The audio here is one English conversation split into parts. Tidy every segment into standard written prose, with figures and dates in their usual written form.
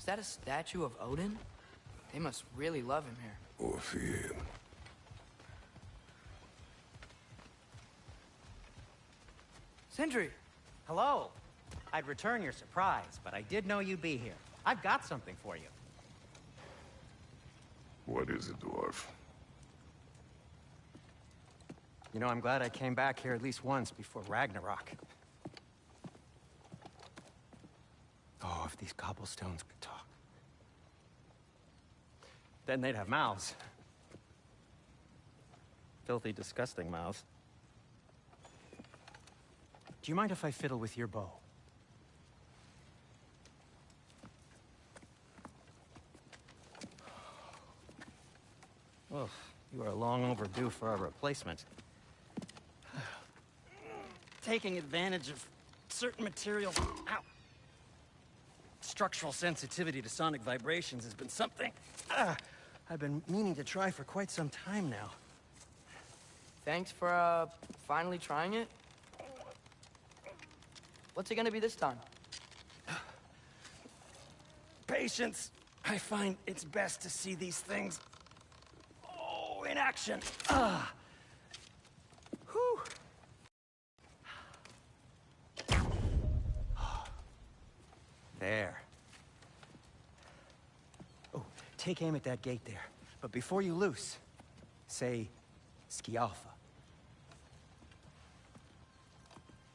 that a statue of Odin? They must really love him here. Or fear him. Sindri! Hello. I'd return your surprise, but I did know you'd be here. I've got something for you. What is it, dwarf? You know, I'm glad I came back here at least once before Ragnarok. Oh, if these cobblestones could talk. Then they'd have mouths. Filthy, disgusting mouths. Do you mind if I fiddle with your bow? Oh, you are long overdue for a replacement. Taking advantage of certain materials. Ow. Structural sensitivity to sonic vibrations has been something I've been meaning to try for quite some time now. Thanks for, finally trying it. What's it gonna be this time? Patience. I find it's best to see these things, in action. Whew. There. Oh, take aim at that gate there. But before you loose, say, Skialfa.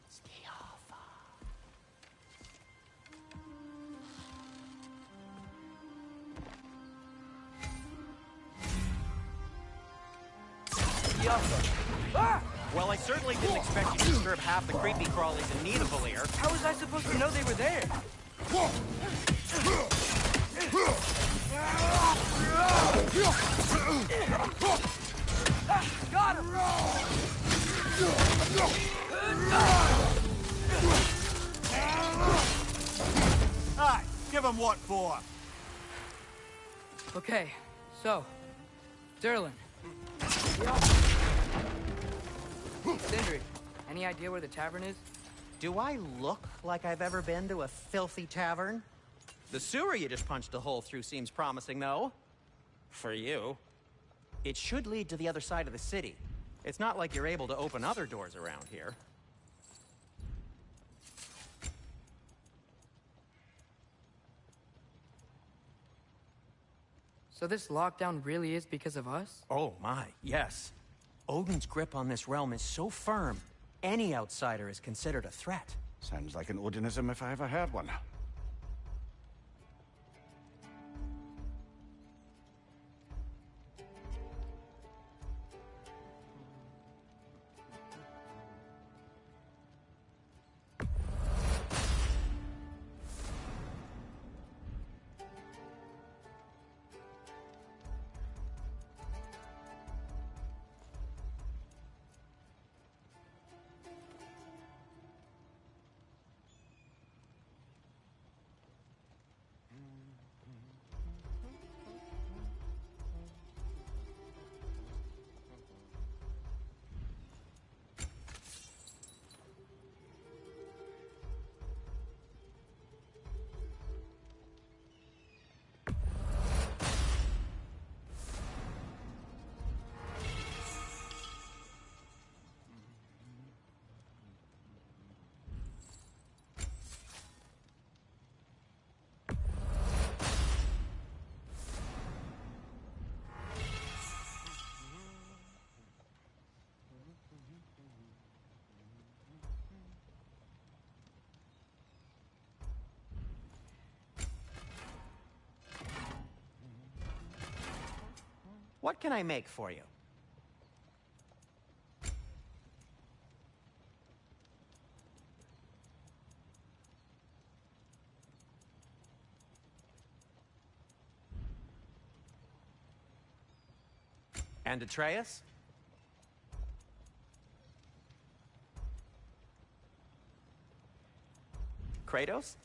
Skialfa. Ah! Well, I certainly didn't expect you to disturb half the creepy crawlies in Nidavellir. How was I supposed to know they were there? Got him! Aye, give him what for. Okay, so, Durlin. Sindri, any idea where the tavern is? Do I look like I've ever been to a filthy tavern? The sewer you just punched a hole through seems promising, though. For you. It should lead to the other side of the city. It's not like you're able to open other doors around here. So this lockdown really is because of us? Oh my, yes. Odin's grip on this realm is so firm, any outsider is considered a threat. Sounds like an Odinism if I ever heard one. What can I make for you? And Atreus? Kratos?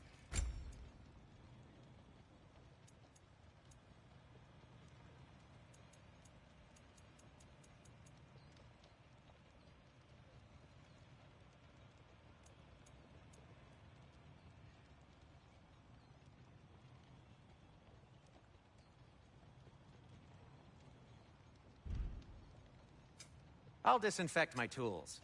I'll disinfect my tools.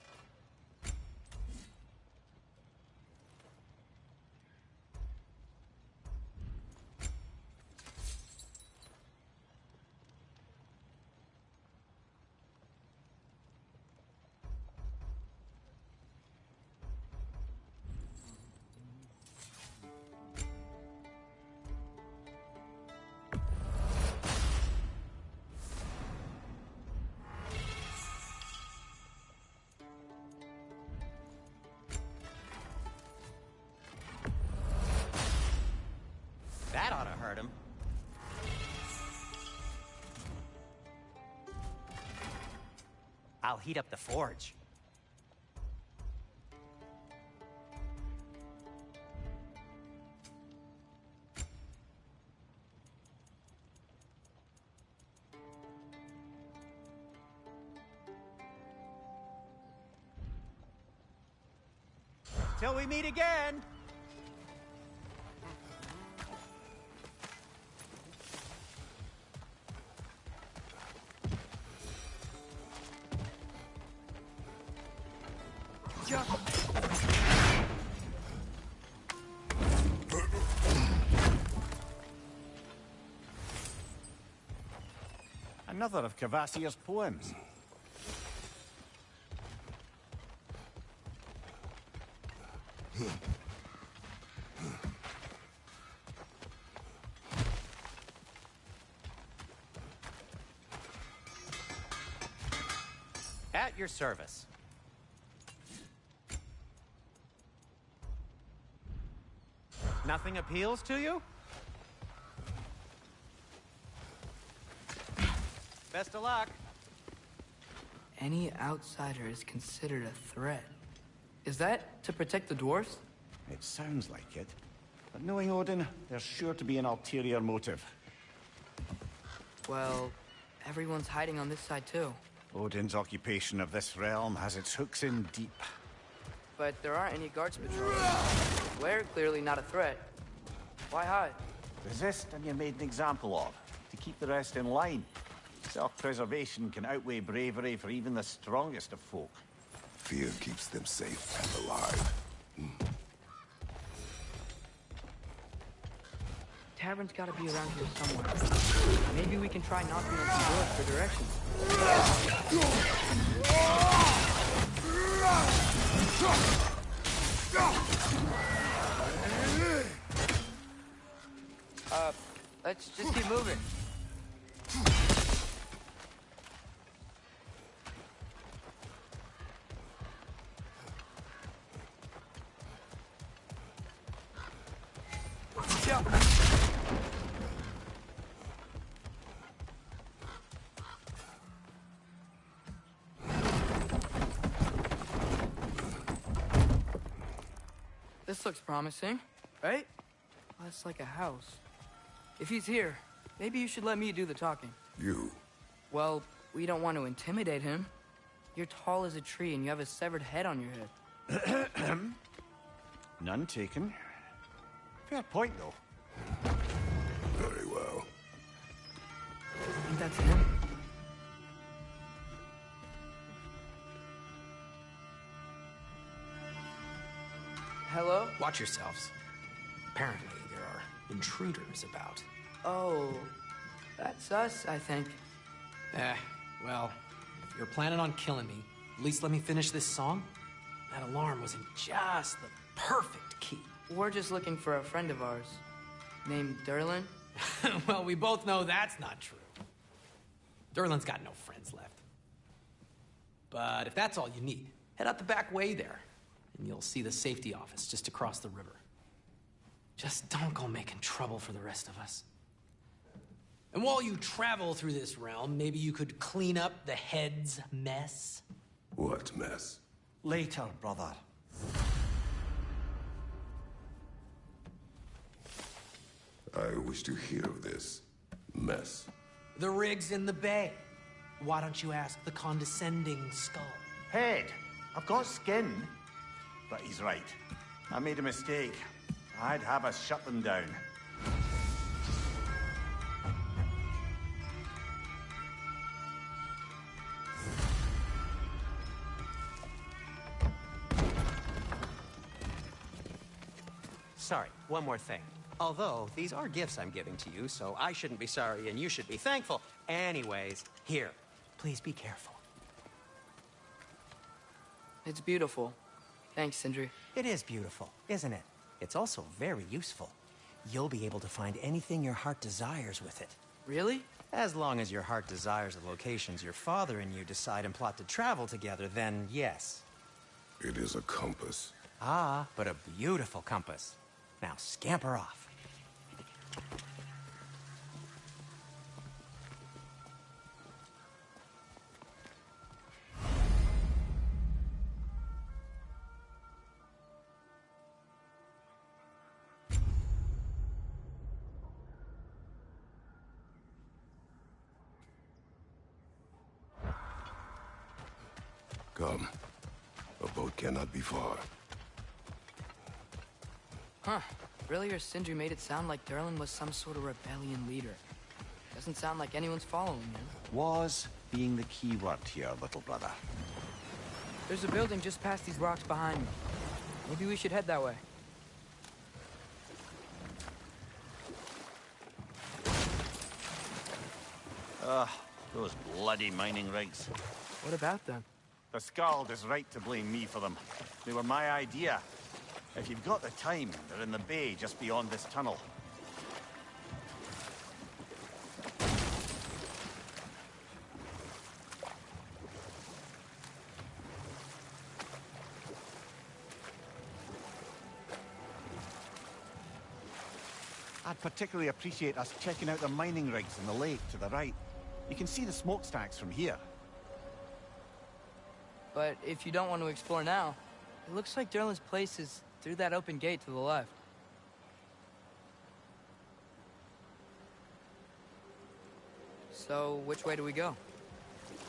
That ought to hurt him. I'll heat up the forge. Till we meet again! Another of Cavassier's poems. At your service. Nothing appeals to you? Best of luck. Any outsider is considered a threat. Is that to protect the dwarves? It sounds like it. But knowing Odin, there's sure to be an ulterior motive. Well, everyone's hiding on this side too. Odin's occupation of this realm has its hooks in deep. But there aren't any guards patrolling. We're clearly not a threat. Why hide? Resist and you're made an example of, to keep the rest in line. Self-preservation can outweigh bravery for even the strongest of folk. Fear keeps them safe and alive. Tavern's gotta be around here somewhere. Maybe we can try knocking on some doors for directions. Let's just keep moving. This looks promising, right? Well, it's like a house. If he's here, maybe you should let me do the talking. You? Well, we don't want to intimidate him. You're tall as a tree and you have a severed head on your head. None taken. Fair point, though. Very well. I think that's him. Hello? Watch yourselves. Apparently, there are intruders about. Oh, that's us, I think. Well, if you're planning on killing me, at least let me finish this song. That alarm was in just the perfect key. We're just looking for a friend of ours, named Derlin. Well, we both know that's not true. Derlin's got no friends left. But if that's all you need, head out the back way there, and you'll see the safety office just across the river. Just don't go making trouble for the rest of us. And while you travel through this realm, maybe you could clean up the head's mess? What mess? Later, brother. I wish to hear of this mess. The rig's in the bay. Why don't you ask the condescending skull? Head. I've got skin. But he's right. I made a mistake. I'd have us shut them down. Sorry, one more thing. Although, these are gifts I'm giving to you, so I shouldn't be sorry and you should be thankful. Anyways, here, please be careful. It's beautiful. Thanks, Sindri. It is beautiful, isn't it? It's also very useful. You'll be able to find anything your heart desires with it. Really? As long as your heart desires the locations your father and you decide and plot to travel together, then yes. It is a compass. Ah, but a beautiful compass. Now scamper off. Come. A boat cannot be far. Huh. Earlier, Sindri made it sound like Durlin was some sort of rebellion leader. Doesn't sound like anyone's following him. Was being the key word here, little brother. There's a building just past these rocks behind me. Maybe we should head that way. Those bloody mining rigs. What about them? The Skald is right to blame me for them. They were my idea. If you've got the time, they're in the bay just beyond this tunnel. I'd particularly appreciate us checking out the mining rigs in the lake to the right. You can see the smokestacks from here. But if you don't want to explore now, it looks like Durlin's place is through that open gate to the left. So, which way do we go?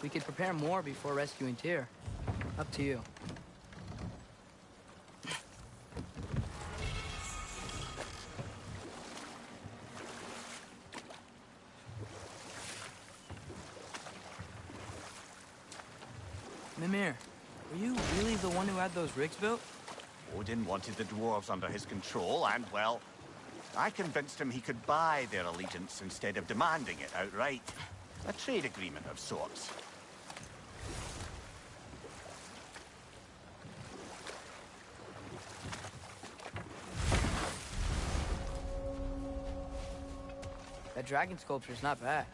We could prepare more before rescuing Tyr. Up to you. Mimir, were you really the one who had those rigs built? Odin wanted the dwarves under his control, and, well, I convinced him he could buy their allegiance instead of demanding it outright. A trade agreement of sorts. That dragon sculpture's not bad.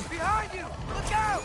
Behind you! Look out!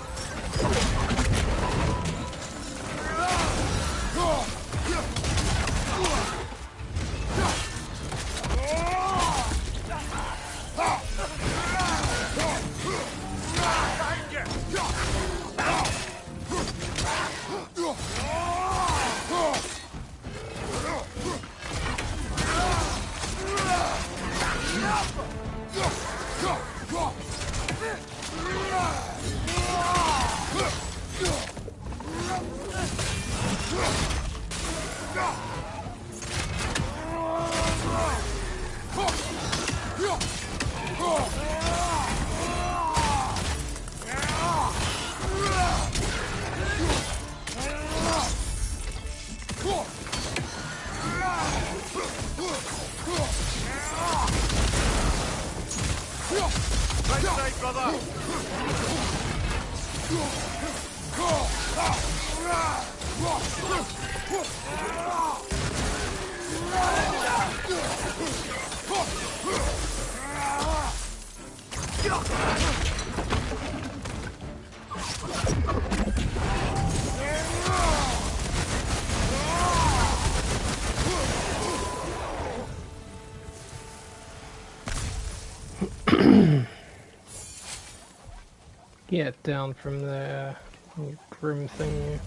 Get down from there, you grim thing.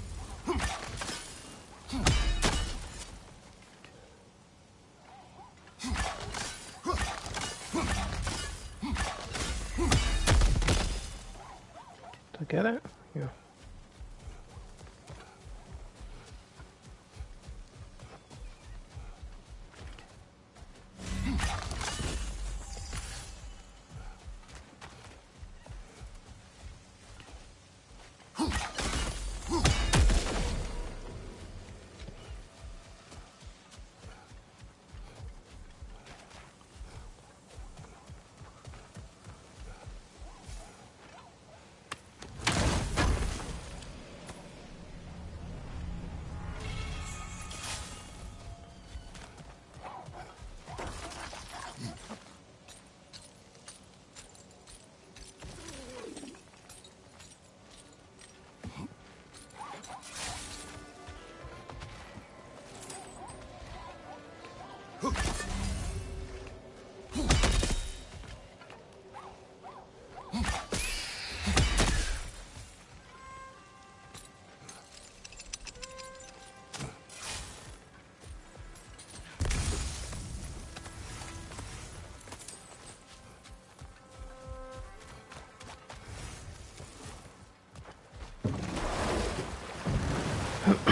get it? Yeah.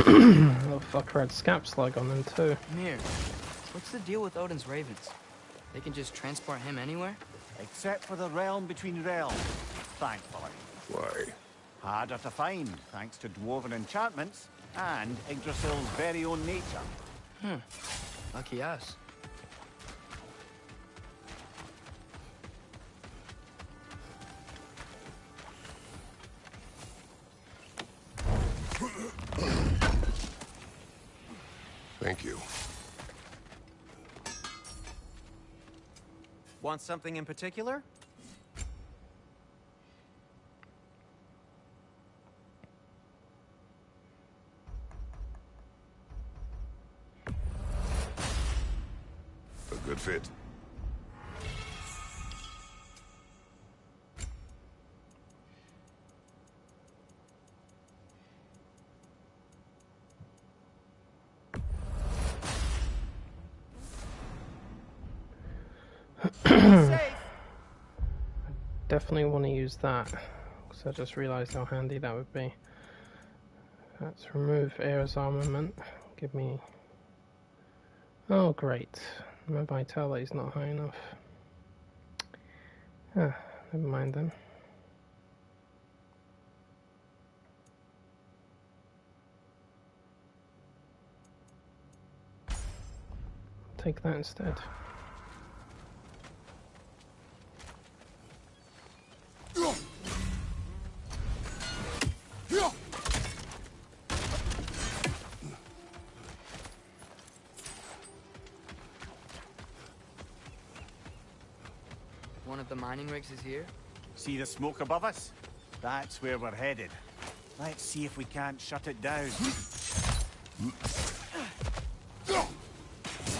Little fucker had scap slug on them too. Mir, what's the deal with Odin's ravens? They can just transport him anywhere? Except for the realm between realms, thankfully. Why? Harder to find, thanks to dwarven enchantments and Yggdrasil's very own nature. Lucky us. Thank you. Want something in particular? A good fit. Definitely want to use that, because I just realised how handy that would be. Let's remove Air's armament. Give me... Oh great, my vitality is not high enough. Ah, never mind then. Take that instead. One of the mining rigs is here? See the smoke above us? That's where we're headed. Let's see if we can't shut it down.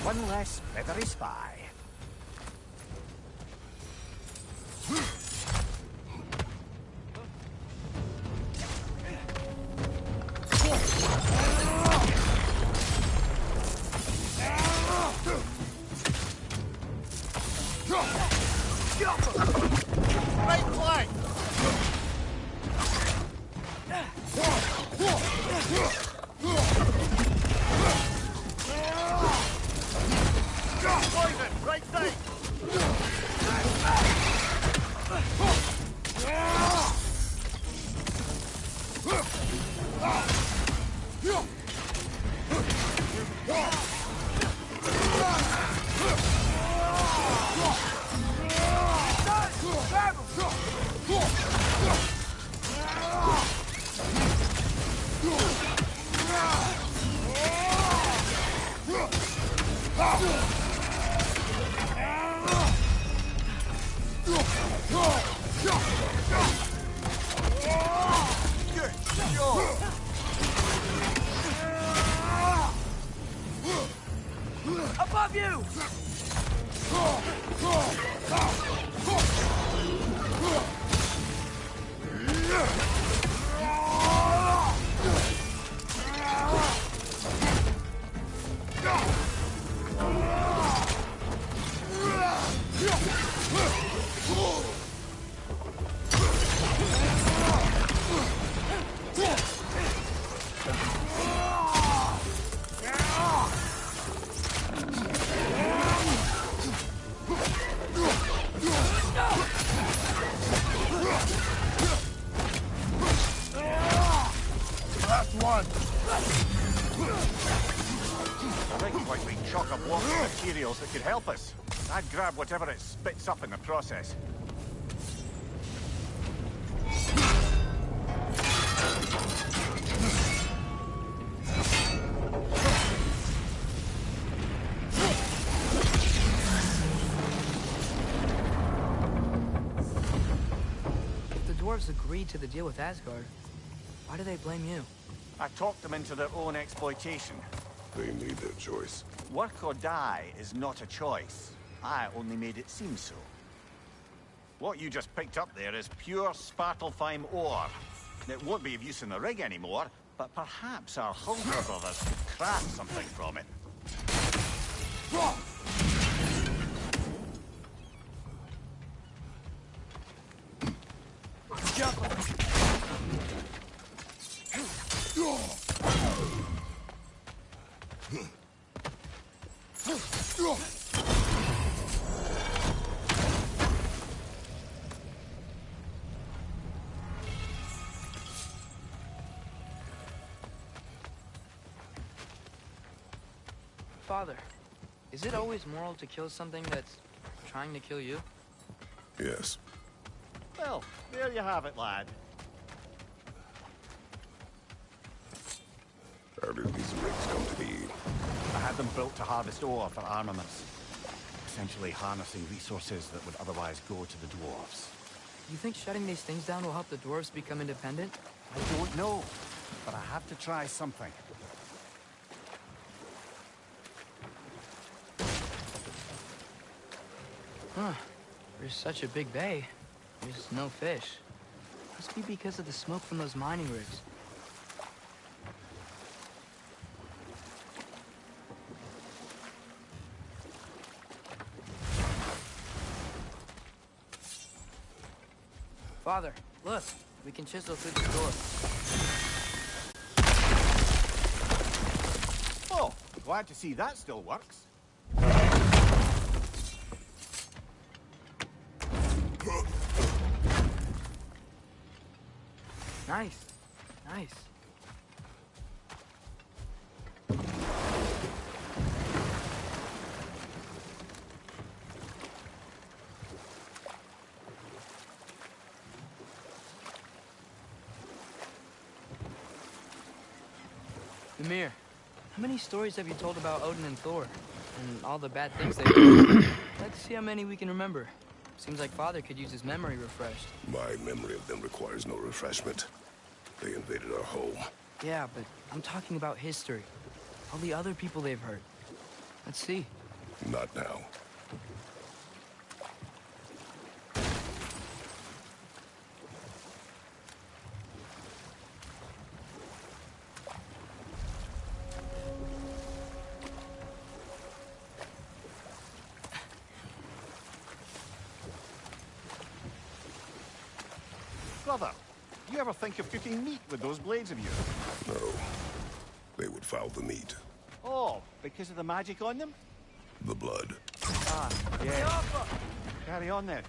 One less feathery spy. Right flank! Poison, right side! Above you! that could help us. I'd grab whatever it spits up in the process. If the dwarves agreed to the deal with Asgard, why do they blame you? I talked them into their own exploitation. They made their choice. Work or die is not a choice. I only made it seem so. What you just picked up there is pure Svartalfheim ore. It won't be of use in the rig anymore, but perhaps our Hulker brothers could craft something from it. Father, is it always moral to kill something that's trying to kill you? Yes. Well, there you have it, lad. How did these rigs come to be? I had them built to harvest ore for armaments. Essentially harnessing resources that would otherwise go to the dwarves. You think shutting these things down will help the dwarves become independent? I don't know, but I have to try something. Huh. There's such a big bay. There's no fish. Must be because of the smoke from those mining rigs. Father, look. We can chisel through the door. Oh, glad to see that still works. Nice. Nice. Ymir, how many stories have you told about Odin and Thor? And all the bad things they did? Let's see how many we can remember. Seems like Father could use his memory refreshed. My memory of them requires no refreshment. They invaded our home. Yeah, but I'm talking about history. All the other people they've hurt. Let's see. Not now. Brother, do you ever think of cooking meat with those blades of yours? No. They would foul the meat. Oh, because of the magic on them? The blood. Ah, yeah. Carry on then.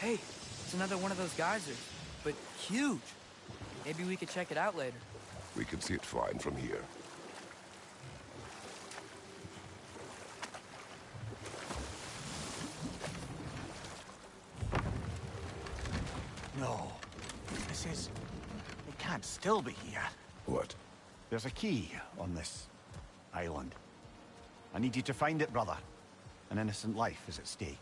Hey, it's another one of those geysers, but huge. Maybe we could check it out later. We can see it fine from here. No. This is... It can't still be here. What? There's a key on this island. I need you to find it, brother. An innocent life is at stake.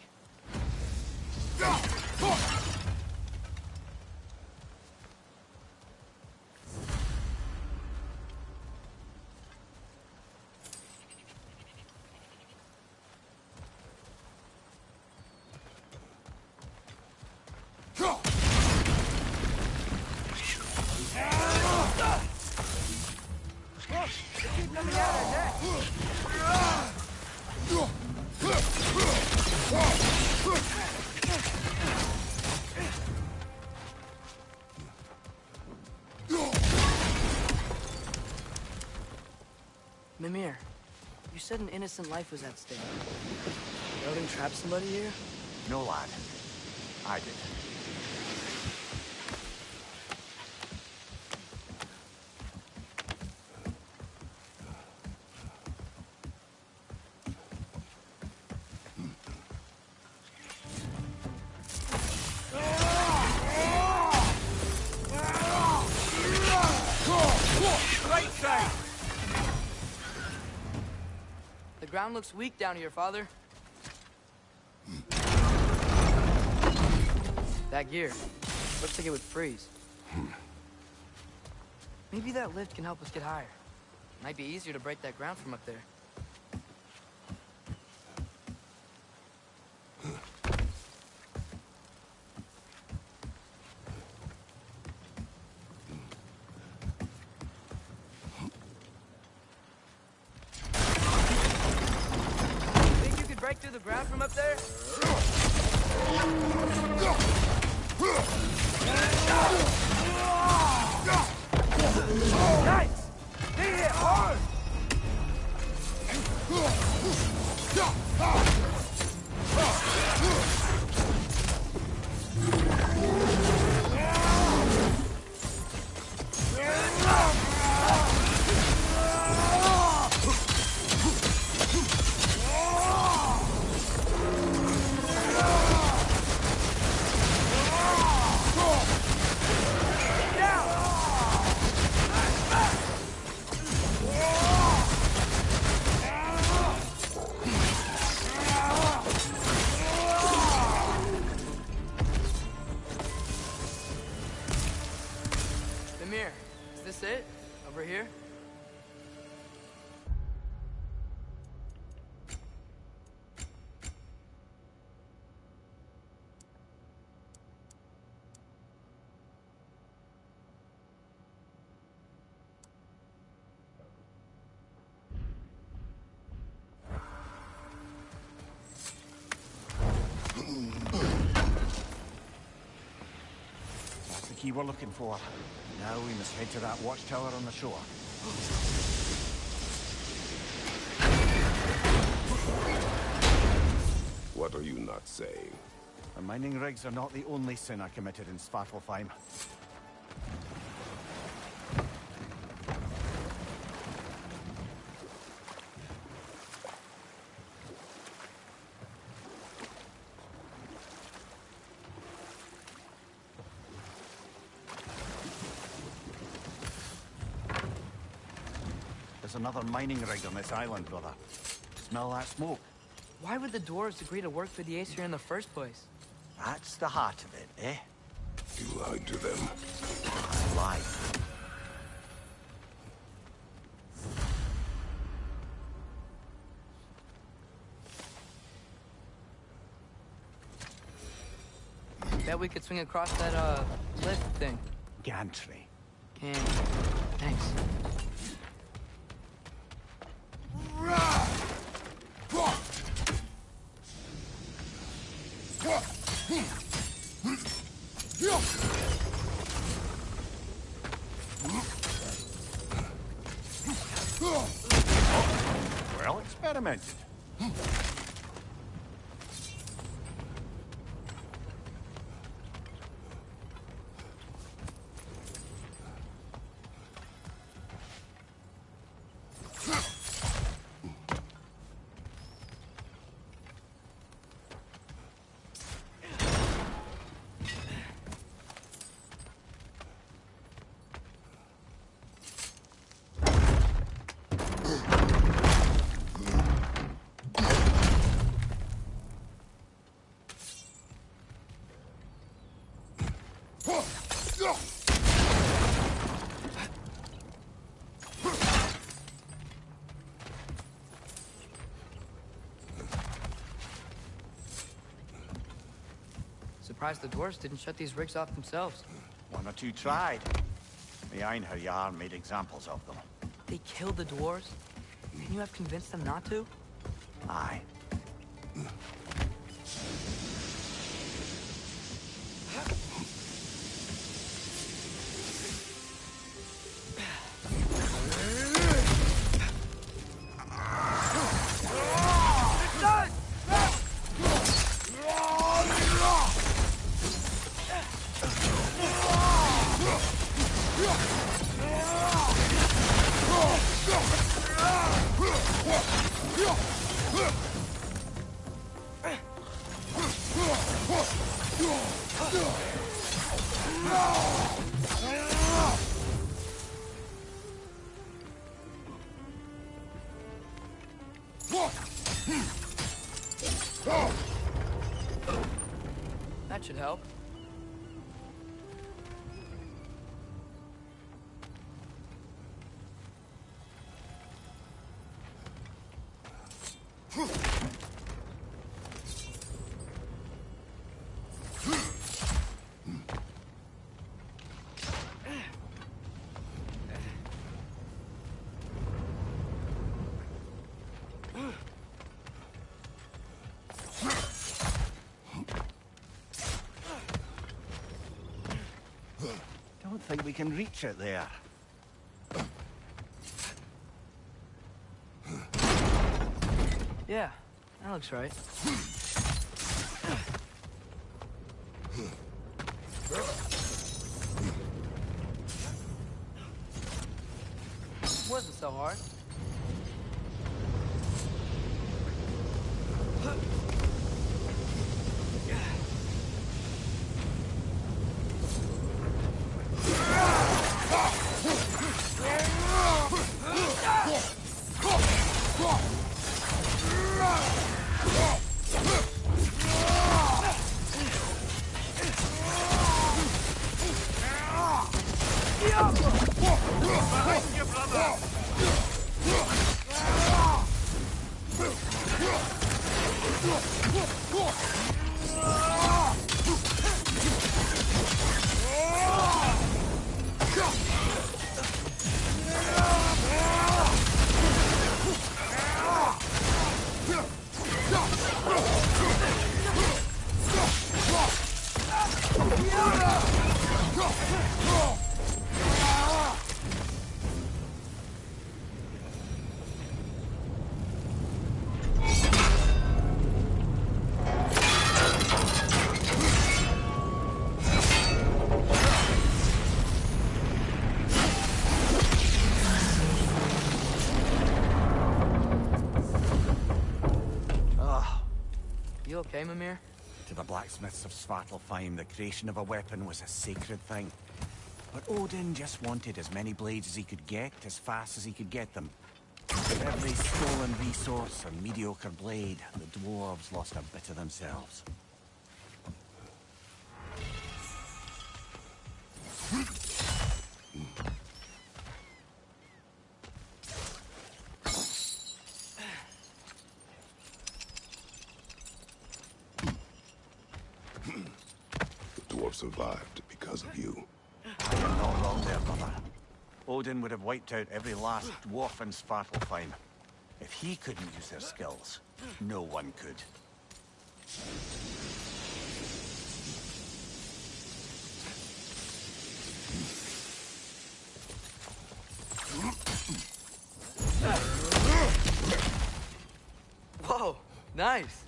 said an innocent life was at stake. Did Odin trap somebody here? No, lad. I did. The ground looks weak down here, Father. That gear. Looks like it would freeze. Maybe that lift can help us get higher. Might be easier to break that ground from up there. Think you could break through the ground from up there? Nice! Hit it hard! Is this it? Over here? That's the key we're looking for. Now we must head to that watchtower on the shore. What are you not saying? The mining rigs are not the only sin I committed in Svartalfheim. There's another mining rig on this island, brother. Smell that smoke? Why would the dwarves agree to work for the Aesir in the first place? That's the heart of it, eh? You lied to them. I lied. Bet we could swing across that, lift thing. Gantry. Can. Thanks. Well experimented. Surprised the dwarves didn't shut these rigs off themselves. One or two tried. The Einherjar made examples of them. They killed the dwarves? Can you have convinced them not to? Aye. That should help. Don't think we can reach it there. Yeah, that looks right. Wasn't so hard. You okay, Mimir? To the blacksmiths of Svartalfheim, the creation of a weapon was a sacred thing. But Odin just wanted as many blades as he could get, as fast as he could get them. With every stolen resource and mediocre blade, the dwarves lost a bit of themselves. The dwarf survived because of you. You're not wrong there, brother. Odin would have wiped out every last dwarf in Svartalfheim. If he couldn't use their skills, no one could. Whoa, nice.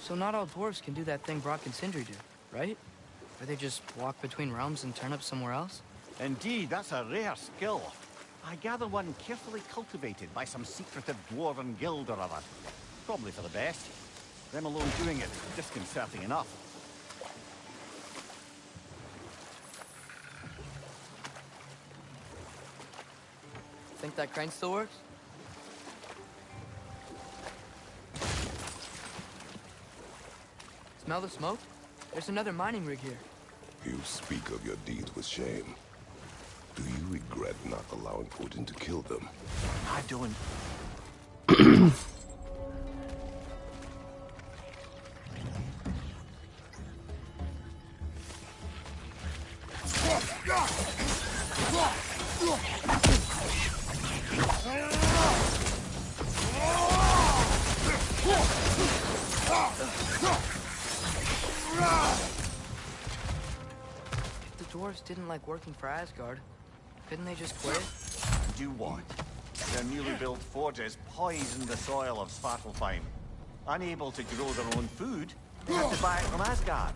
So not all dwarves can do that thing Brock and Sindri do, right? Where they just walk between realms and turn up somewhere else? Indeed, that's a rare skill. I gather one carefully cultivated by some secretive dwarven guild or other. Probably for the best. Them alone doing it is disconcerting enough. Think that crane still works? Smell the smoke? There's another mining rig here. You speak of your deeds with shame. Do you regret not allowing Odin to kill them? I don't... dwarves didn't like working for Asgard, couldn't they just quit? Do what? Their newly built forges poisoned the soil of Svartalfheim. Unable to grow their own food, they had to buy it from Asgard.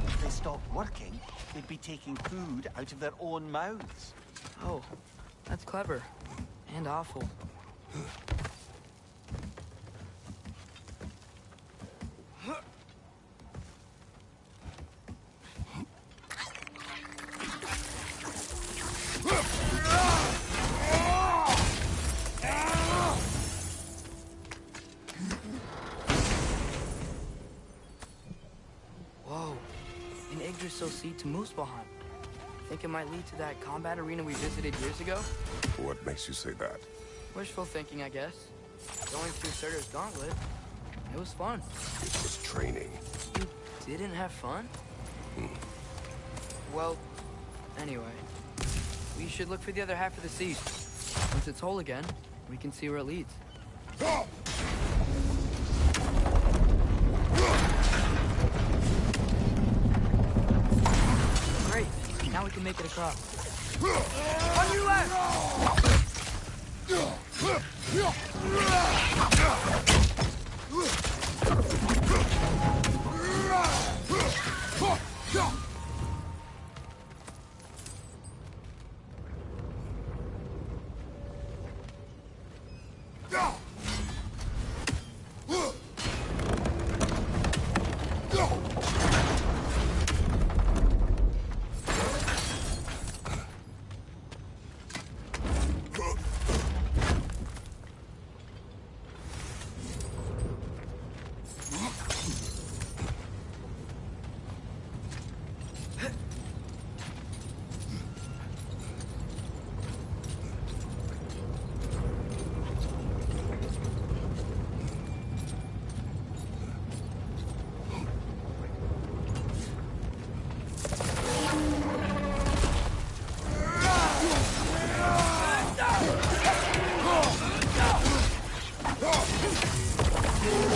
If they stopped working, they'd be taking food out of their own mouths. Oh, that's clever. And awful. Whoa, an Yggdrasil seed to Muspelheim. Think it might lead to that combat arena we visited years ago? What makes you say that? Wishful thinking, I guess. Going through Surtur's gauntlet, it was fun. It was training. You didn't have fun? Well, anyway, we should look for the other half of the seed. Once it's whole again, we can see where it leads. Great, now we can make it across. On your left!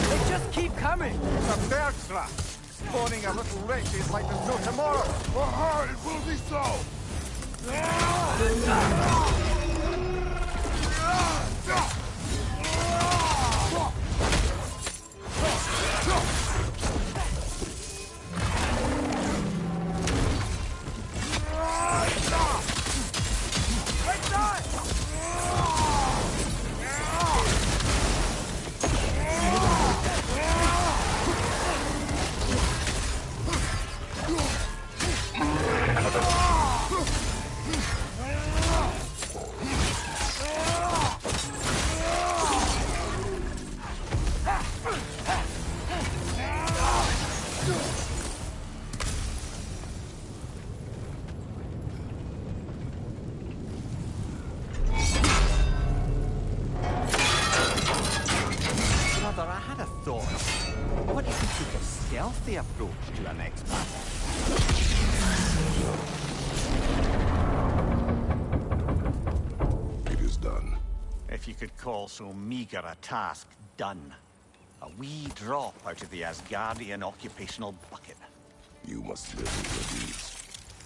They just keep coming! It's a bear trap! Spawning a little wretches like there's no tomorrow! For her, it will be so! Brother, I had a thought. What if we took a stealthy approach to our next battle? It is done. If you could call so meager a task done. A wee drop out of the Asgardian occupational bucket. You must live with your deeds.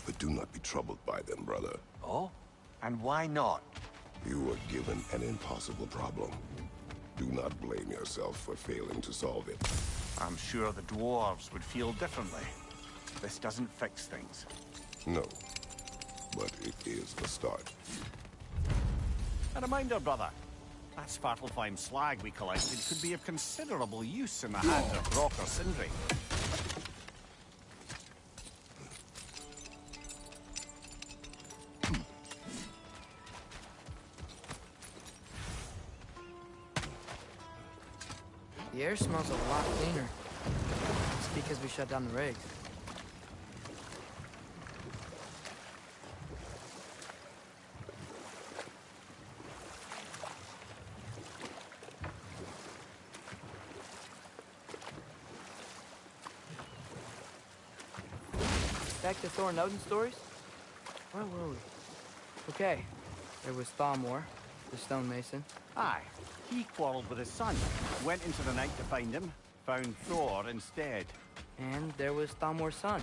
But do not be troubled by them, brother. Oh? And why not? You were given an impossible problem. Do not blame yourself for failing to solve it. I'm sure the dwarves would feel differently. This doesn't fix things. No. But it is a start. A reminder, brother. That Svartalfheim slag we collected could be of considerable use in the hands of Brock or Sindri. The air smells a lot cleaner. It's because we shut down the rigs. Back to Thor and Odin stories? Where were we? Okay, there was Thalmor, the stonemason. Aye. He quarreled with his son. Went into the night to find him. Found Thor instead. And there was Thalmor's son,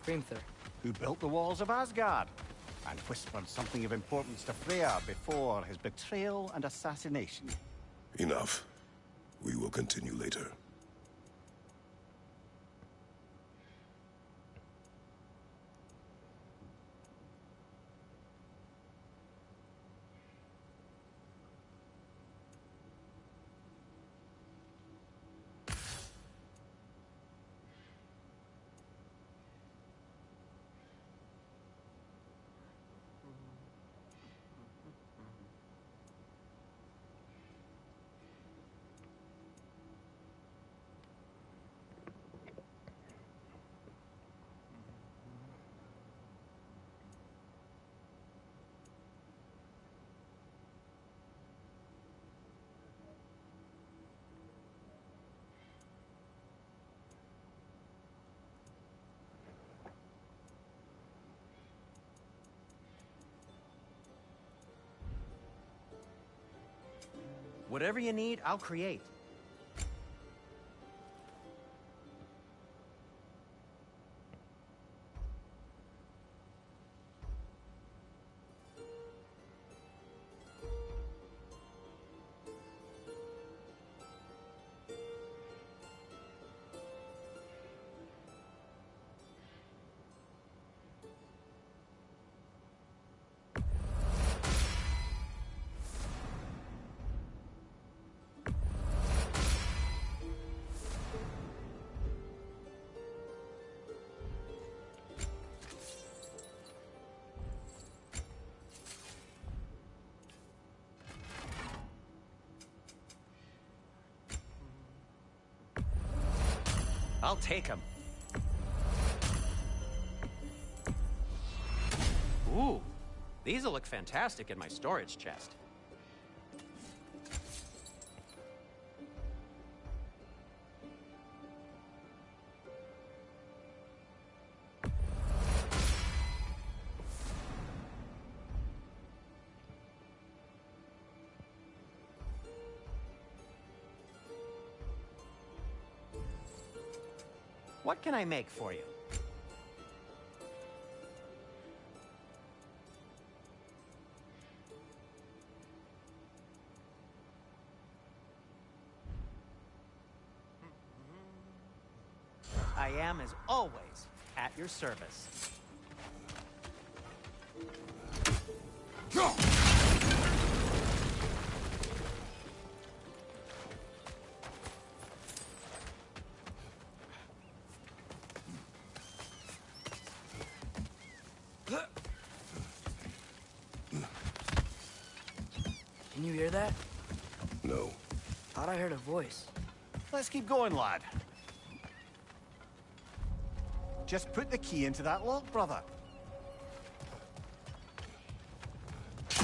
Grimthur. who built the walls of Asgard, and whispered something of importance to Freya before his betrayal and assassination. Enough. We will continue later. Whatever you need, I'll create. I'll take him. Ooh, these'll look fantastic in my storage chest. What can I make for you? I am, as always, at your service. Can you hear that? No. Thought I heard a voice. Let's keep going, lad. Just put the key into that lock, brother.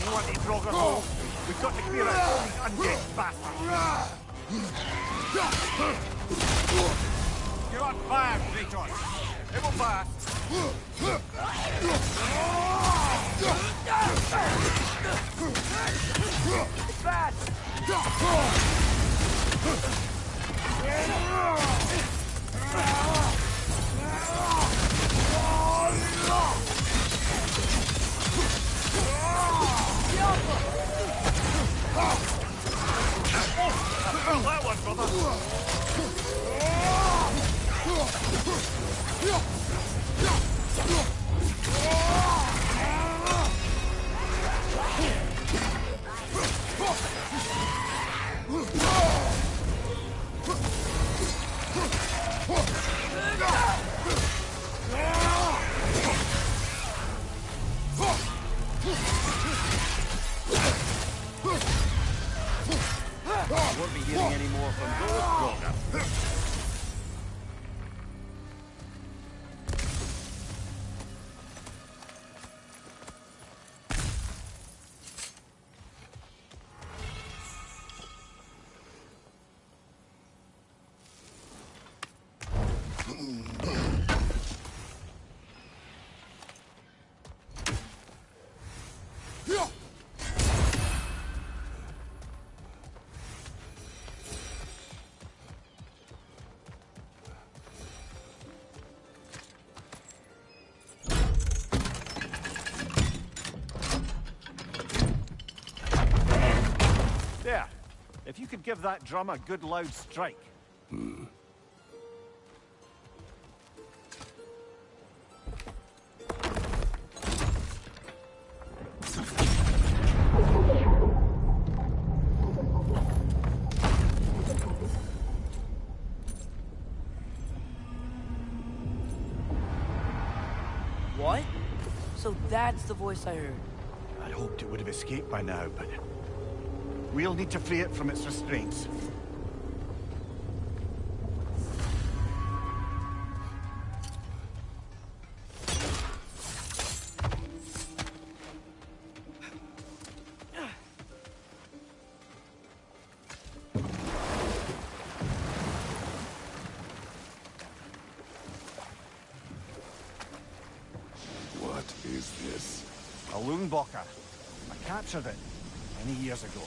You want to drog her home? We've got to clear out all these undead bastards. You're on fire, Kratos. It will pass. It's bad! That one, brother. Won't be hearing any more from those Kroger. If you could give that drum a good loud strike. What? So that's the voice I heard. I'd hoped it would have escaped by now, but we'll need to free it from its restraints. What is this? A Loonbocker. I captured it many years ago.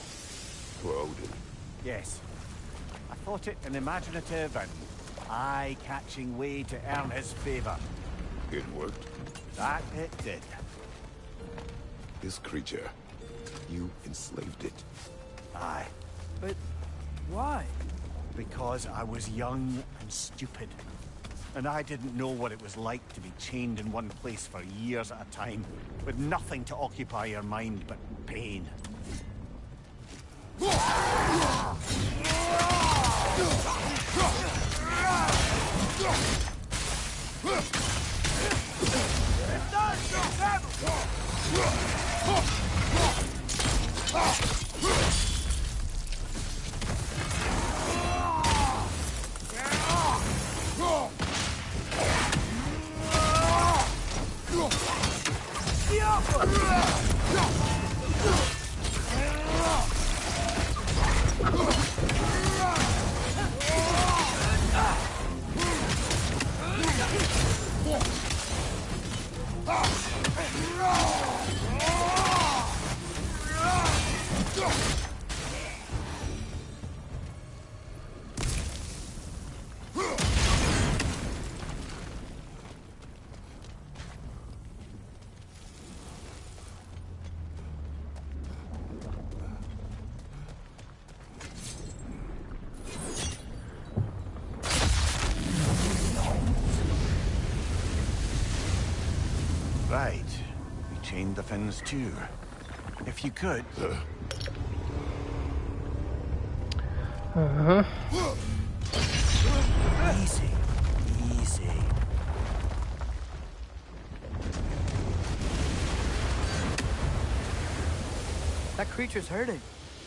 For Odin. Yes. I thought it an imaginative and eye-catching way to earn his favor. It worked. That it did. This creature, you enslaved it. Aye. But why? Because I was young and stupid. And I didn't know what it was like to be chained in one place for years at a time, with nothing to occupy your mind but pain. Right. We chained the fins too. If you could... Uh-huh. Easy. Easy. That creature's hurting.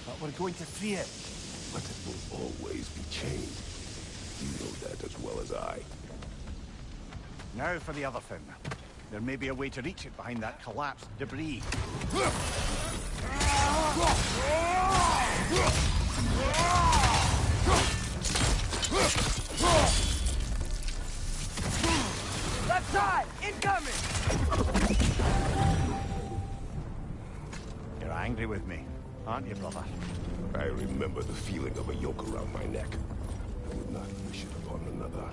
But we're going to free it. But it will always be chained. You know that as well as I. Now for the other fin. There may be a way to reach it behind that collapsed debris. Left side! Incoming! You're angry with me, aren't you, brother? I remember the feeling of a yoke around my neck. I would not wish it upon another.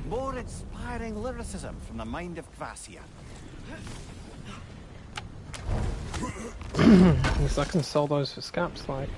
More inspiring lyricism from the mind of Kvasia. At least I can sell those for scaps, like.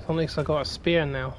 At least I got a spear now.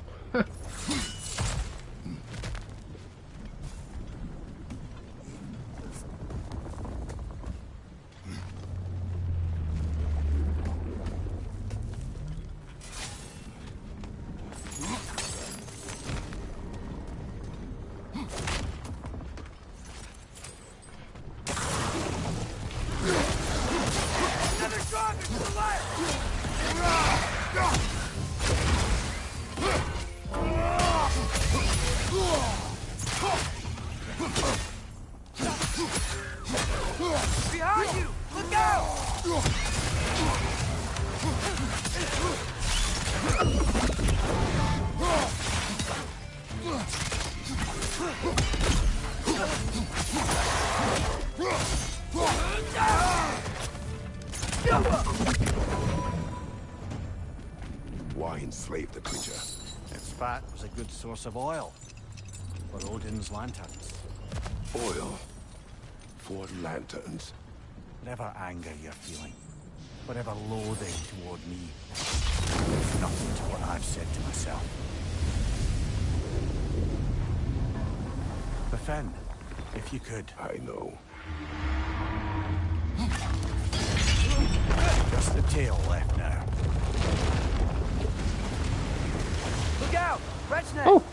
Behind you! Look out! Why enslave the creature? Its fat was a good source of oil for Odin's lanterns. Oil. For lanterns. Whatever anger you're feeling, whatever loathing toward me, nothing to what I've said to myself. But Finn, if you could, I know. just the tail left now. Look out! Wretch neck! Oh!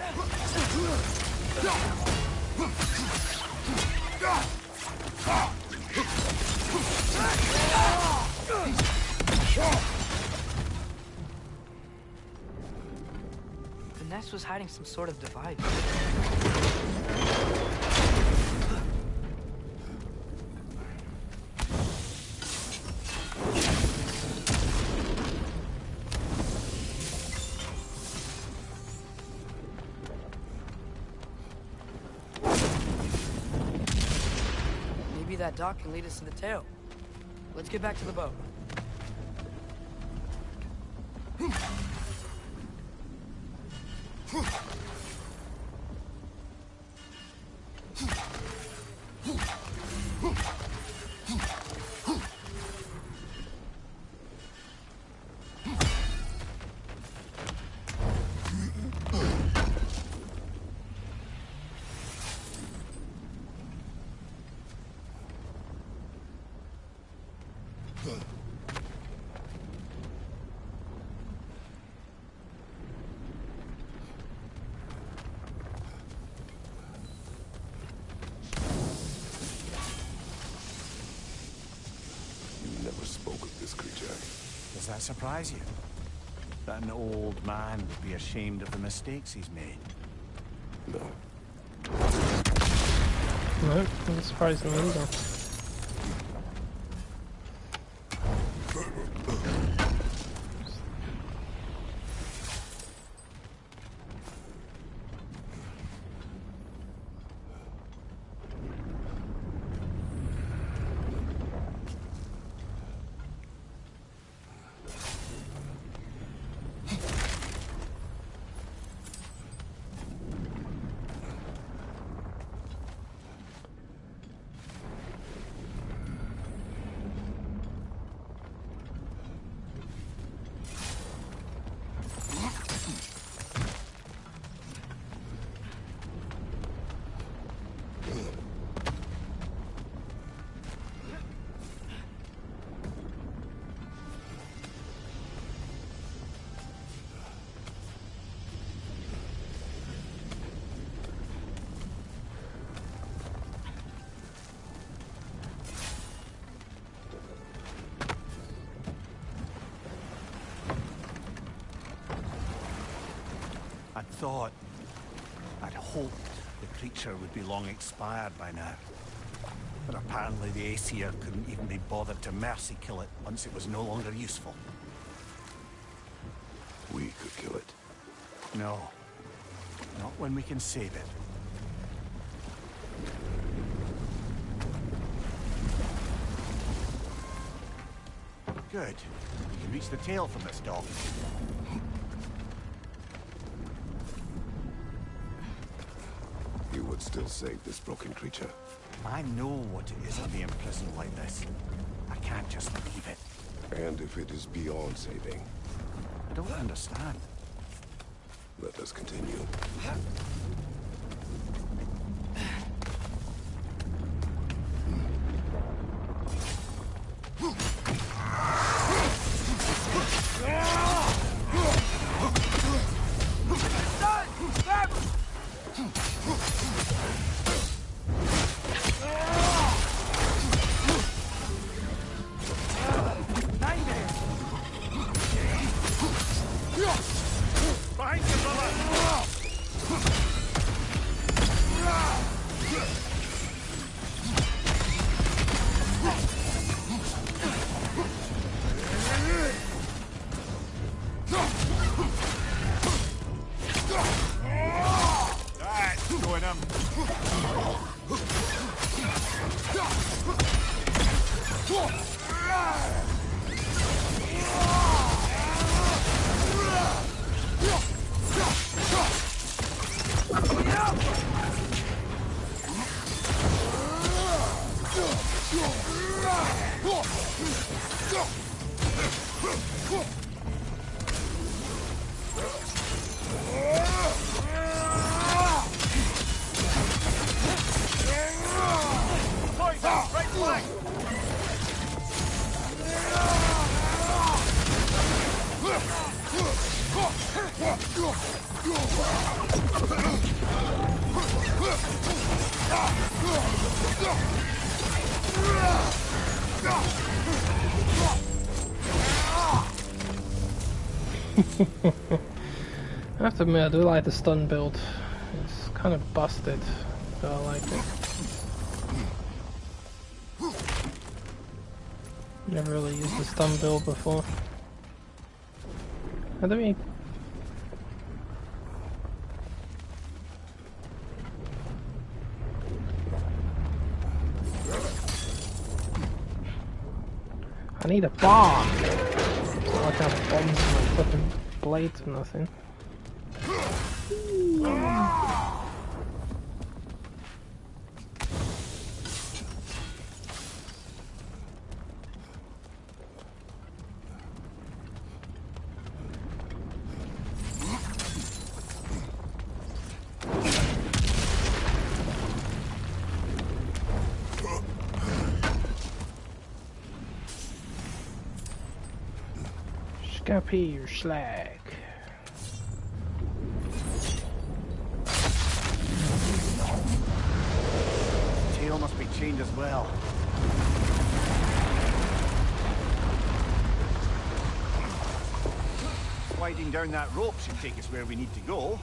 The nest was hiding some sort of device. Maybe that dock can lead us to the tail. Let's get back to the boat. You never spoke of this creature. Does that surprise you? That an old man would be ashamed of the mistakes he's made? No. No, doesn't surprise me either. I'd hoped the creature would be long expired by now. But apparently the Aesir couldn't even be bothered to mercy kill it once it was no longer useful. We could kill it. No. Not when we can save it. Good. You can reach the tail from this dog. You would still save this broken creature. I know what it is to be imprisoned like this. I can't just leave it. And if it is beyond saving. I don't understand. Let us continue. I have to admit, I do like the stun build. It's kind of busted, but I like it. Never really used the stun build before. How do we... I need a bar! It's not like I have bombs in my flipping blades or nothing. Scappy or slag. Tail must be chained as well. Sliding down that rope should take us where we need to go.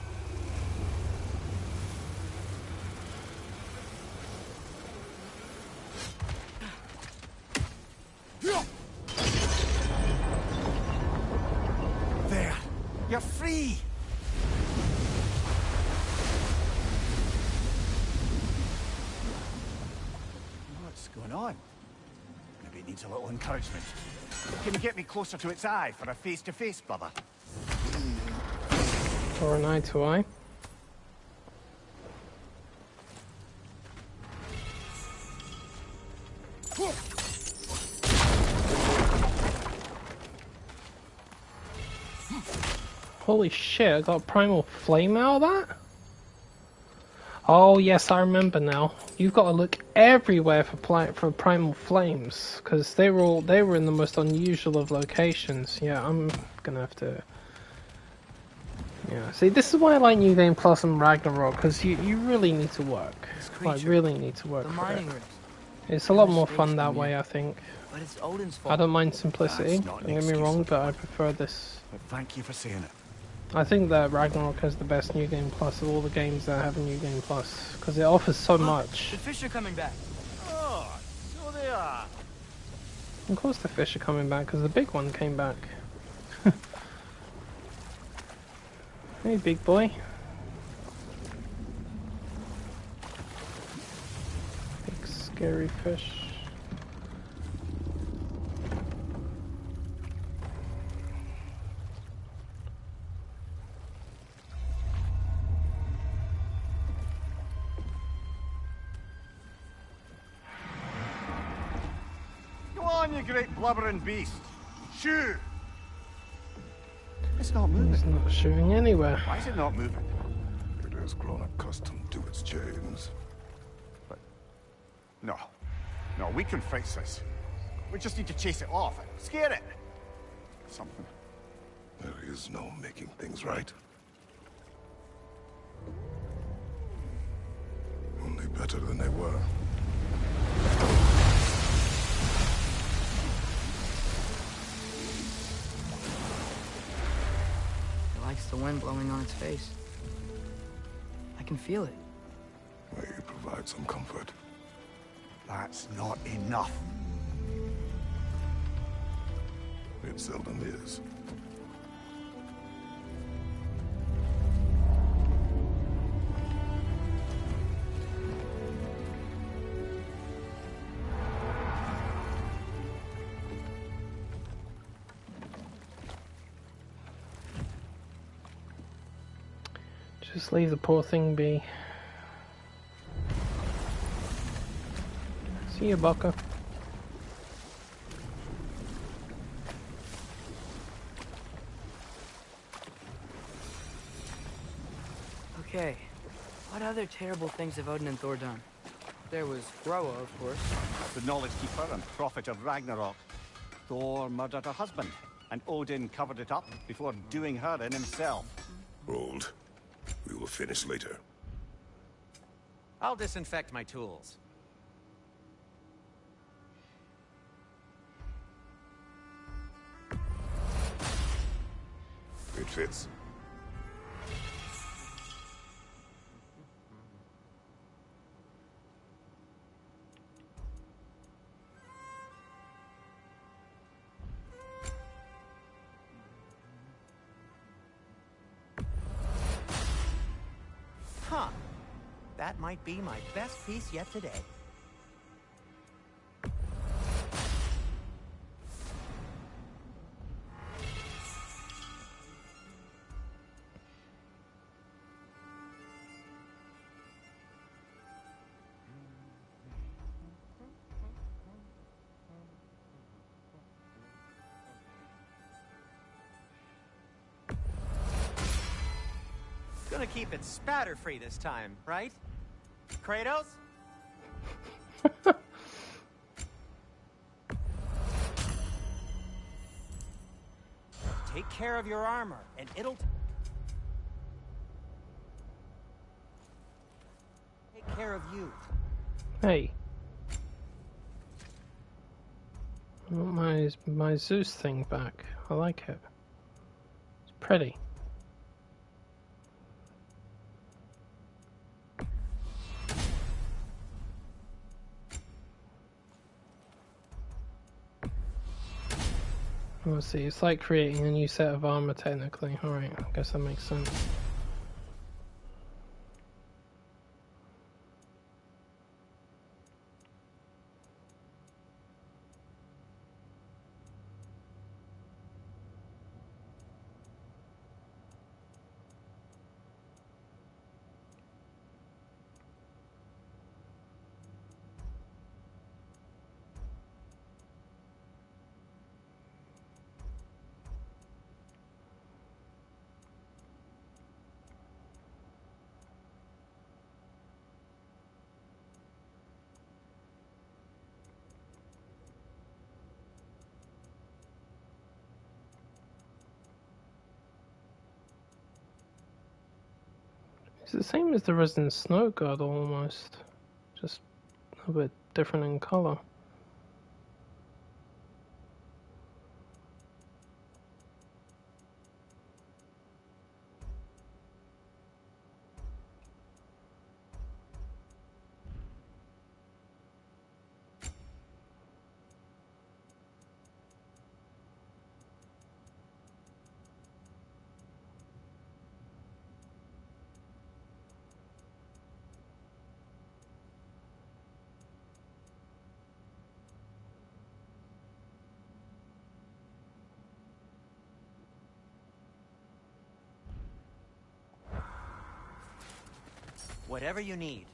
There! You're free! What's going on? Maybe it needs a little encouragement. Can you get me closer to its eye for a face-to-face, brother? Or an eye to eye. Holy shit, I got Primal Flame out of that? Oh yes, I remember now. You've got to look everywhere for Primal Flames, because they were in the most unusual of locations. Yeah, I'm gonna have to... Yeah, see, this is why I like New Game Plus and Ragnarok, because you really need to work. Like, really need to work for it. It's a lot more fun that way, I think. But it's Odin's fault. I don't mind simplicity, That's not don't an get me excuse, wrong, but I bud. prefer this. But thank you for saying it. I think that Ragnarok has the best New Game Plus of all the games that have a New Game Plus, because it offers so much. The fish are coming back. Oh, so they are. Of course the fish are coming back, because the big one came back. Hey, big boy. Big scary fish. Go on, you great blubbering beast. Shoo! It's not It's moving. not shooting anywhere. Why is it not moving? It has grown accustomed to its chains. But... No. No, we can face this. We just need to chase it off and scare it. Something. There is no making things right. Only better than they were. It likes the wind blowing on its face. I can feel it. May provide some comfort. That's not enough. It seldom is. Just leave the poor thing be. See you, Bucka. Okay, what other terrible things have Odin and Thor done? There was Groa, of course. The Knowledge Keeper and Prophet of Ragnarok. Thor murdered her husband, and Odin covered it up before doing her in himself. Hold. We will finish later. I'll disinfect my tools. It fits. Huh. That might be my best piece yet today. Gonna keep it spatter-free this time, right? Kratos? Take care of your armor, and it'll take care of you. Hey. I want my Zeus thing back. I like it. It's pretty. Let's see, it's like creating a new set of armor technically. Alright, I guess that makes sense. It's the same as the Resident Snow God almost, just a bit different in color. Whatever you need.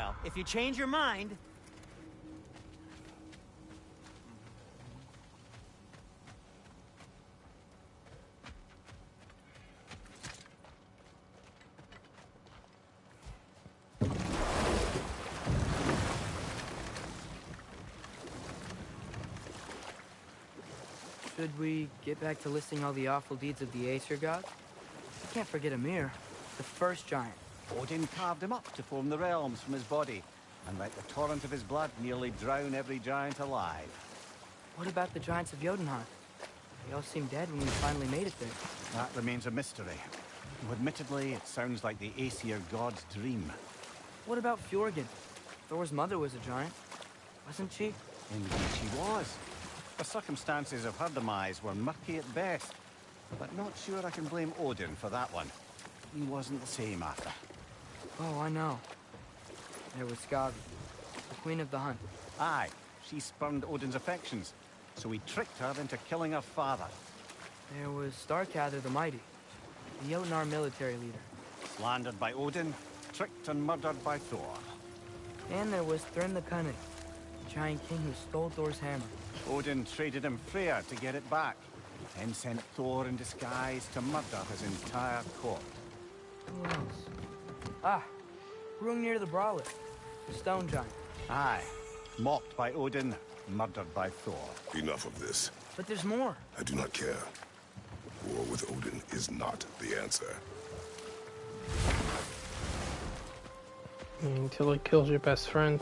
Well, if you change your mind... Should we get back to listing all the awful deeds of the Aesir gods? I can't forget Ymir, the first giant. Odin carved him up to form the realms from his body, and let the torrent of his blood nearly drown every giant alive. What about the giants of Jotunheim? They all seemed dead when we finally made it there. That remains a mystery. Admittedly, it sounds like the Aesir god's dream. What about Fjorgyn? Thor's mother was a giant, wasn't she? Indeed she was. The circumstances of her demise were murky at best, but not sure I can blame Odin for that one. He wasn't the same after. Oh, I know. There was Skavi, the queen of the hunt. Aye, she spurned Odin's affections, so he tricked her into killing her father. There was Starkather the Mighty, the Jotnar military leader. Slandered by Odin, tricked and murdered by Thor. And there was Thrym the Cunning, the giant king who stole Thor's hammer. Odin traded him Freyr to get it back, then sent Thor in disguise to murder his entire court. Who else? Ah, Hrungnir the Brawler, the stone giant. Aye, mocked by Odin, murdered by Thor. Enough of this. But there's more. I do not care. War with Odin is not the answer. Until he kills your best friend.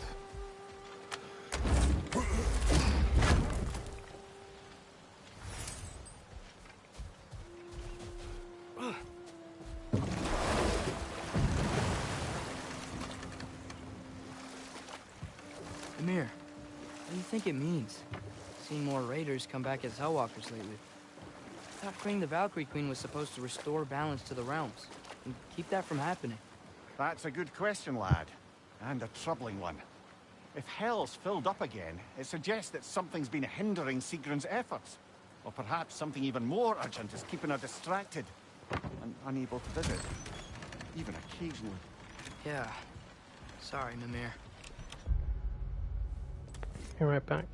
Ymir, what do you think it means? Seeing more raiders come back as Hellwalkers lately. I thought freeing the Valkyrie Queen was supposed to restore balance to the realms and keep that from happening. That's a good question, lad. And a troubling one. If Hell's filled up again, it suggests that something's been hindering Sigrun's efforts. Or perhaps something even more urgent is keeping her distracted and unable to visit. Even occasionally. Yeah. Sorry, Mimir. Be right back.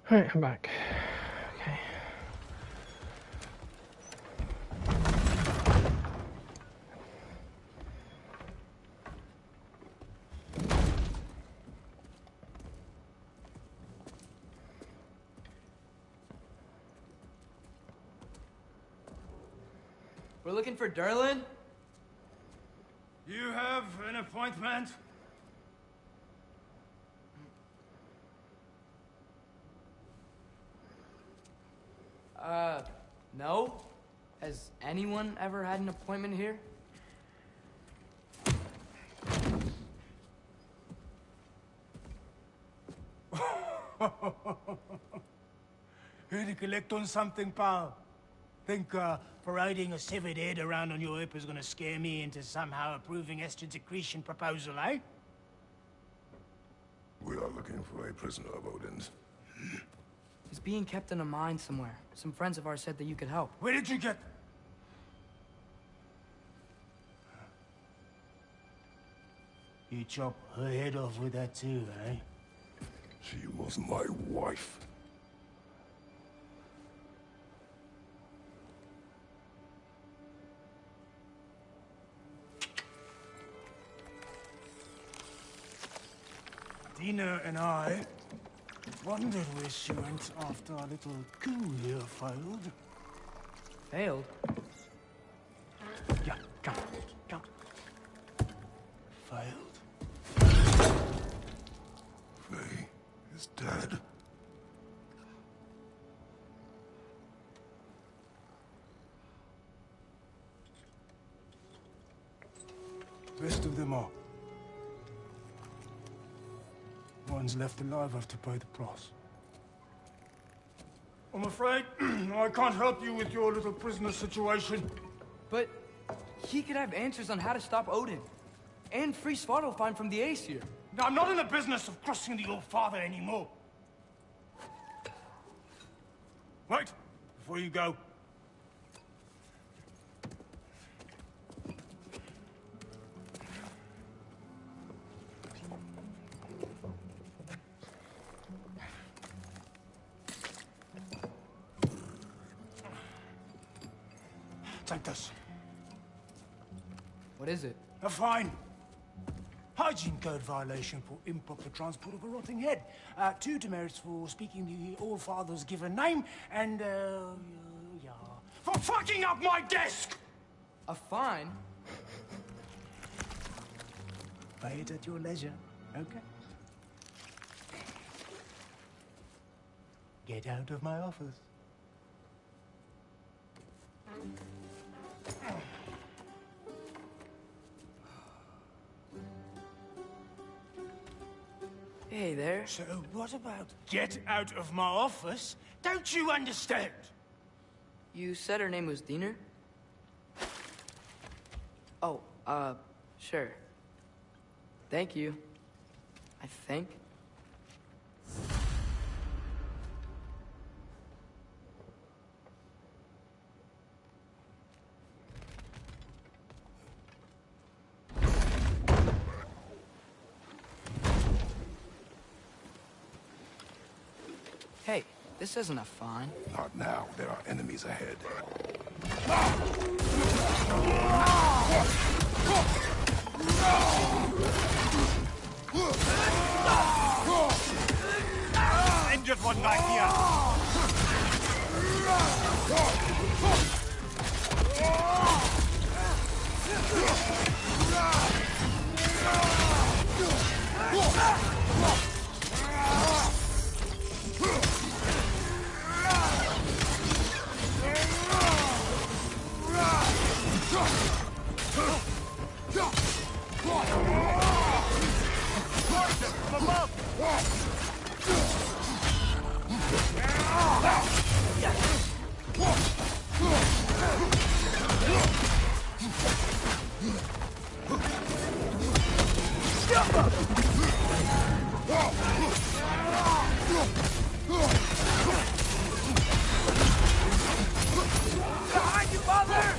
Right, I'm back. Okay. We're looking for Derlin? You have an appointment? No? Has anyone ever had an appointment here? Here to collect on something, pal? Think, parading a severed head around on your hip is gonna scare me into somehow approving Estrid's accretion proposal, eh? We are looking for a prisoner of Odin's. He's being kept in a mine somewhere. Some friends of ours said that you could help. Where did you get... You chop her head off with that too, eh? She was my wife. Dina and I wondered where she went after our little coup here failed. Failed? Yeah, come. Failed. Faye is dead. Best of them all. One's left alive have to pay the price. I'm afraid I can't help you with your little prisoner situation. But he could have answers on how to stop Odin. And free Svartalfheim from the Aesir. I'm not in the business of crossing the old father anymore. Wait, before you go. Take this. What is it? A fine. Hygiene code violation for improper transport of a rotting head. 2 demerits for speaking the All-Father's given name, and, yeah. For fucking up my desk! A fine? Pay it at your leisure, okay? Get out of my office. Hey there. So what about get out of my office? Don't you understand? You said her name was Diener? Oh, sure. Thank you. I think. Hey, this isn't a fine. Not now. There are enemies ahead. Injured one back here. Behind you, father!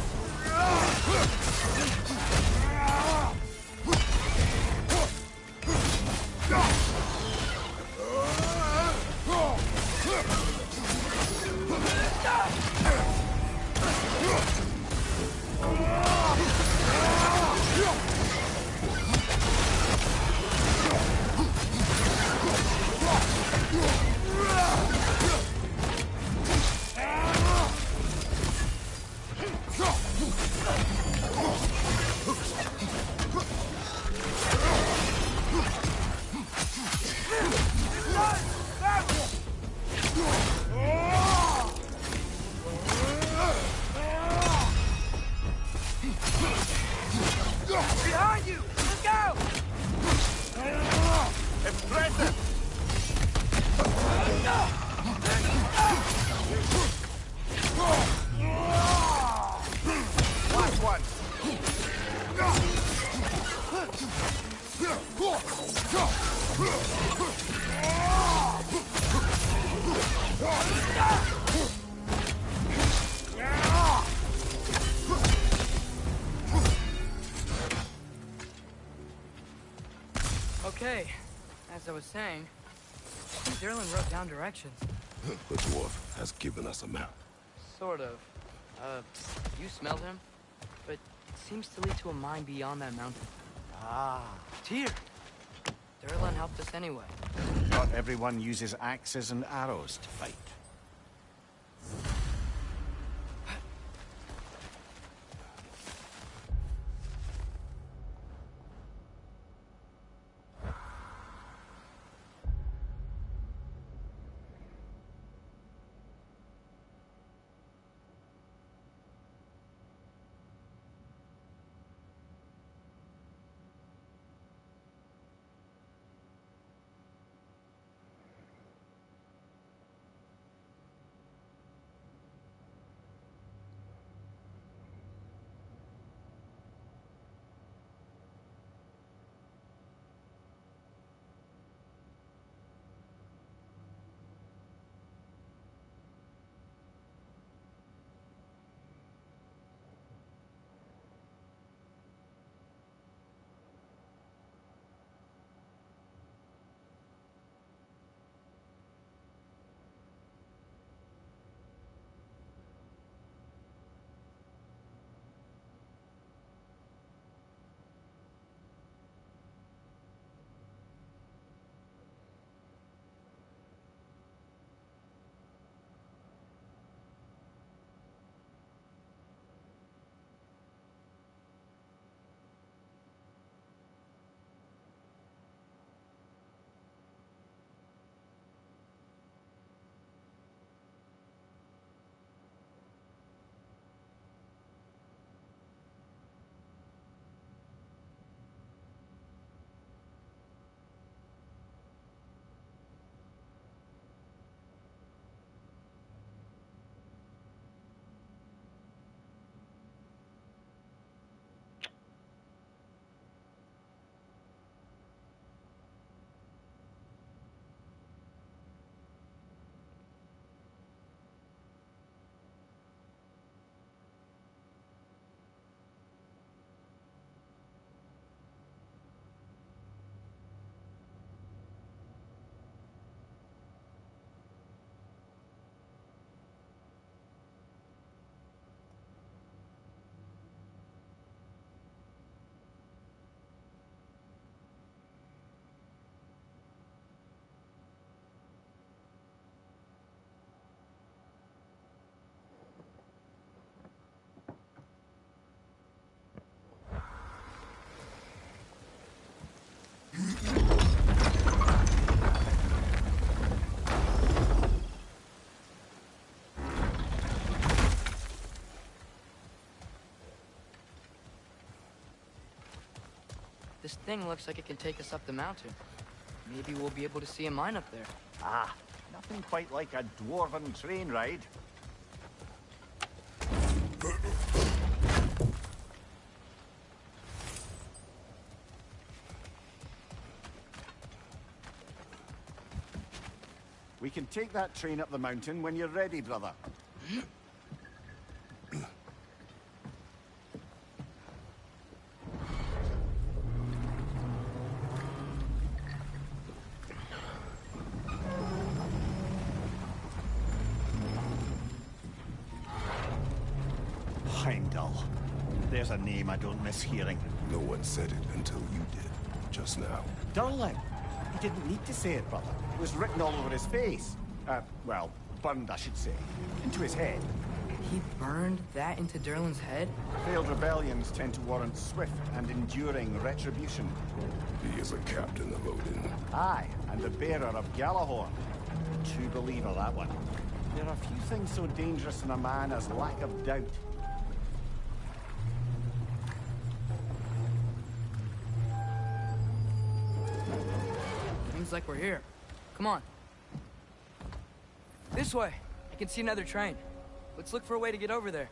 Okay, as I was saying, Derlin wrote down directions. The dwarf has given us a map. Sort of. You smelled him? But it seems to lead to a mine beyond that mountain. Ah, It's here! Derlin helped us anyway. not everyone uses axes and arrows to fight. This thing looks like it can take us up the mountain. Maybe we'll be able to see a mine up there. Ah, nothing quite like a dwarven train ride. We can take that train up the mountain when you're ready, brother. Heimdall. There's a name I don't miss hearing. No one said it until you did, just now. Durlin. He didn't need to say it, brother. It was written all over his face. Well, burned, I should say. Into his head. He burned that into Derlin's head? Failed rebellions tend to warrant swift and enduring retribution. He is a captain of Odin. Aye, and the bearer of Galahorn. True believer, that one. There are few things so dangerous in a man as lack of doubt. Seems like we're here. Come on. This way. I can see another train. Let's look for a way to get over there.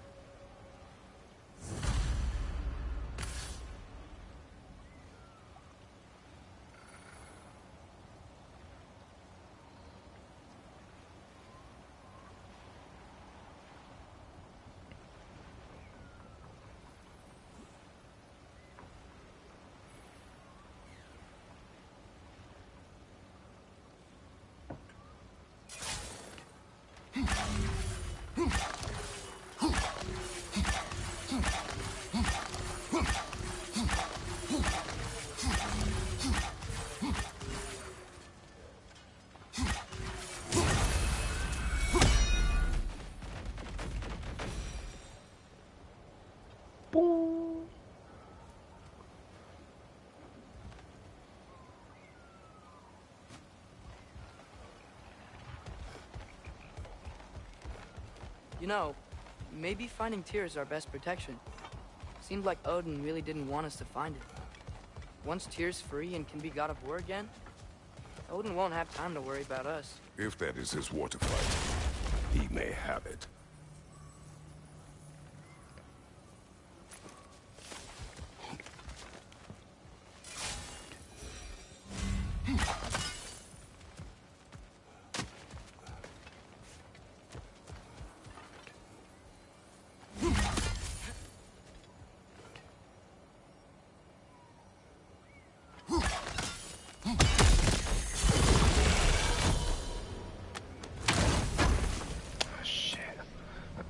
You know, maybe finding Tyr is our best protection. Seemed like Odin really didn't want us to find it. Once Tyr's free and can be God of War again, Odin won't have time to worry about us. If that is his war to fight, he may have it.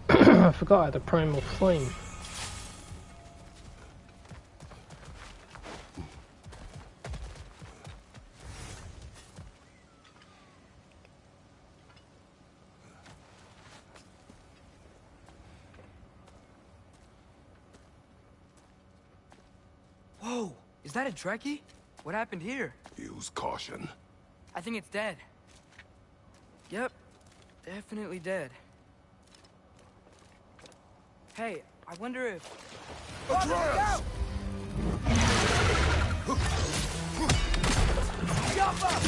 I forgot I had a primal flame. Whoa! Is that a Trekkie? What happened here? Use caution. I think it's dead. Yep. Definitely dead. Hey, I wonder if... Atreus! Jump up!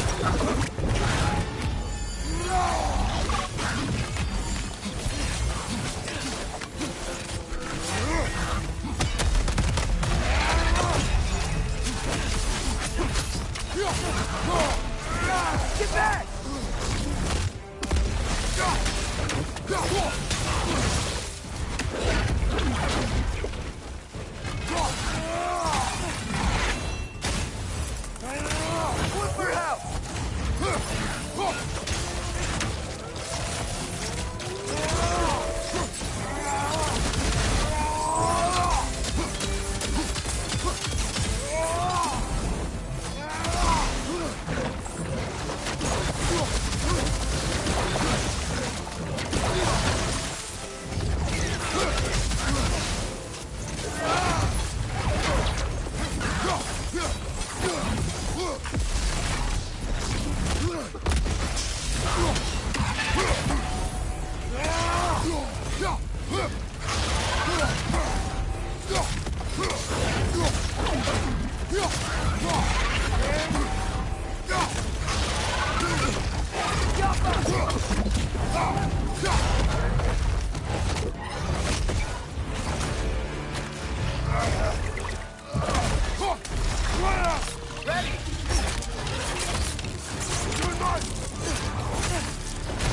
Get back! Flipper out!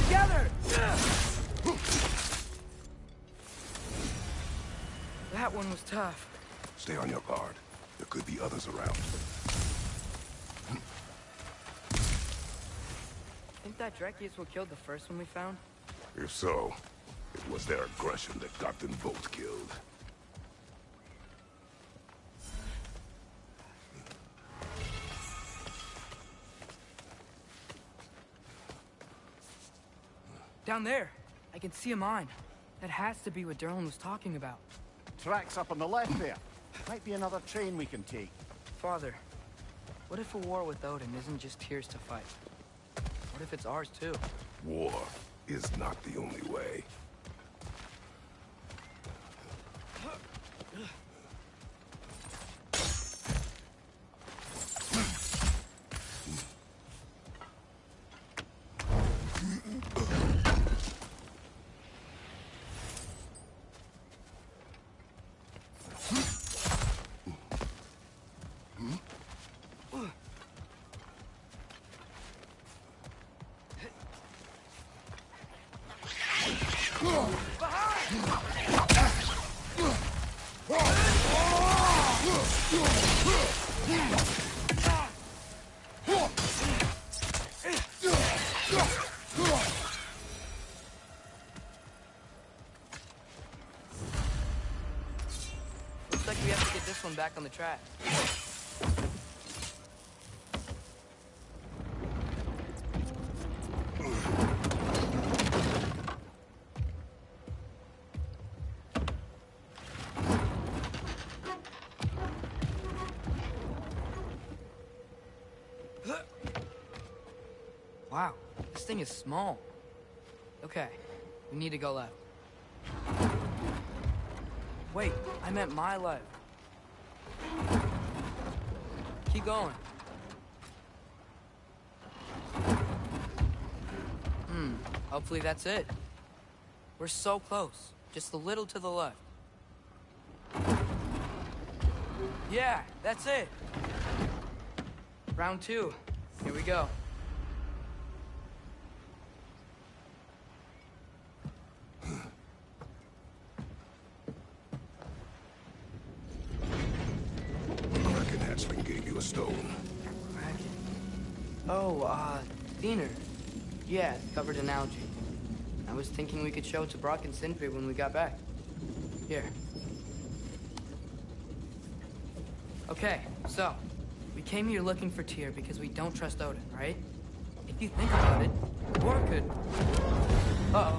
Together! That one was tough. Stay on your guard. There could be others around. Think that Trekkie is what killed the first one we found? If so, it was their aggression that got them both killed. Down there. I can see a mine. That has to be what Derlin was talking about. Tracks up on the left there. Might be another train we can take. Father, what if a war with Odin isn't just Tyr's to fight? What if it's ours too? War is not the only way. Looks like we have to get this one back on the track. Wow, this thing is small. Okay, we need to go left. Wait, I meant my life. Keep going. Hopefully that's it. We're so close. Just a little to the left. Yeah, that's it. Round 2. Here we go. Kraken hatchling gave you a stone. Kraken. Oh, Diener. Yeah, covered in algae. I was thinking we could show it to Brock and Sindri when we got back. Here. Okay, so, we came here looking for Tyr because we don't trust Odin, right? If you think about it, or could... Uh-oh.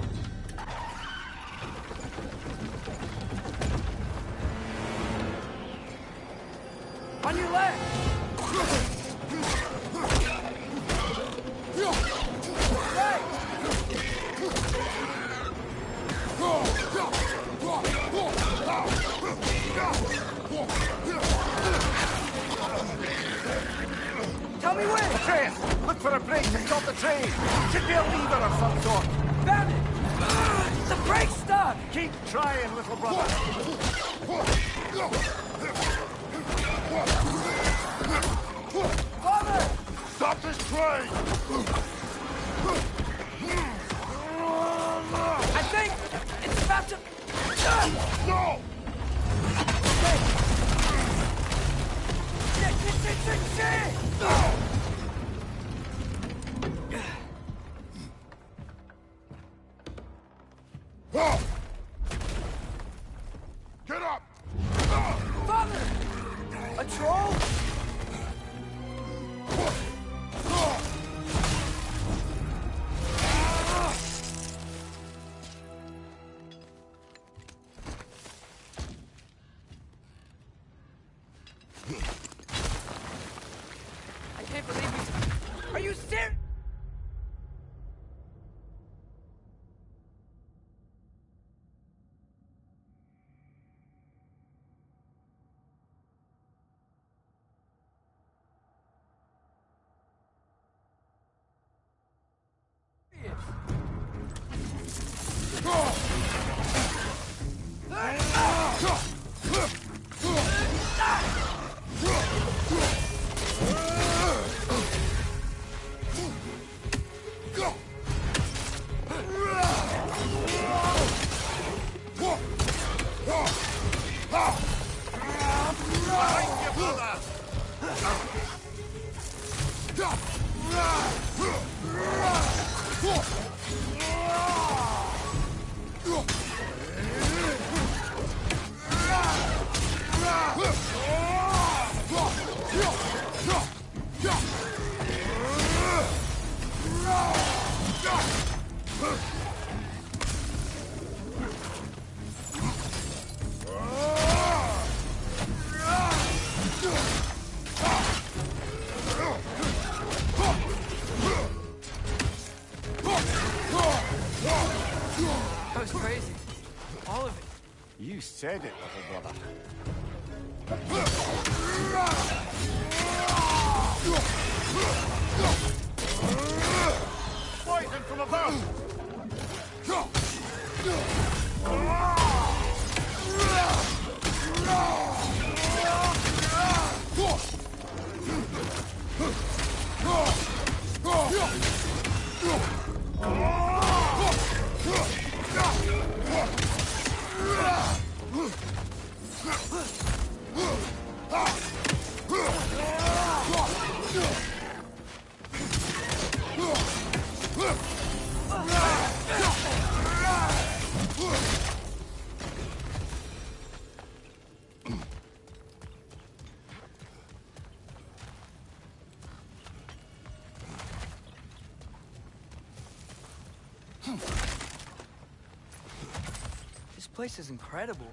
On your left! Right! Tell me when! Train! Look for a brake to stop the train! Should be a lever of some sort! Found it! The brake's stuck! Keep trying, little brother! Father! Stop this train! I think it's about to... No! Get up! Father! A troll? I can't believe you... Are you serious? That was crazy. All of it. You said it, little brother. Fighting from above! This place is incredible.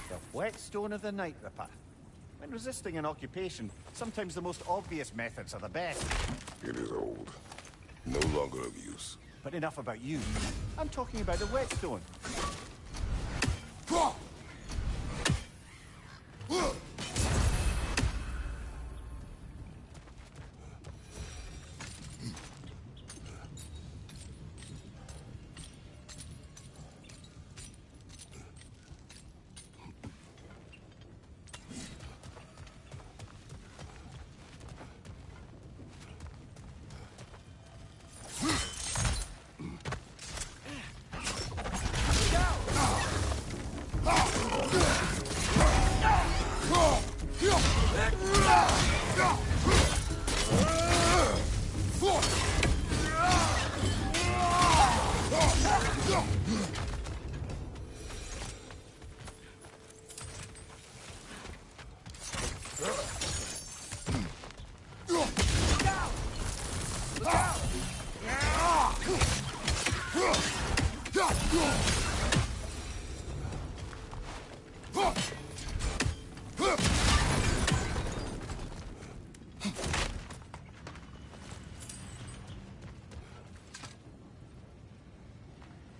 The whetstone of the Night Ripper. When resisting an occupation, sometimes the most obvious methods are the best. It is old. No longer of use. But enough about you. I'm talking about the whetstone.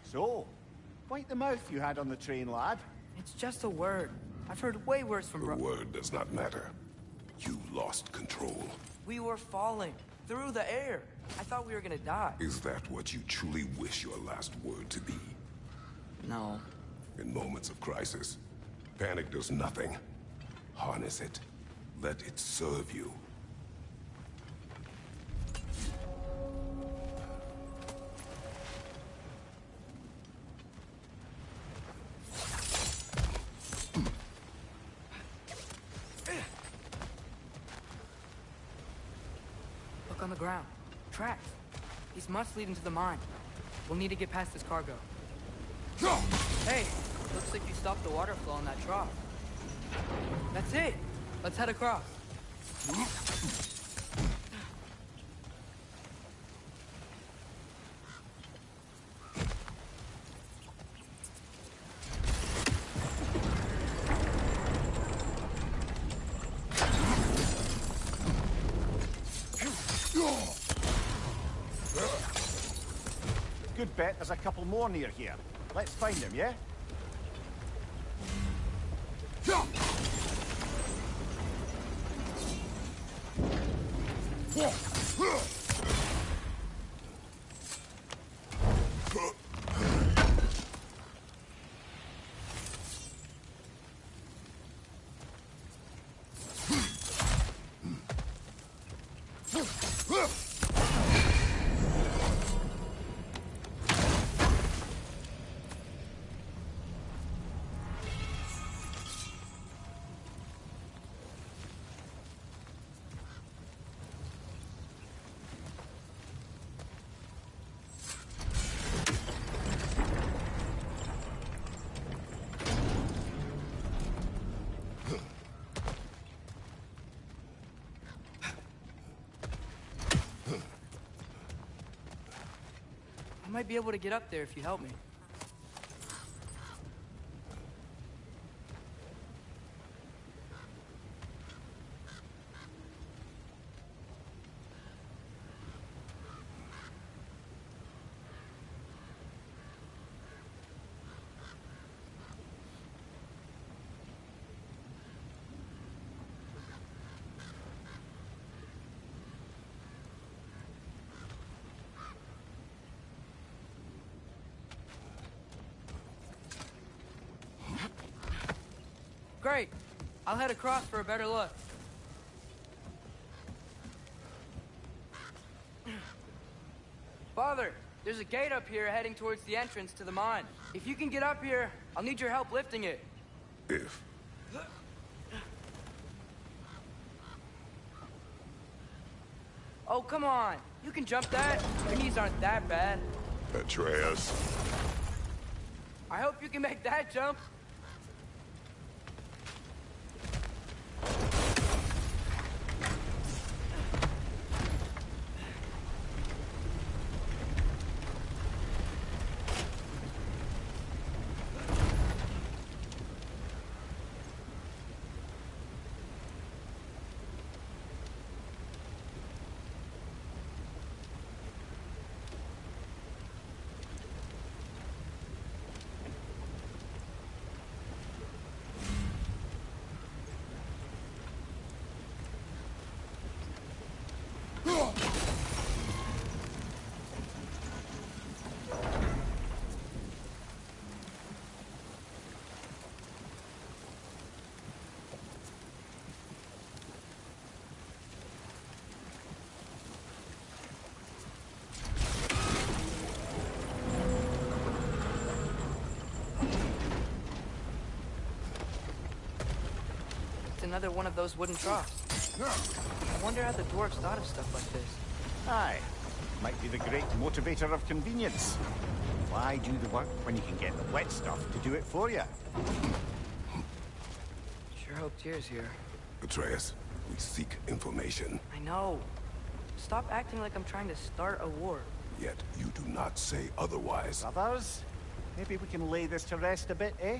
So, wipe the mouth you had on the train, lad. It's just a word. I've heard way worse from The word does not matter. You lost control. We were falling through the air. I thought we were gonna die. Is that what you truly wish your last word to be? No. In moments of crisis, panic does nothing. Harness it. Let it serve you. Look on the ground. Tracks. These must lead into the mine. We'll need to get past this cargo. Hey, looks like you stopped the water flow in that trough. That's it. Let's head across. Good bet there's a couple more near here. Let's find them, yeah? I might be able to get up there if you help me. Great. I'll head across for a better look. Father, there's a gate up here heading towards the entrance to the mine. If you can get up here, I'll need your help lifting it. If. Oh, come on. You can jump that. Your knees aren't that bad. Atreus. I hope you can make that jump. another one of those wooden troughs. I wonder how the dwarves thought of stuff like this. Aye. Might be the great motivator of convenience. Why do the work when you can get the wet stuff to do it for you? Sure hope Tyr's here. Atreus, we seek information. I know. Stop acting like I'm trying to start a war. Yet you do not say otherwise. Brothers, maybe we can lay this to rest a bit, eh?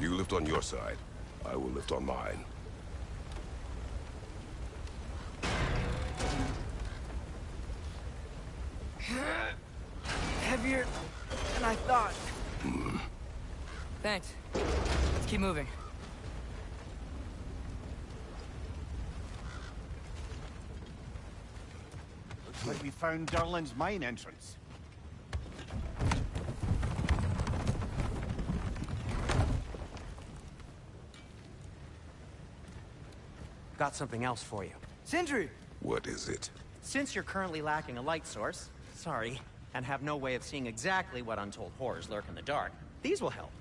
You lift on your side. I will lift on mine. Heavier than I thought. Thanks. Let's keep moving. Looks like we found Durlin's mine entrance. Got something else for you. Sindri! What is it? Since you're currently lacking a light source, sorry, and have no way of seeing exactly what untold horrors lurk in the dark, these will help.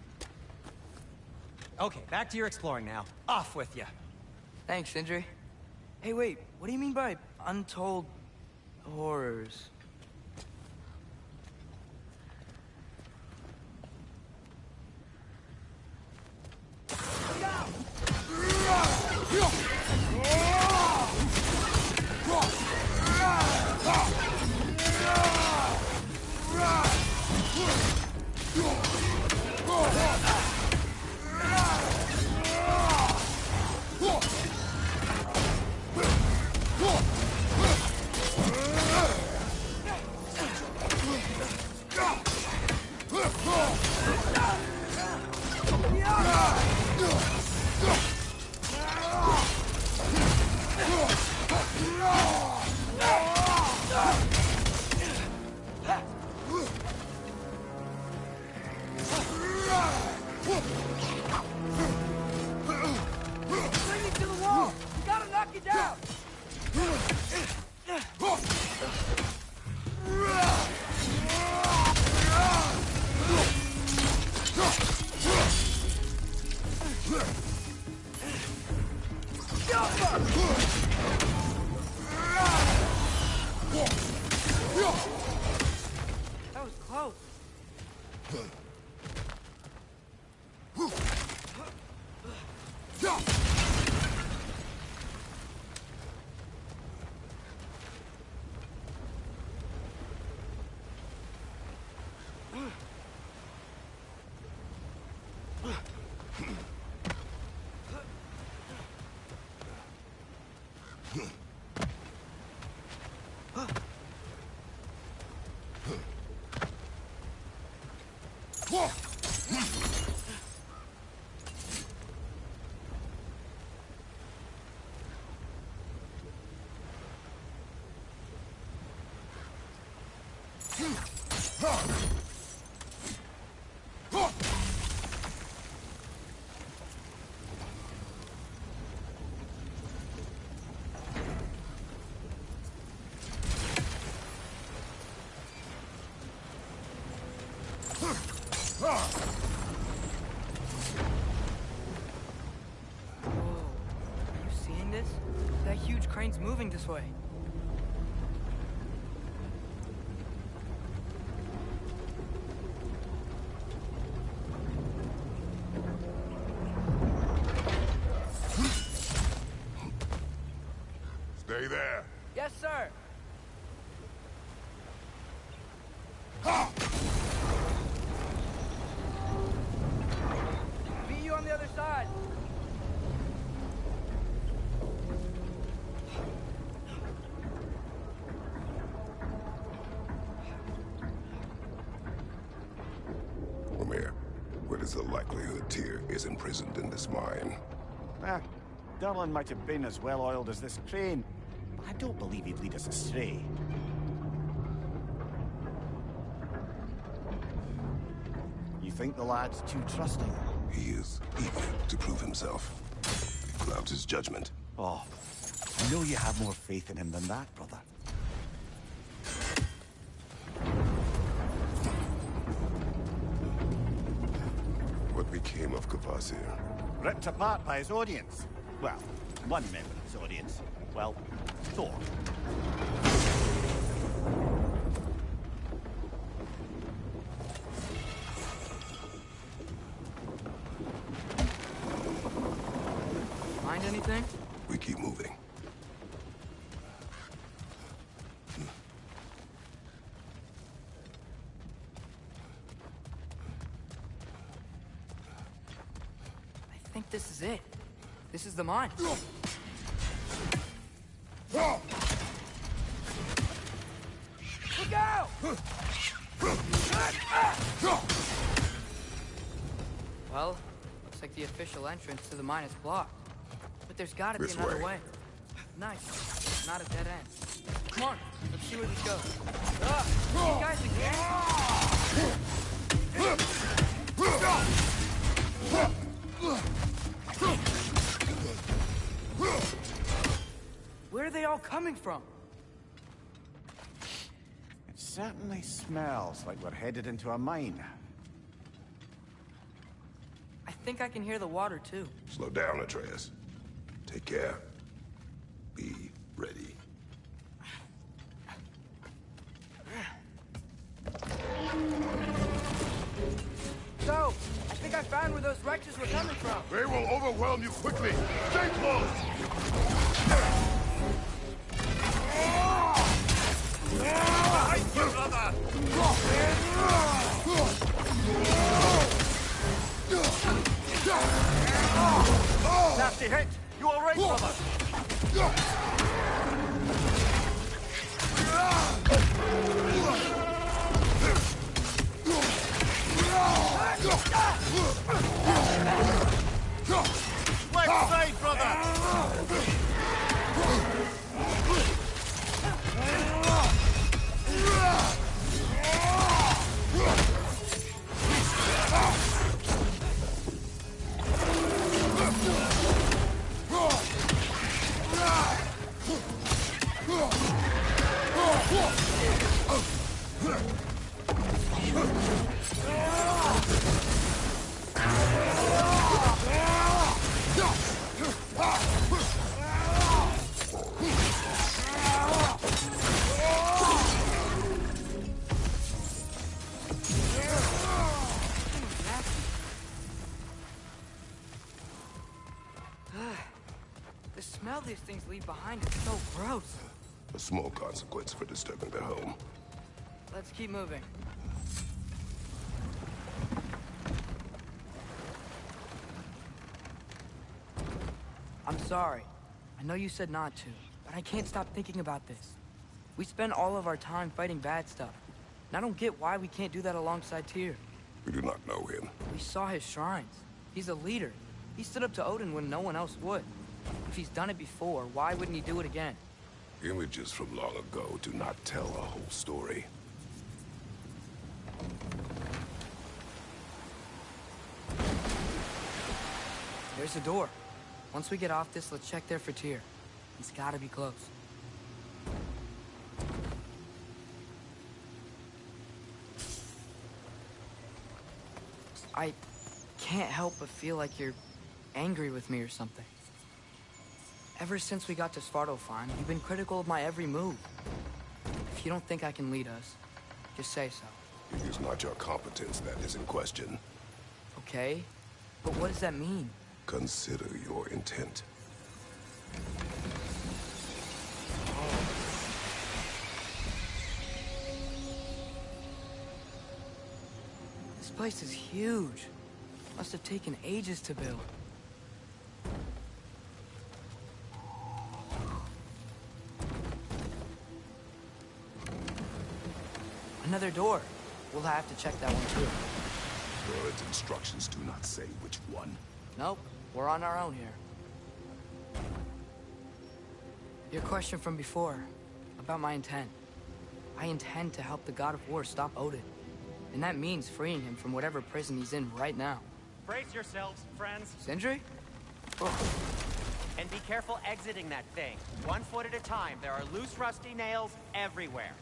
Okay, back to your exploring now. Off with you. Thanks, Sindri. Hey, wait, what do you mean by untold horrors? That was close. That huge crane's moving this way. Stay there. Yes, sir. Meet you on the other side. What is the likelihood Tyr is imprisoned in this mine? Durlin might have been as well-oiled as this crane, but I don't believe he'd lead us astray. You think the lad's too trusting? He is eager to prove himself. clouds his judgment. Oh, I know you have more faith in him than that, brother. What became of Kvasir? Ripped apart by his audience. Well, one member of his audience. Well, Thor. Find anything? We keep moving. I think this is it. This is the mine. Look out! Well, looks like the official entrance to the mine is blocked. But there's gotta be This another way. way. Nice. Not a dead end. Come on, let's see where this goes. You guys again? Where are they all coming from? It certainly smells like we're headed into a mine. I think I can hear the water too. Slow down, Atreus. Take care. Be ready. So, I think I found where those wretches were coming from. They will overwhelm you quickly. Stay close. Behind you, brother! Nasty hit! You all right, brother? Left side, brother! The smell these things leave behind is so gross. A small consequence for disturbing their home. Let's keep moving. I'm sorry. I know you said not to, but I can't stop thinking about this. We spend all of our time fighting bad stuff. And I don't get why we can't do that alongside Tyr. We do not know him. We saw his shrines. He's a leader. He stood up to Odin when no one else would. If he's done it before, why wouldn't he do it again? Images from long ago do not tell a whole story. There's a door. Once we get off this, let's check there for Tyr. He's gotta be close. I can't help but feel like you're angry with me or something. Ever since we got to Svartalfheim, you've been critical of my every move. If you don't think I can lead us, just say so. It is not your competence that is in question. Okay? But what does that mean? Consider your intent. This place is huge. Must have taken ages to build. Another door. We'll have to check that one too. God's instructions do not say which one. Nope, we're on our own here. Your question from before, about my intent. I intend to help the God of War stop Odin. And that means freeing him from whatever prison he's in right now. Brace yourselves, friends. Sindri? Oh. And be careful exiting that thing. 1 foot at a time. There are loose, rusty nails everywhere.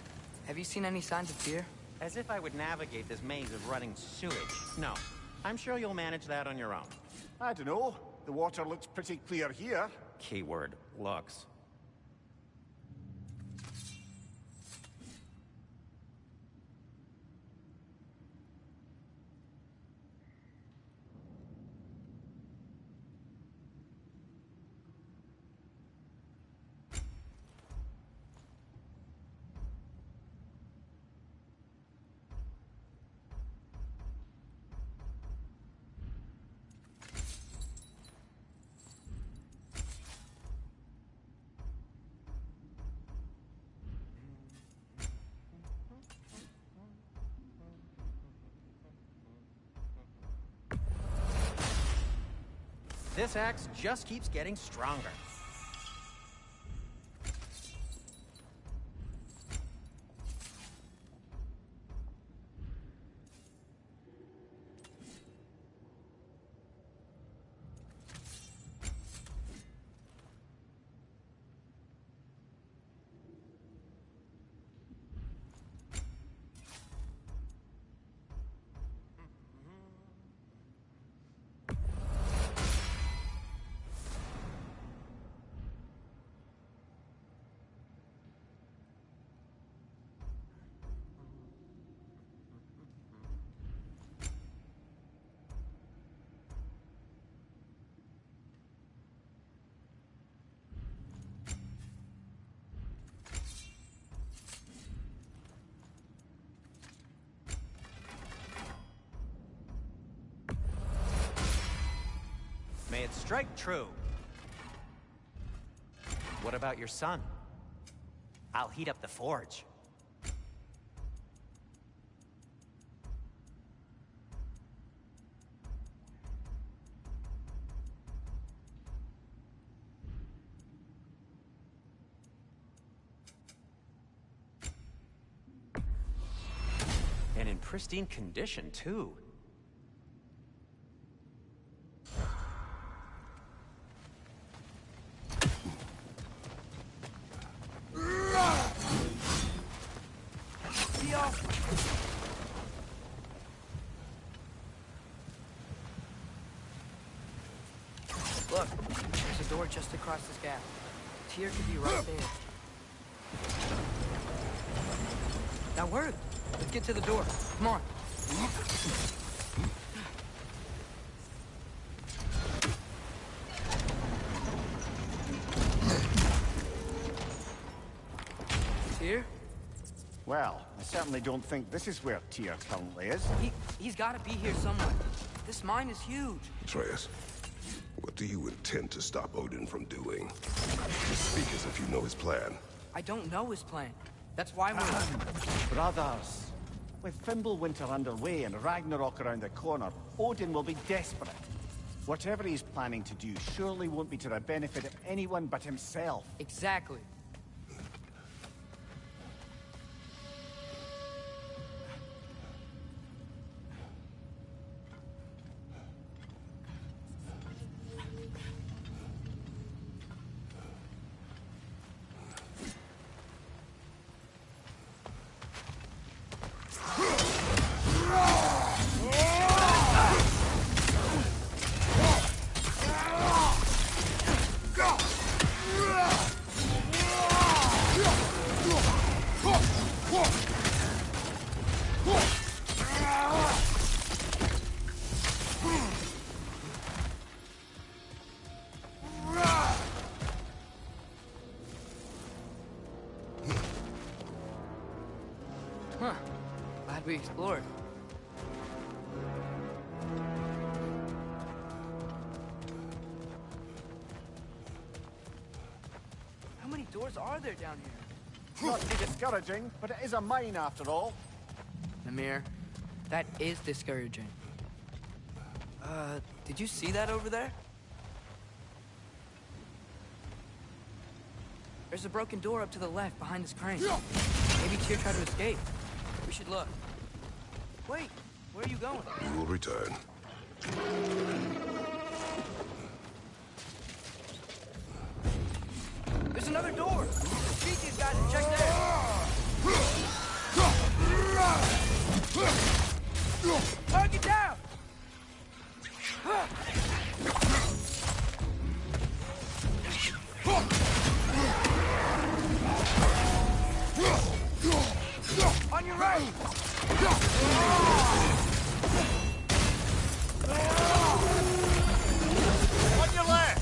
Have you seen any signs of Tyr? As if I would navigate this maze of running sewage. No. I'm sure you'll manage that on your own. I don't know. The water looks pretty clear here. Keyword, looks. This axe just keeps getting stronger. May it strike true. What about your son? I'll heat up the forge. And in pristine condition, too. Look, there's a door just across this gap. Tyr could be right there. That worked. Let's get to the door. Come on. Tyr? Well, I certainly don't think this is where Tyr currently is. He's got to be here somewhere. This mine is huge. Atreus, what do you intend to stop Odin from doing? You speak as if you know his plan. I don't know his plan. That's why we're... Brothers, with Fimbulwinter underway and Ragnarok around the corner, Odin will be desperate. Whatever he's planning to do surely won't be to the benefit of anyone but himself. Exactly. Huh. Glad we explored. How many doors are there down here? Not to be discouraging, but it is a mine after all. Namir, that is discouraging. Did you see that over there? There's a broken door up to the left behind this crane. Maybe Tyr tried to escape. We should look. Wait, where are you going? We will return. There's another door! Beat these guys and check there! Target down! On your right! On your left!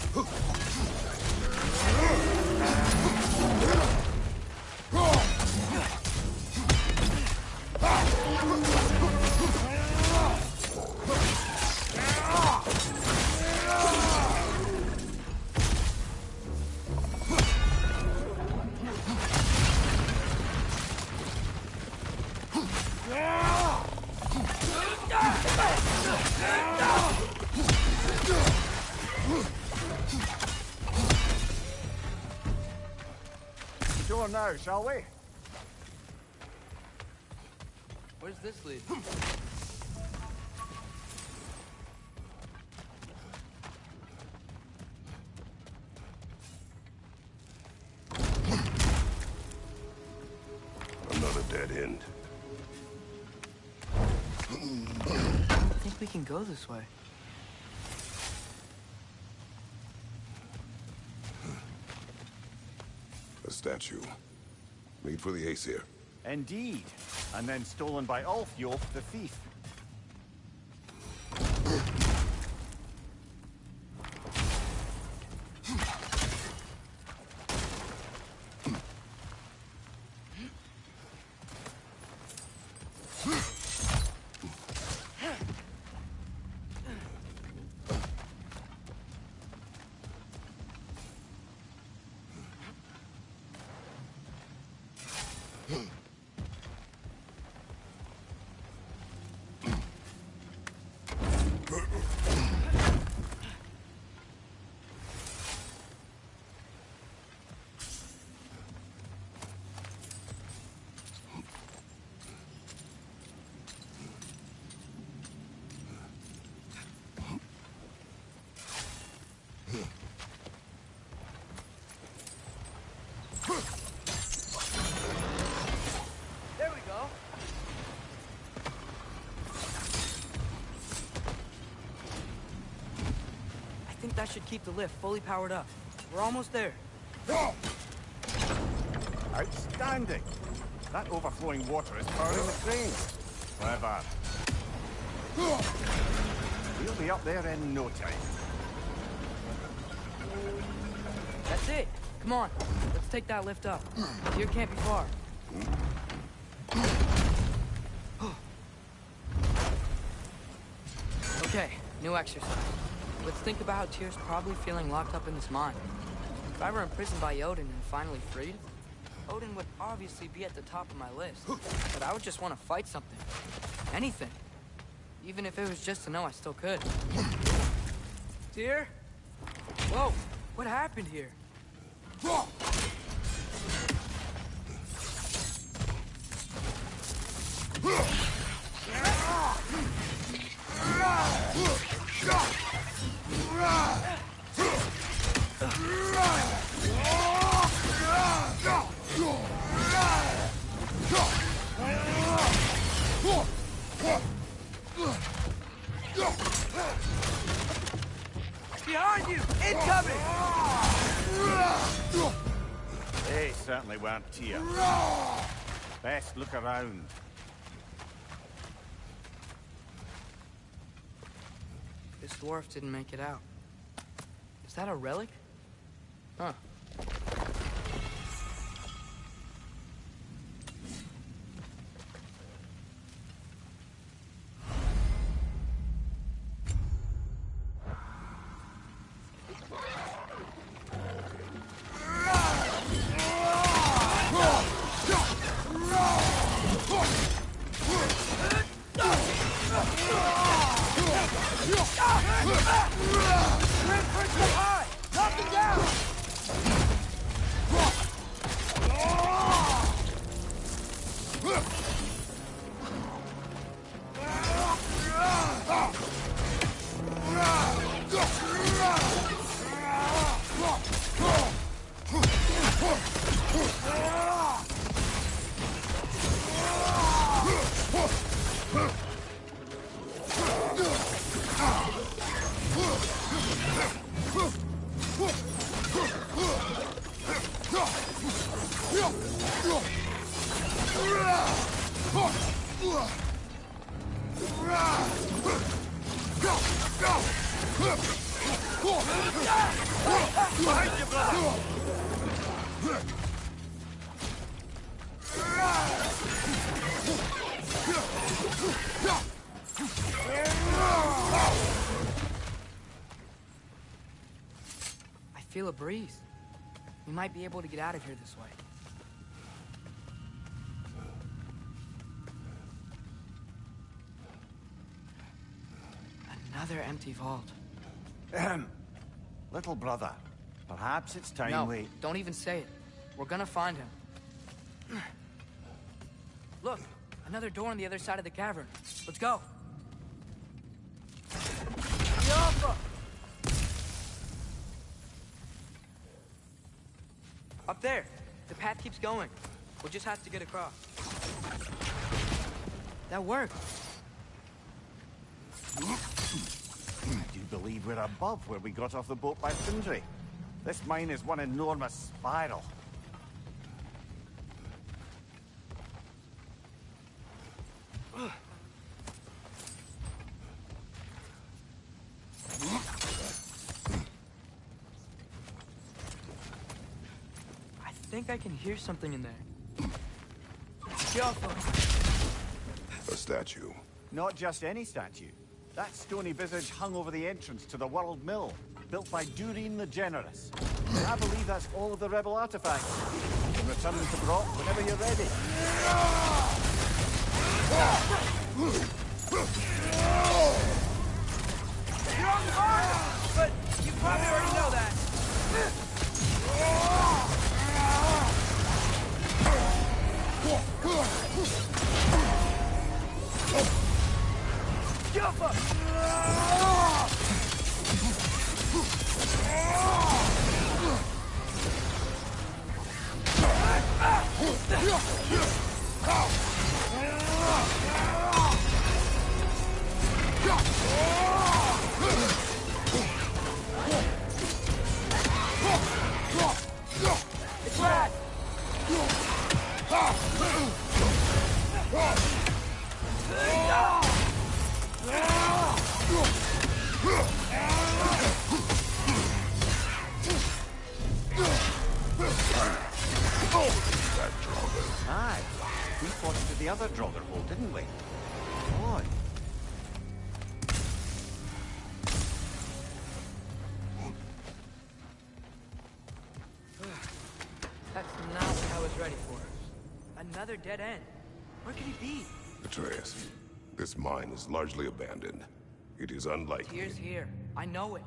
Door now, shall we? Where's this lead? Another dead end. I think we can go this way. A statue. Made for the Aesir. Indeed. And then stolen by Ulfjolf the thief. There we go. I think that should keep the lift fully powered up. We're almost there. Outstanding. That overflowing water is powering the crane. Clever. We'll be up there in no time. That's it. Come on. Let's take that lift up. Here can't be far. Okay, new exercise. Let's think about how Tyr's probably feeling locked up in this mine. If I were imprisoned by Odin and finally freed, Odin would obviously be at the top of my list. But I would just want to fight something. Anything. Even if it was just to know I still could. Tyr? Whoa, what happened here? Behind you! Incoming! They certainly weren't Tyr. Best look around. This dwarf didn't make it out. Is that a relic? Huh. Behind you, brother! I feel a breeze. We might be able to get out of here this way. Another empty vault. Ahem. Little brother, perhaps it's time No, we... don't even say it. We're gonna find him. Look, another door on the other side of the cavern. Let's go. Yoppa! Up there. The path keeps going. We'll just have to get across. That worked. Do you believe we're above where we got off the boat by Sindri? This mine is one enormous spiral. I think I can hear something in there. Yoppa! A statue. Not just any statue. That stony visage hung over the entrance to the World Mill, built by Durin the Generous. And I believe that's all of the rebel artifacts. You can return them to Brock whenever you're ready. You're on fire! But you probably already know that. It's Rad! That Draugr. Aye. We fought into the other Draugr hole, didn't we? Odd. That's not what I was ready for. Another dead end. Where could he be? Atreus, this mine is largely abandoned. It is unlikely. Tyr's here. I know it.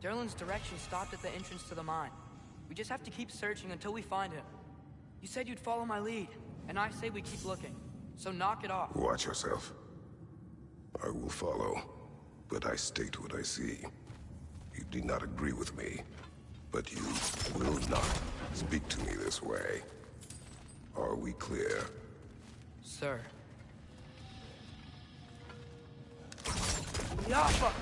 Derlin's direction stopped at the entrance to the mine. We just have to keep searching until we find him. You said you'd follow my lead, and I say we keep looking. So knock it off. Watch yourself. I will follow, but I state what I see. You do not agree with me, but you will not speak to me this way. Are we clear? Sir. Yappa!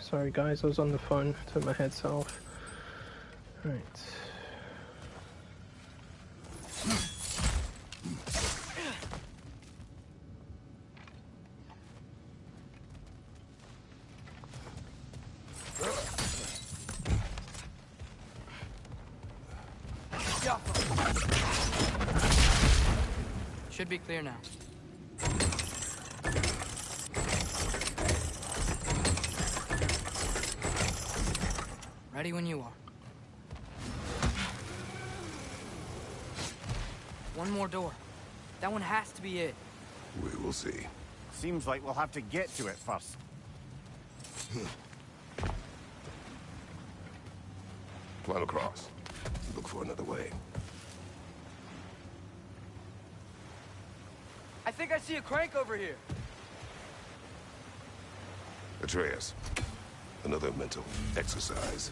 Sorry guys, I was on the phone, took my headset off. Right. Should be clear now. Ready when you are. One more door. That one has to be it. We will see. Seems like we'll have to get to it first. Climb across. Look for another way. I think I see a crank over here. Atreus, another mental exercise.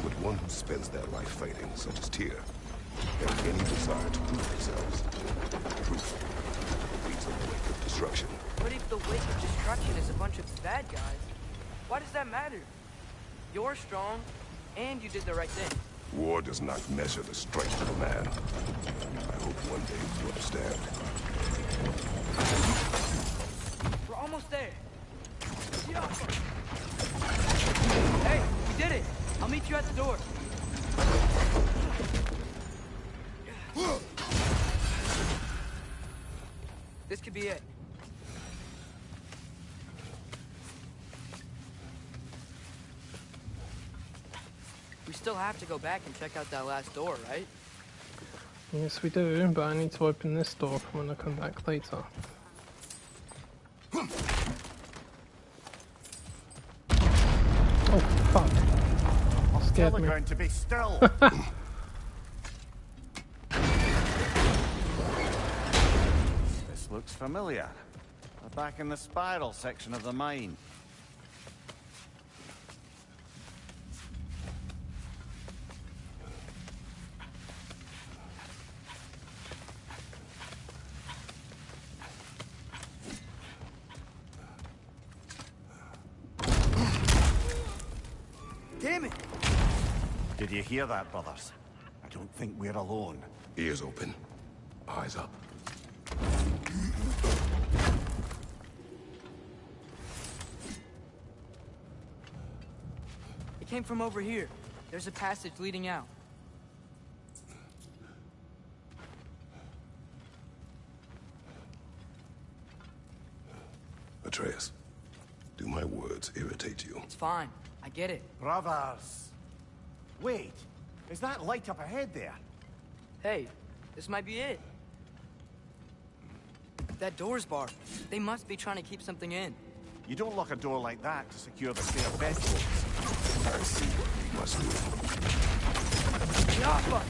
Would one who spends their life fighting, such as Tyr, have any desire to prove themselves? Proof leads a wake of destruction. But if the wake of destruction is a bunch of bad guys, why does that matter? You're strong, and you did the right thing. War does not measure the strength of a man. I hope one day you understand. We're almost there. Hey, we did it. I'll meet you at the door. This could be it. We still have to go back and check out that last door, right? Yes, we do, but I need to open this door for when I come back later. Oh, fuck. Scared me. Going to be still. This looks familiar. We're back in the spiral section of the mine. Damn it! Did you hear that, brothers? I don't think we're alone. Ears open. Eyes up. It came from over here. There's a passage leading out. Atreus, do my words irritate you? It's fine. I get it. Brothers! Wait, is that light up ahead there? Hey, this might be it. That door's barred. They must be trying to keep something in. You don't lock a door like that to secure the spare bedrolls. I see what we must do. Yappa!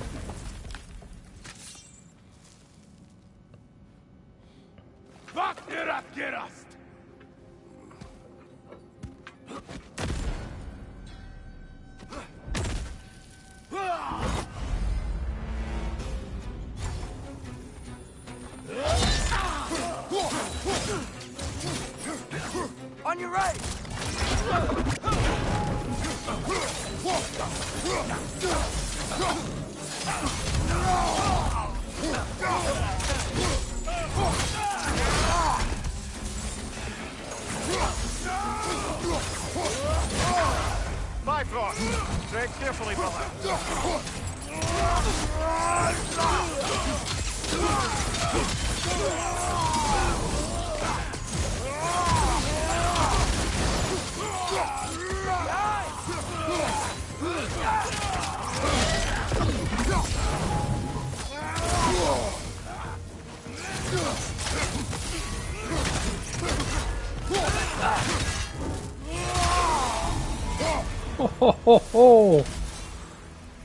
On your right! Bifrost! Tread carefully, brother. Ho ho ho ho!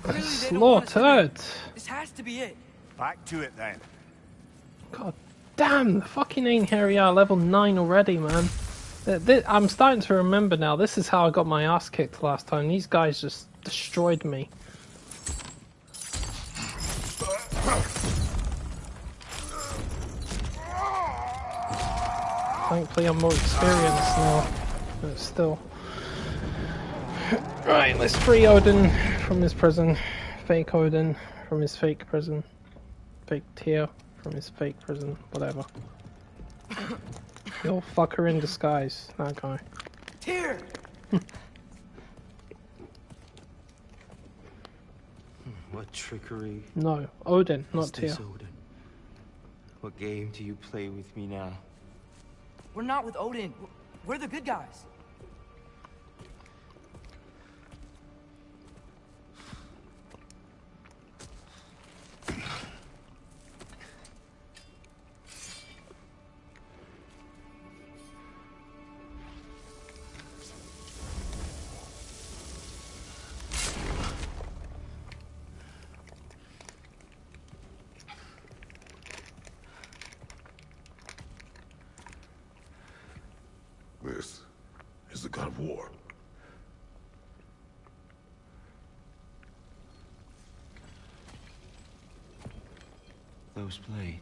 Clearly they don't want us to Slaughtered! do it. This has to be it. Back to it then. God damn, the fucking ain't here we are, level 9 already, man. I'm starting to remember now, this is how I got my ass kicked last time. These guys just destroyed me. Thankfully I'm more experienced now, but still. Right, let's free Odin from his prison. Fake Odin from his fake prison. Fake Tyr from his fake prison, whatever. You'll fucker in disguise, that guy. Tyr! What trickery? No, Odin, not is this, Tyr. Odin? What game do you play with me now? We're not with Odin. We're the good guys. of war. Those blades.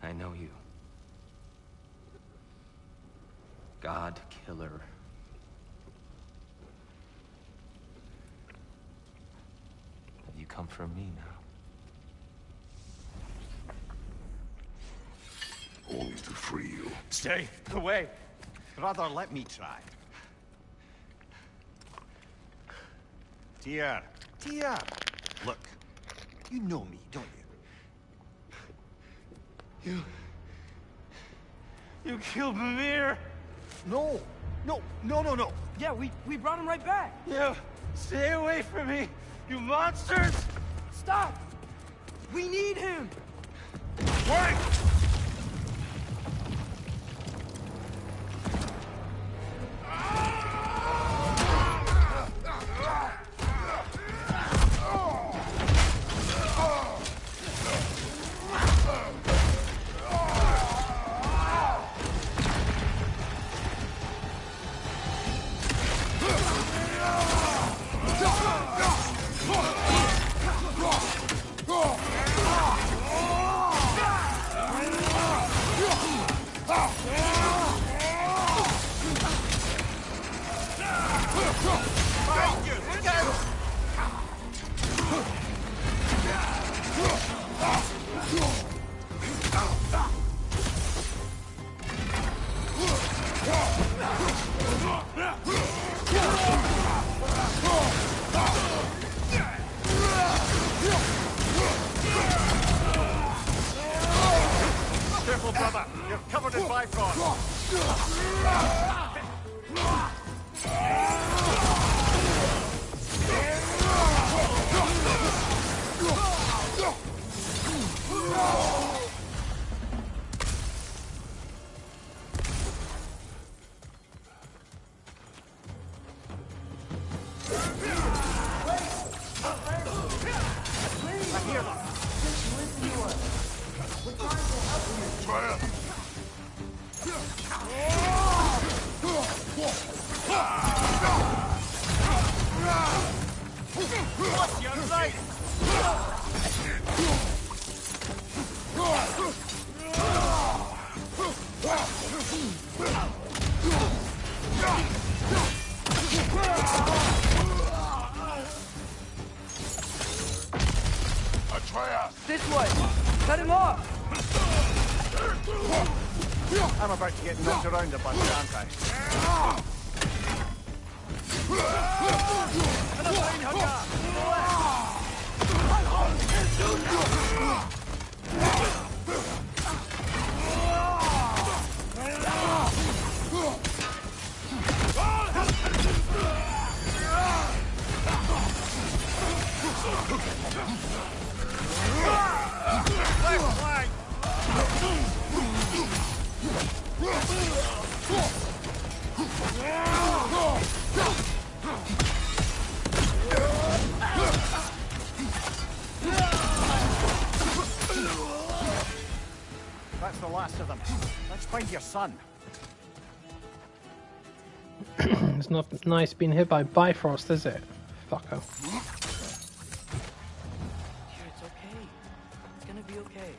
I know you. God Killer. Have you come for me now? Only to free you. Stay away. Rather, let me try. Tyr. Tyr. Look, you know me, don't you? You killed Mimir! No. No. Yeah, we brought him right back. You stay away from me, you monsters! Stop! We need him! Wait! Careful, brother. You're covered in Bifrost. What's your right? Atreus! This way! Cut him off! I'm about to get knocked around a bunch, aren't I? Left flank! That's the last of them. Let's find your son. It's not nice being hit by Bifrost, is it? Fucker. Here, it's okay. It's gonna be okay.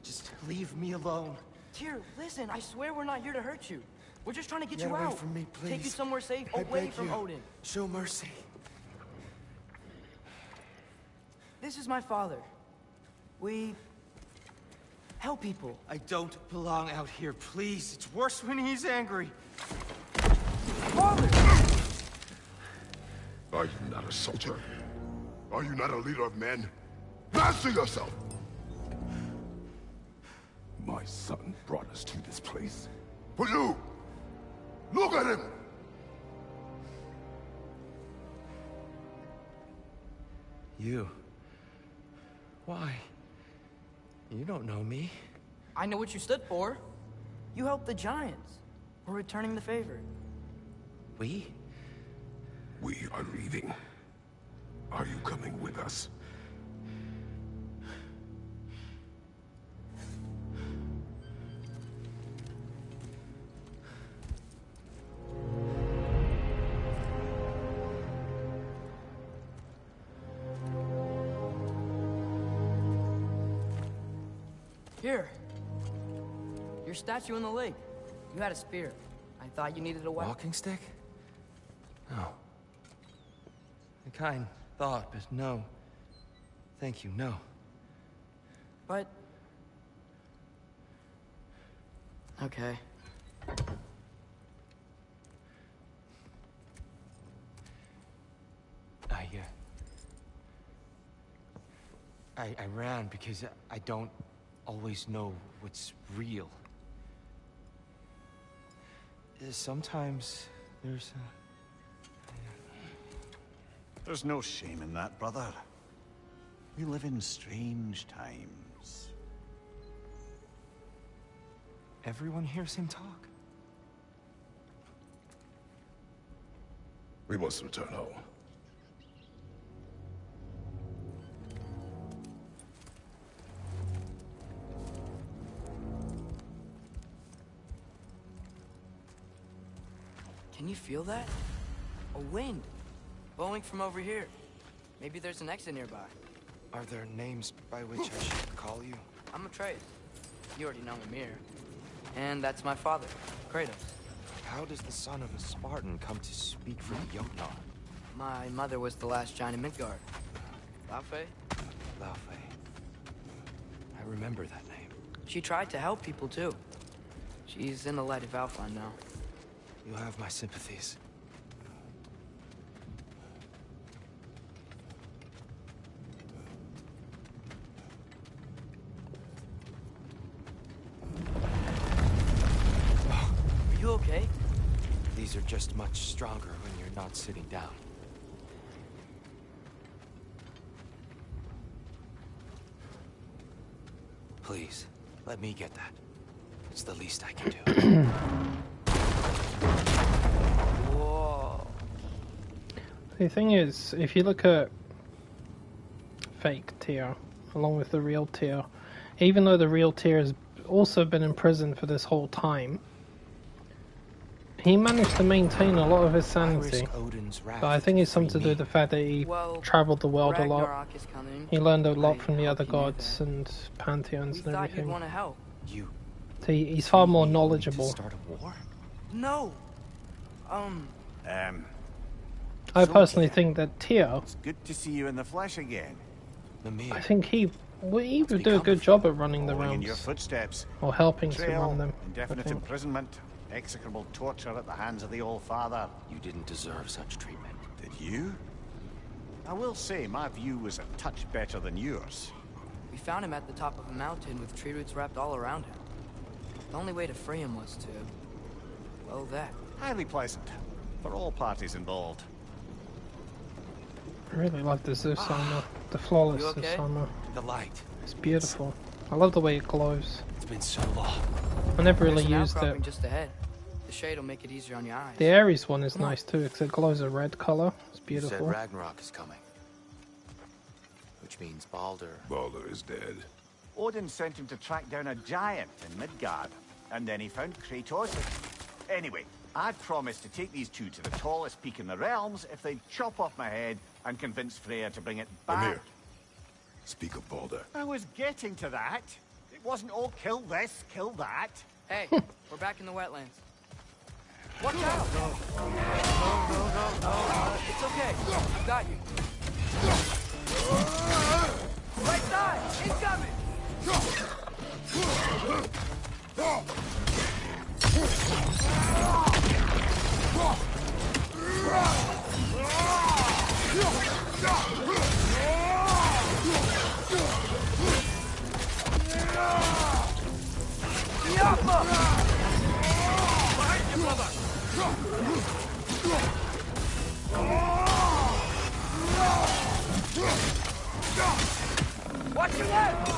Just leave me alone. Tyr, listen, I swear we're not here to hurt you. We're just trying to get Get you away out. from me, Take you please. somewhere safe, I away beg from you. Odin. Show mercy. This is my father. We help people. I don't belong out here, please. It's worse when he's angry. Father! Are you not a soldier? Are you not a leader of men? Master yourself! My son brought us to this place. For you! Look at him! You. Why? You don't know me. I know what you stood for. You helped the Giants. We're returning the favor. We? We are leaving. Are you coming with us? Here. Your statue in the lake. You had a spear. I thought you needed a weapon. Walking stick? No. A kind thought, but no. Thank you, no. But... Okay. I ran because I don't always know what's real. Sometimes there's There's no shame in that, brother. We live in strange times. Everyone hears him talk. We must return home. Can you feel that? A wind. Blowing from over here. Maybe there's an exit nearby. Are there names by which I should call you? I'm Atreus. You already know Mimir. And that's my father, Kratos. How does the son of a Spartan come to speak for Jotnar? My mother was the last giant in Midgard. Laufey? Laufey. I remember that name. She tried to help people too. She's in the light of Alfheim now. You have my sympathies. Are you okay? These are just much stronger when you're not sitting down. Please, let me get that. It's the least I can do. Whoa. The thing is, if you look at fake Tyr along with the real Tyr, even though the real Tyr has also been in prison for this whole time, he managed to maintain a lot of his sanity. But I think it's something to do with the fact that he traveled the world a lot. Ragnarok is coming. He learned a lot from the other gods and pantheons and Thought you'd everything. want to help. You. So he's far more knowledgeable. Start a war? No. I personally think that Tyr, It's good to see you in the flesh again. I think he would do a good job at running the Following in your realms, footsteps. or helping to Betrayal, run them. I indefinite think. imprisonment, execrable torture at the hands of the Old Father. You didn't deserve such treatment. Did you? I will say my view was a touch better than yours. We found him at the top of a mountain with tree roots wrapped all around him. The only way to free him was to... well, that. Highly pleasant for all parties involved. I really like the Zeus armor, the flawless You Zeus okay? armor. The light. It's beautiful. I love the way it glows. It's been so long. I never really There's an used outcropping it. just ahead. The shade will make it easier on your eyes. The Ares one is nice too, because it glows a red color. It's You said beautiful. Ragnarok is coming. Which means Baldur. Baldur is dead. Odin sent him to track down a giant in Midgard, and then he found Kratos. Anyway, I'd promised to take these two to the tallest peak in the realms if they'd chop off my head and convince Freya to bring it back. Mimir, speak of Baldur. I was getting to that. It wasn't all kill this, kill that. Hey, we're back in the wetlands. Watch out! No. It's okay. I've got you. Right side! Incoming! Watch your left!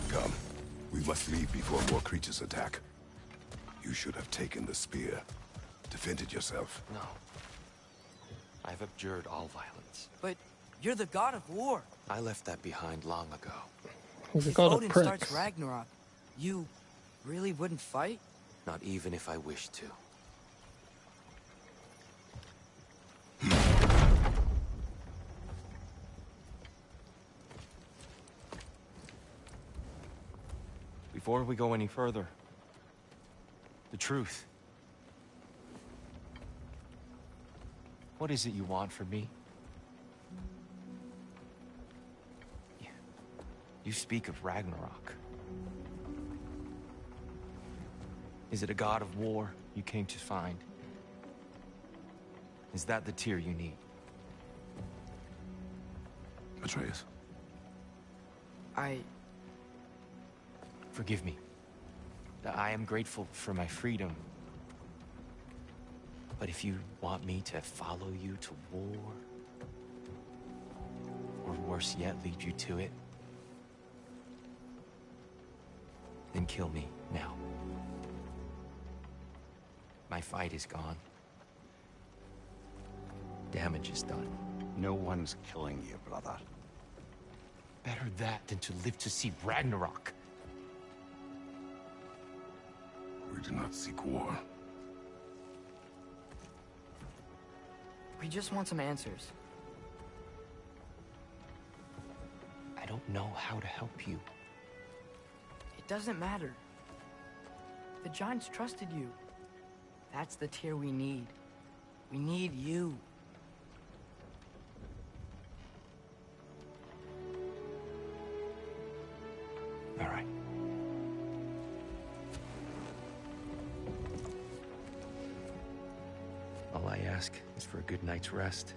Come. We must leave before more creatures attack. You should have taken the spear. Defended yourself. No. I've abjured all violence. But you're the god of war. I left that behind long ago. He's a If god of Odin pricks. starts Ragnarok, you really wouldn't fight? Not even if I wished to. Before we go any further, the truth. What is it you want from me? You speak of Ragnarok. Is it a god of war you came to find? Is that the tear you need? Atreus. Forgive me. I am grateful for my freedom. But if you want me to follow you to war, or worse yet, lead you to it, then kill me now. My fight is gone. Damage is done. No one's killing you, brother. Better that than to live to see Ragnarok. We do not seek war. We just want some answers. I don't know how to help you. It doesn't matter. The Giants trusted you. That's the Tyr we need. We need you. All right. All I ask is for a good night's rest.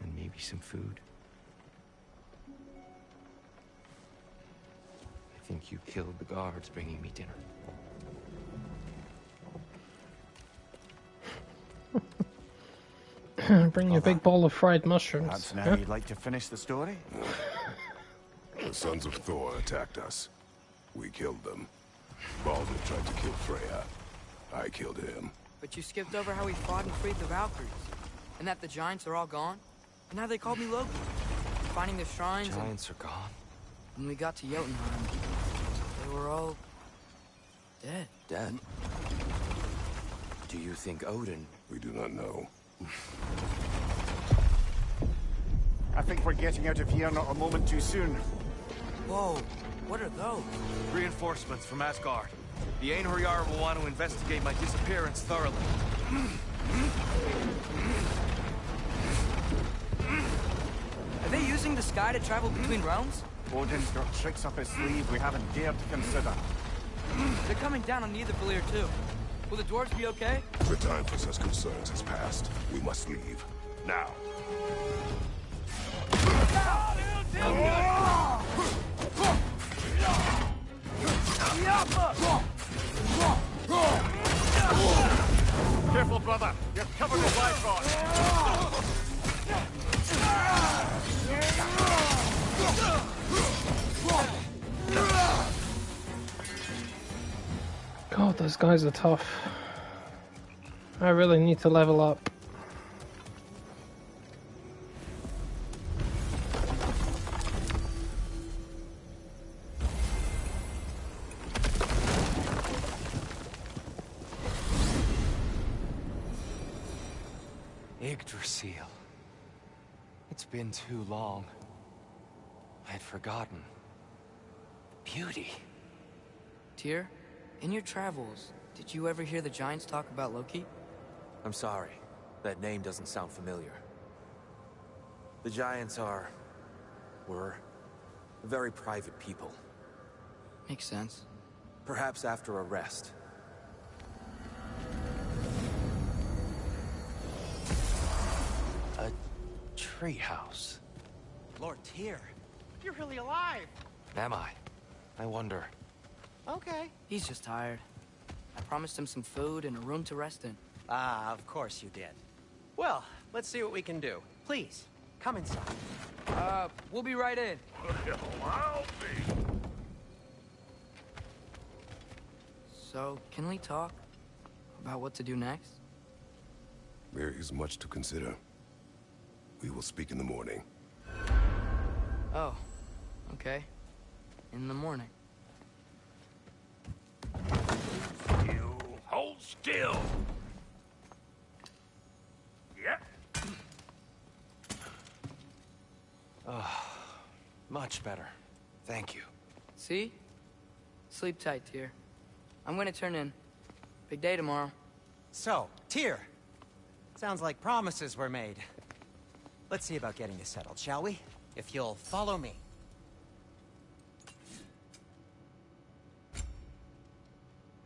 And maybe some food. I think you killed the guards bringing me dinner. Bring you a big bowl of fried mushrooms. That's now Huh? you'd like to finish the story? The sons of Thor attacked us. We killed them. Baldur tried to kill Freya. I killed him. But you skipped over how we fought and freed the Valkyries. And that the Giants are all gone. And now they called me Loki. Finding the shrines and Giants are gone. when we got to Jotunheim, they were all dead. Dead. Do you think Odin? We do not know. I think we're getting out of here not a moment too soon. Whoa, what are those? Reinforcements from Asgard. The Einherjar will want to investigate my disappearance thoroughly. Are they using the sky to travel between realms? Odin's got tricks up his sleeve we haven't dared to consider. They're coming down on Nidavellir too. Will the dwarves be okay? The time for such concerns has passed. We must leave. Now. Careful, brother. You're covered with life God, those guys are tough. I really need to level up. Yggdrasil. It's been too long. I had forgotten. Beauty. Tyr, in your travels, did you ever hear the Giants talk about Loki? I'm sorry. That name doesn't sound familiar. The Giants were very private people. Makes sense. Perhaps after a rest. A treehouse. Lord Tyr, you're really alive. Am I? I wonder. Okay. He's just tired. I promised him some food and a room to rest in. Ah, of course you did. Well, let's see what we can do. Please, come inside. We'll be right in. Well, I'll be. So, can we talk about what to do next? There is much to consider. We will speak in the morning. Oh, okay. In the morning. You hold still. Yep. Much better. Thank you. See? Sleep tight, Tyr. I'm gonna turn in. Big day tomorrow. So, Tyr. Sounds like promises were made. Let's see about getting this settled, shall we? If you'll follow me.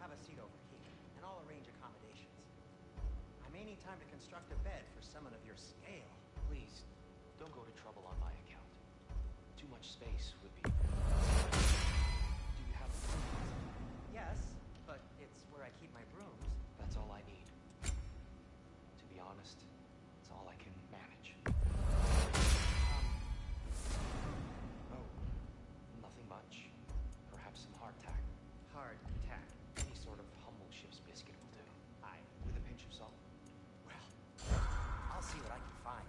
Have a seat over here, and I'll arrange accommodations. I may need time to construct a bed for someone of your scale. Please, don't go to trouble on my account. Too much space would be... Do you have a room? Yes, but it's where I keep my brooms. That's all I need. To be honest, it's all I can manage. Oh, nothing much. Perhaps some hardtack. Hardtack. Any sort of humble ship's biscuit will do. Aye. With a pinch of salt. Well, I'll see what I can find.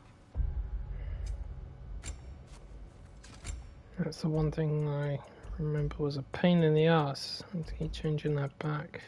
That's the one thing I remember was a pain in the ass. I have to keep changing that back.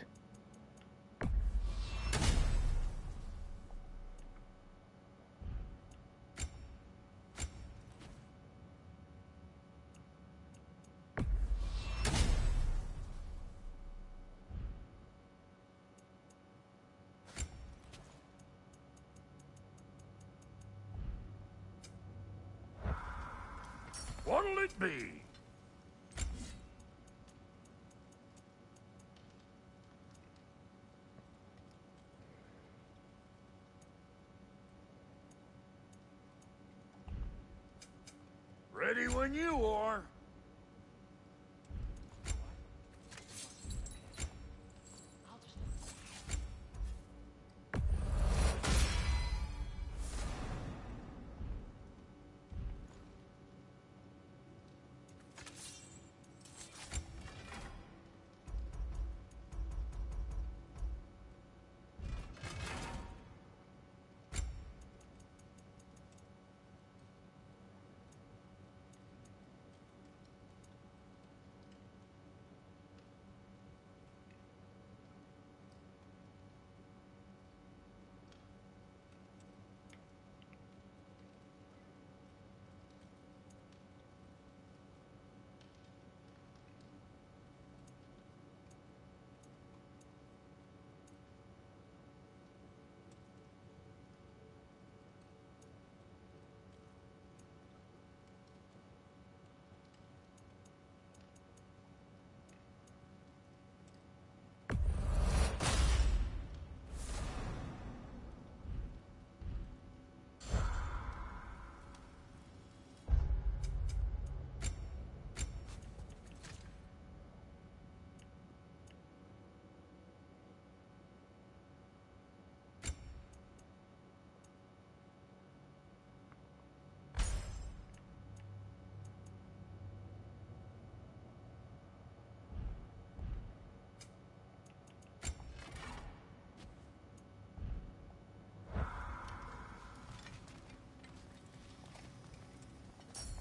What'll it be? Ready when you are.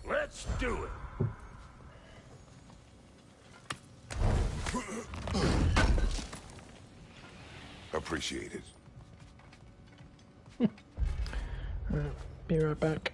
Let's do it. Appreciate it. Be right back.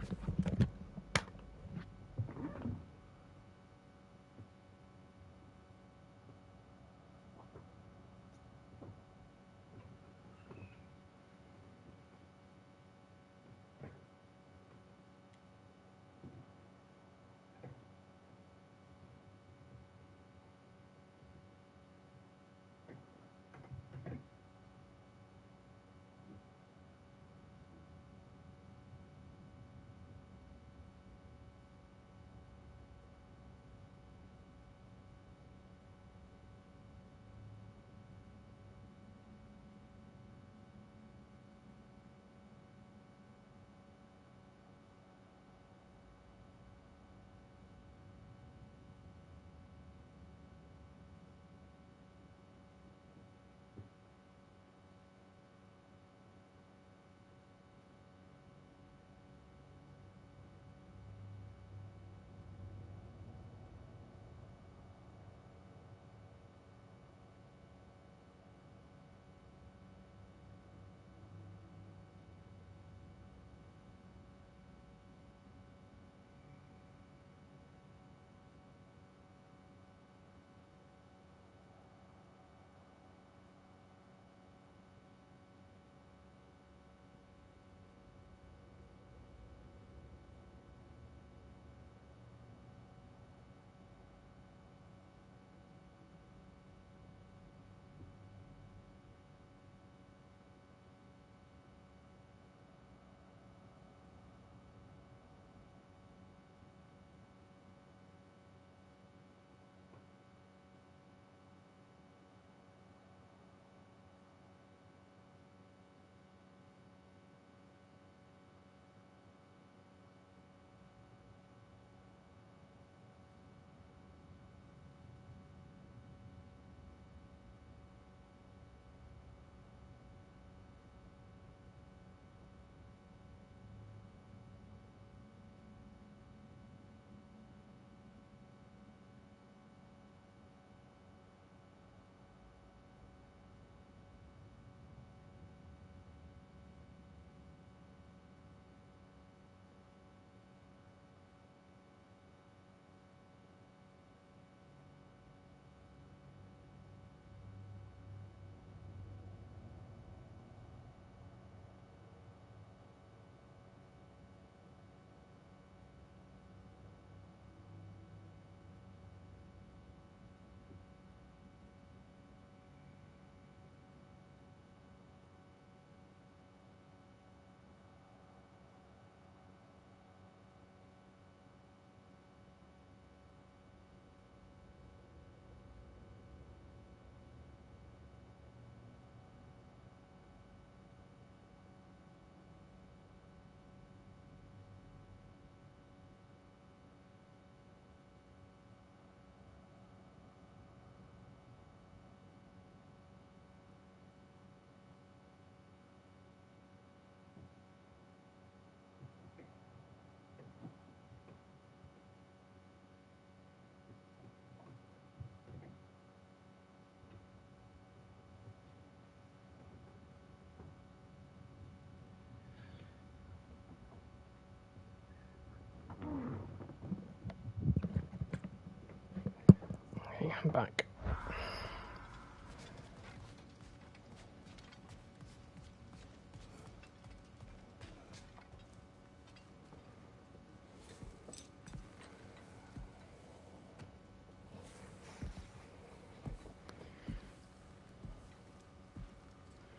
back.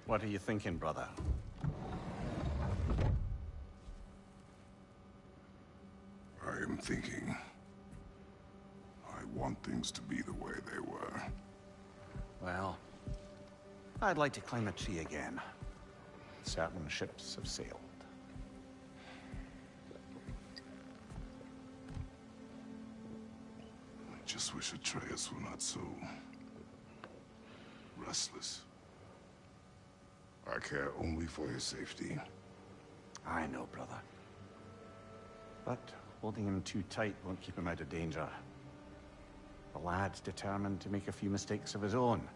What are you thinking, brother? I am thinking. I want things to be the way they were. Well, I'd like to climb a tree again. Certain ships have sailed. I just wish Atreus were not so restless. I care only for his safety. I know, brother. But holding him too tight won't keep him out of danger. The lad's determined to make a few mistakes of his own.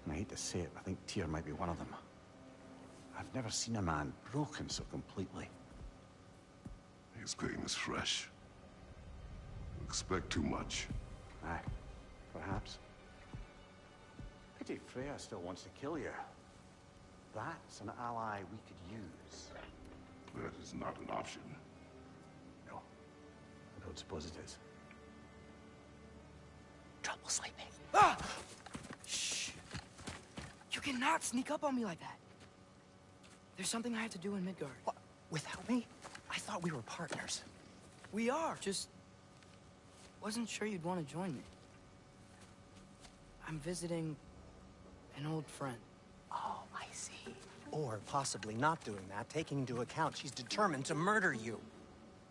And I hate to say it, I think Tyr might be one of them. I've never seen a man broken so completely. His pain is fresh. You expect too much. Aye, perhaps. Pity Freya still wants to kill you. That's an ally we could use. That is not an option. No, I don't suppose it is. Trouble sleeping. Ah! Shh. You cannot sneak up on me like that. There's something I have to do in Midgard. What? Without me? I thought we were partners. We are. Just wasn't sure you'd want to join me. I'm visiting an old friend. Oh, I see. Or possibly not doing that, taking into account she's determined to murder you.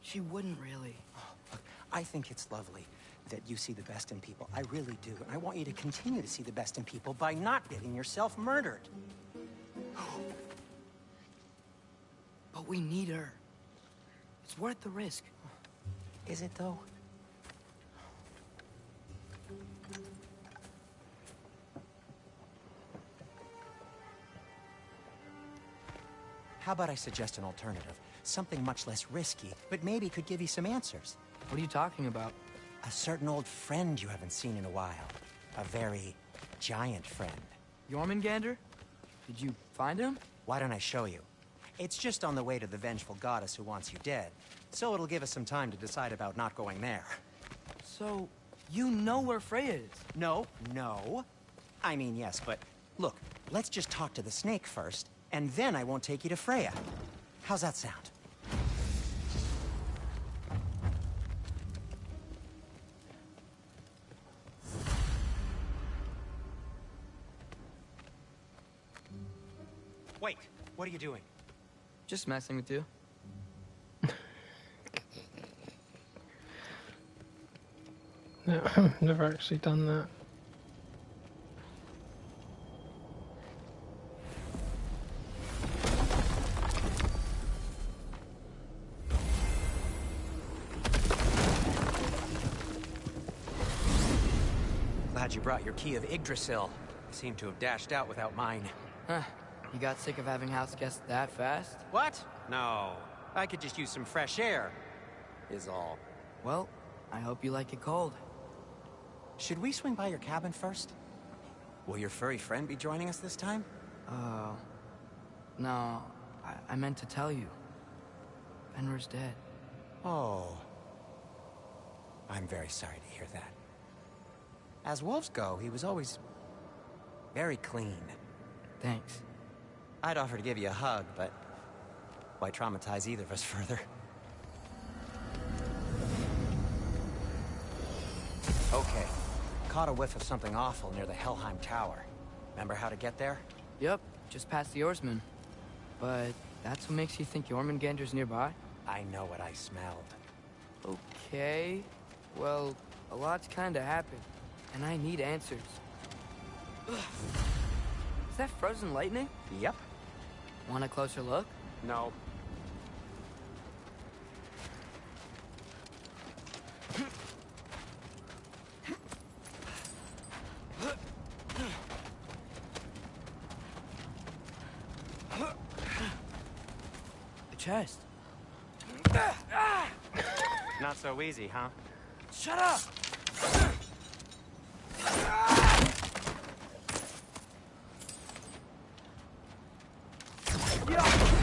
She wouldn't really. Oh, look, I think it's lovely that you see the best in people. I really do. And I want you to continue to see the best in people by not getting yourself murdered. But we need her. It's worth the risk. Is it, though? How about I suggest an alternative? Something much less risky, but maybe could give you some answers. What are you talking about? A certain old friend you haven't seen in a while. A very giant friend. Jormungandr? Did you find him? Why don't I show you? It's just on the way to the vengeful goddess who wants you dead. So it'll give us some time to decide about not going there. So, you know where Freya is? No. I mean, yes, but look, let's just talk to the snake first, and then I won't take you to Freya. How's that sound? Wait, what are you doing? Just messing with you. No, I've never actually done that. Glad you brought your key of Yggdrasil. Seem to have dashed out without mine. Huh. You got sick of having house guests that fast? What? No. I could just use some fresh air, is all. Well, I hope you like it cold. Should we swing by your cabin first? Will your furry friend be joining us this time? No. I meant to tell you. Fenrir's dead. Oh. I'm very sorry to hear that. As wolves go, he was always very clean. Thanks. I'd offer to give you a hug, but why traumatize either of us further? Okay. Caught a whiff of something awful near the Helheim Tower. Remember how to get there? Yep, just past the oarsman. But that's what makes you think Jormungandr's nearby? I know what I smelled. Okay. Well, a lot's kinda happened. And I need answers. Ugh. Is that frozen lightning? Yep. Want a closer look? No. The chest. Not so easy, huh? Shut up!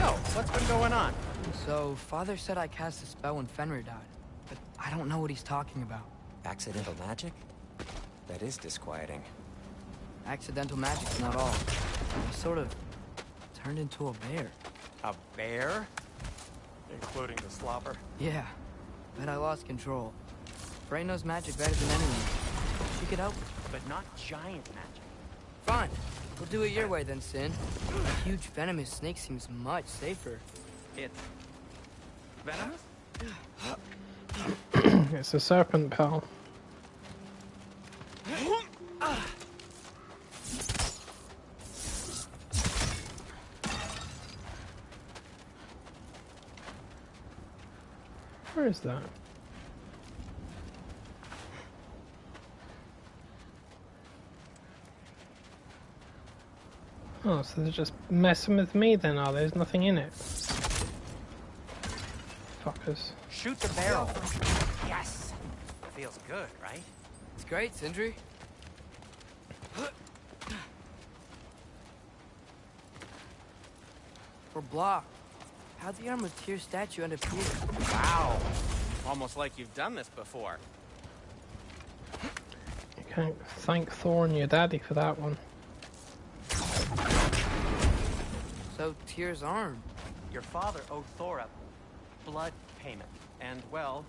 So, what's been going on? So, Father said I cast a spell when Fenrir died, but I don't know what he's talking about. Accidental magic? That is disquieting. Accidental magic's not all. I sort of turned into a bear. A bear? Including the slobber? Yeah, but I lost control. Frey knows magic better than anyone. She could help. But not giant magic. Fine. We'll do it your way then, Sin. A huge venomous snake seems much safer. It's... venomous? It's a serpent, pal. Where is that? Oh, so they're just messing with me then, are they? There's nothing in it. Fuckers. Shoot the barrel. Yes! Feels good, right? It's great, Sindri. We're blocked. How'd the Arm of Tyr statue end up here? Wow. Almost like you've done this before. You can't thank Thor and your daddy for that one. So, Tyr's arm. Your father owed Thor a blood payment. And, well,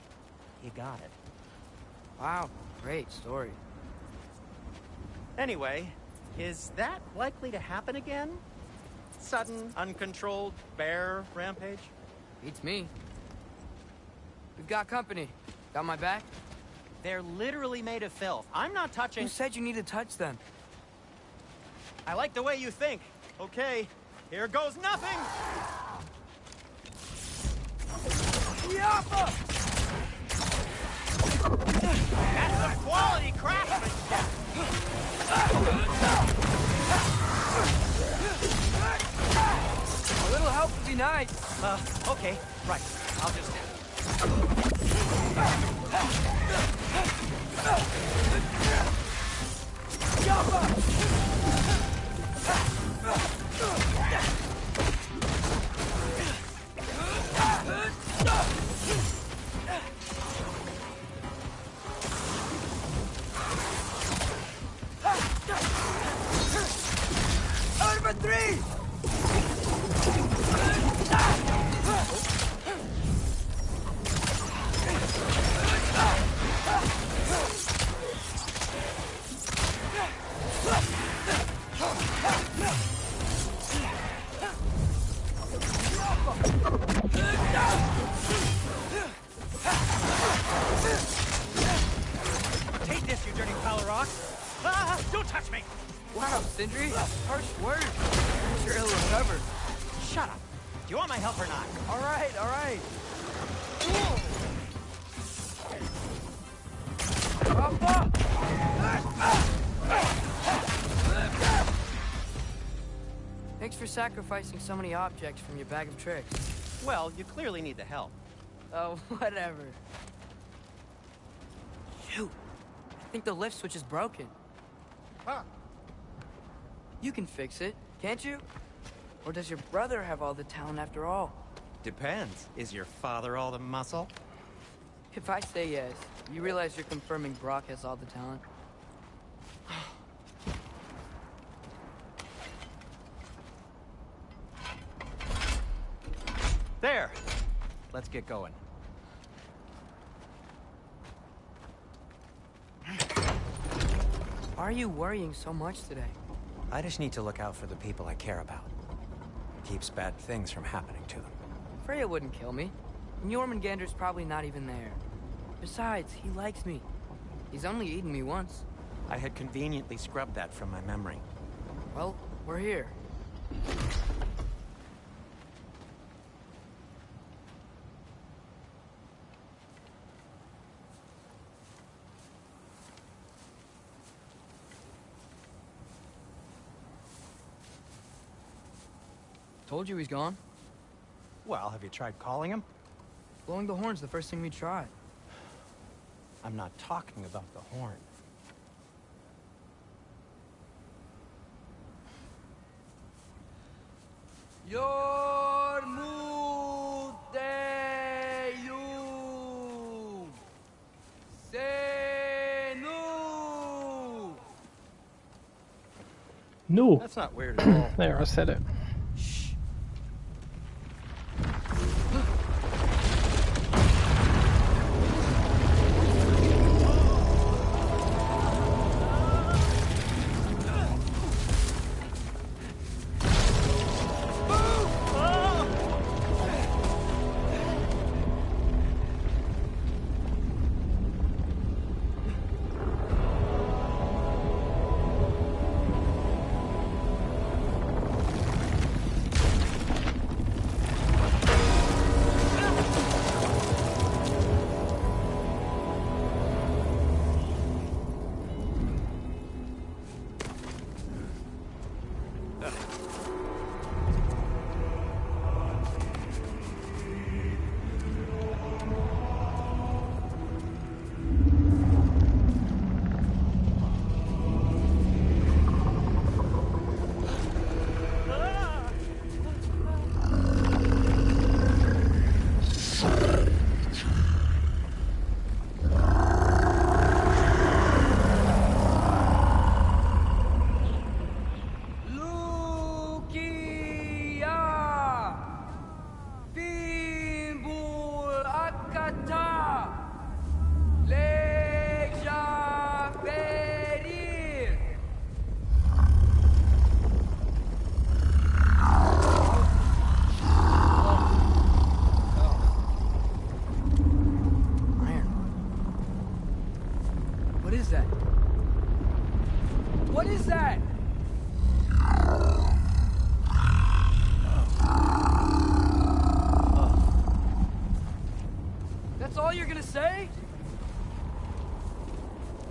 he got it. Wow, great story. Anyway, is that likely to happen again? Sudden, uncontrolled bear rampage? Beats me. We've got company. Got my back? They're literally made of filth. I'm not touching... Who said you need to touch them? I like the way you think. Okay, here goes nothing! Yappa! That's some quality craftsmanship! A little help would be nice. Okay, right. I'll just... Over three! Take this, you dirty pile of rock! Ah, don't touch me! Wow, Sindri, harsh words. I'm sure he'll recover. Shut up. Do you want my help or not? All right, all right. Thanks for sacrificing so many objects from your bag of tricks. Well, you clearly need the help. Oh, whatever. Shoot. I think the lift switch is broken. Huh. You can fix it, can't you? Or does your brother have all the talent after all? Depends. Is your father all the muscle? If I say yes, you realize you're confirming Brock has all the talent? There! Let's get going. Why are you worrying so much today? I just need to look out for the people I care about. Keeps bad things from happening to them. Freya wouldn't kill me. And Jormungandr's probably not even there. Besides, he likes me. He's only eaten me once. I had conveniently scrubbed that from my memory. Well, we're here. Told you he's gone. Well, have you tried calling him? Blowing the horn's the first thing we tried. I'm not talking about the horn. Yormuteum Senu. No. That's not weird at all. There, I said it. What is that? That's all you're gonna say?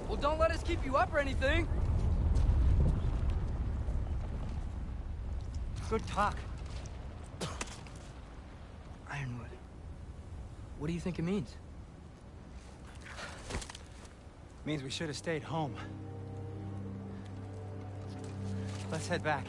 Well, don't let us keep you up or anything. Good talk. Ironwood. What do you think it means? Means we should have stayed home. Let's head back.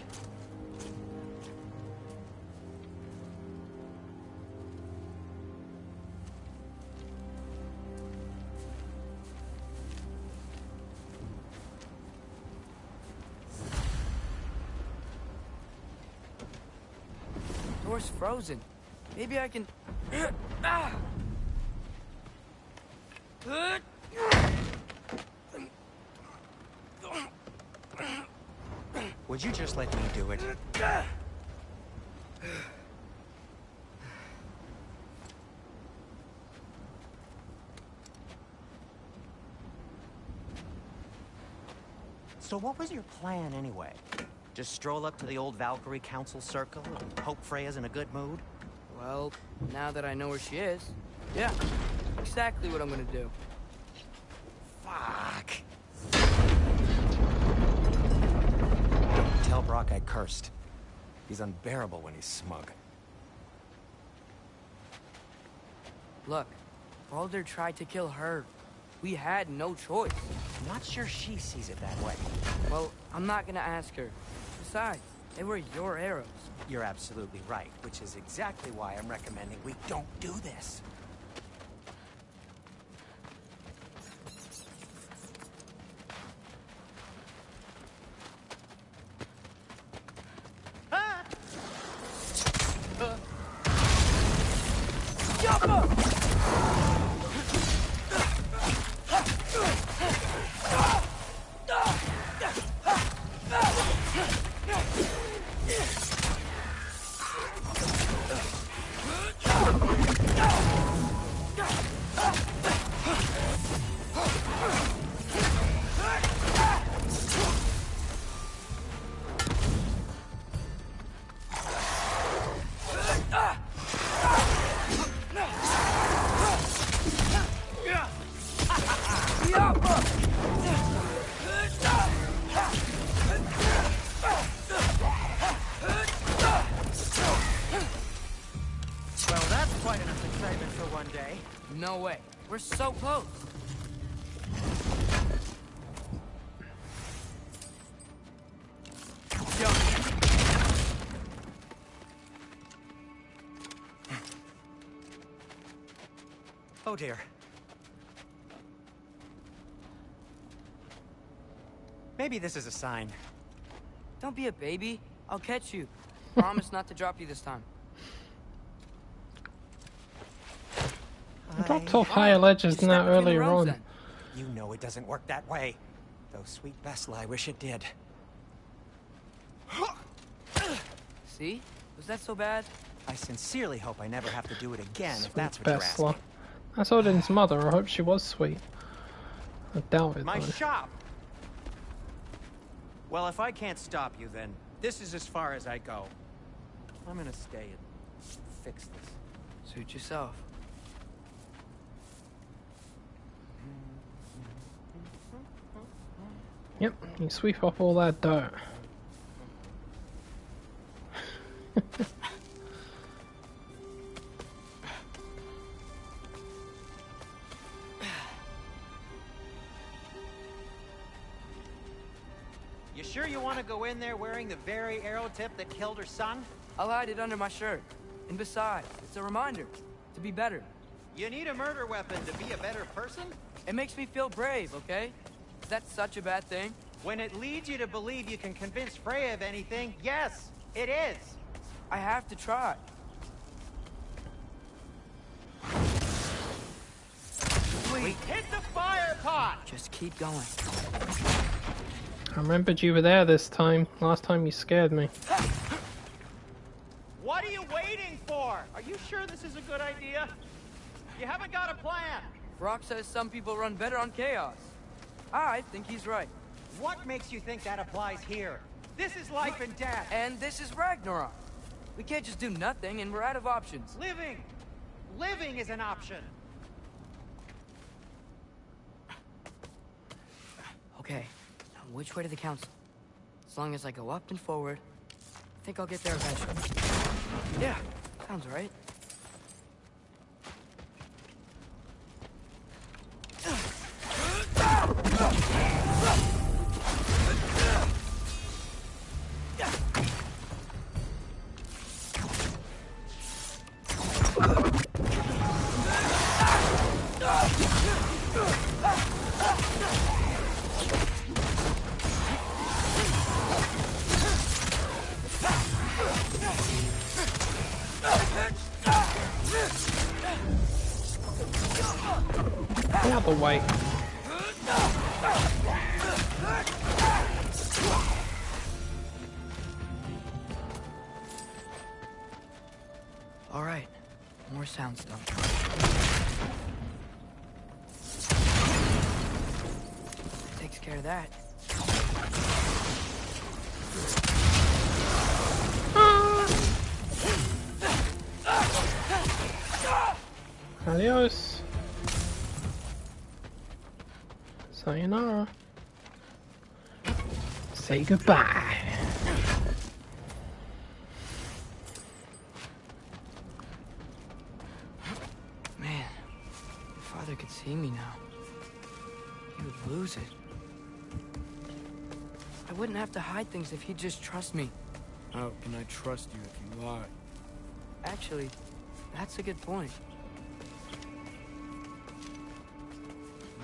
Door's frozen. Maybe I can... Would you just let me do it? So what was your plan anyway? Just stroll up to the old Valkyrie Council Circle and hope Freya's in a good mood? Well, now that I know where she is, yeah, exactly what I'm gonna do. Fuck. Tell Brock I cursed. He's unbearable when he's smug. Look, Baldur tried to kill her. We had no choice. I'm not sure she sees it that way. Well, I'm not gonna ask her. Besides, they were your arrows. You're absolutely right, which is exactly why I'm recommending we don't do this. No way. We're so close. Oh dear. Maybe this is a sign. Don't be a baby. I'll catch you. Promise not to drop you this time. I dropped off higher ledges than that earlier on. Then. You know it doesn't work that way. Though sweet Bessel, I wish it did. See? Was that so bad? I sincerely hope I never have to do it again, if that's what you're Bessel. asking. That's Odin's mother. I hope she was sweet. I doubt it, My though. shop! Well, if I can't stop you, then this is as far as I go. I'm gonna stay and fix this. Suit yourself. Yep, you sweep up all that dirt. You sure you want to go in there wearing the very arrow tip that killed her son? I'll hide it under my shirt. And besides, it's a reminder to be better. You need a murder weapon to be a better person? It makes me feel brave, okay? Is that such a bad thing? When it leads you to believe you can convince Freya of anything, yes, it is. I have to try. Wait. Hit the fire pot! Just keep going. I remembered you were there this time. Last time you scared me. What are you waiting for? Are you sure this is a good idea? You haven't got a plan. Brock says some people run better on chaos. I think he's right. What makes you think that applies here? This is life and death. And this is Ragnarok. We can't just do nothing, and we're out of options. Living! Living is an option. Okay, now which way to the council? As long as I go up and forward, I think I'll get there eventually. Yeah, sounds right. Get out the way. All right, more soundstone. Takes care of that. Adios. Sayonara. Say goodbye. Man, if Father could see me now, he would lose it. I wouldn't have to hide things if he'd just trust me. How can I trust you if you lie? Actually, that's a good point.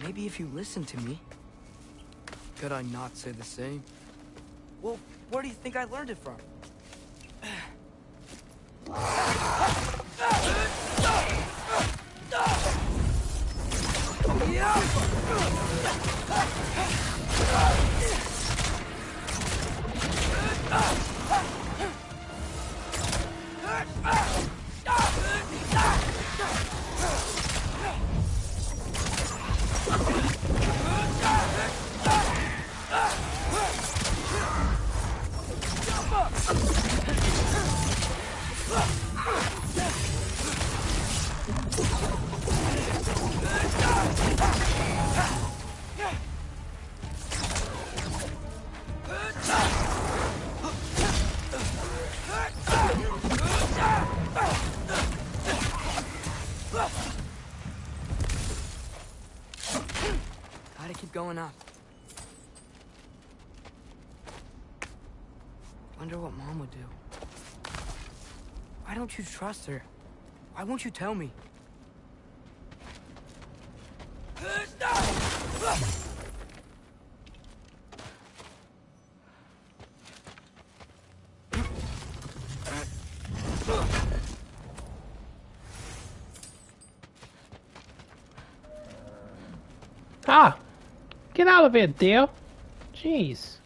Maybe if you listen to me. Could I not say the same? Well, where do you think I learned it from? Gotta keep going up. Wonder what Mom would do. Why don't you trust her? Why won't you tell me? Ah! Get out of here, dear! Jeez.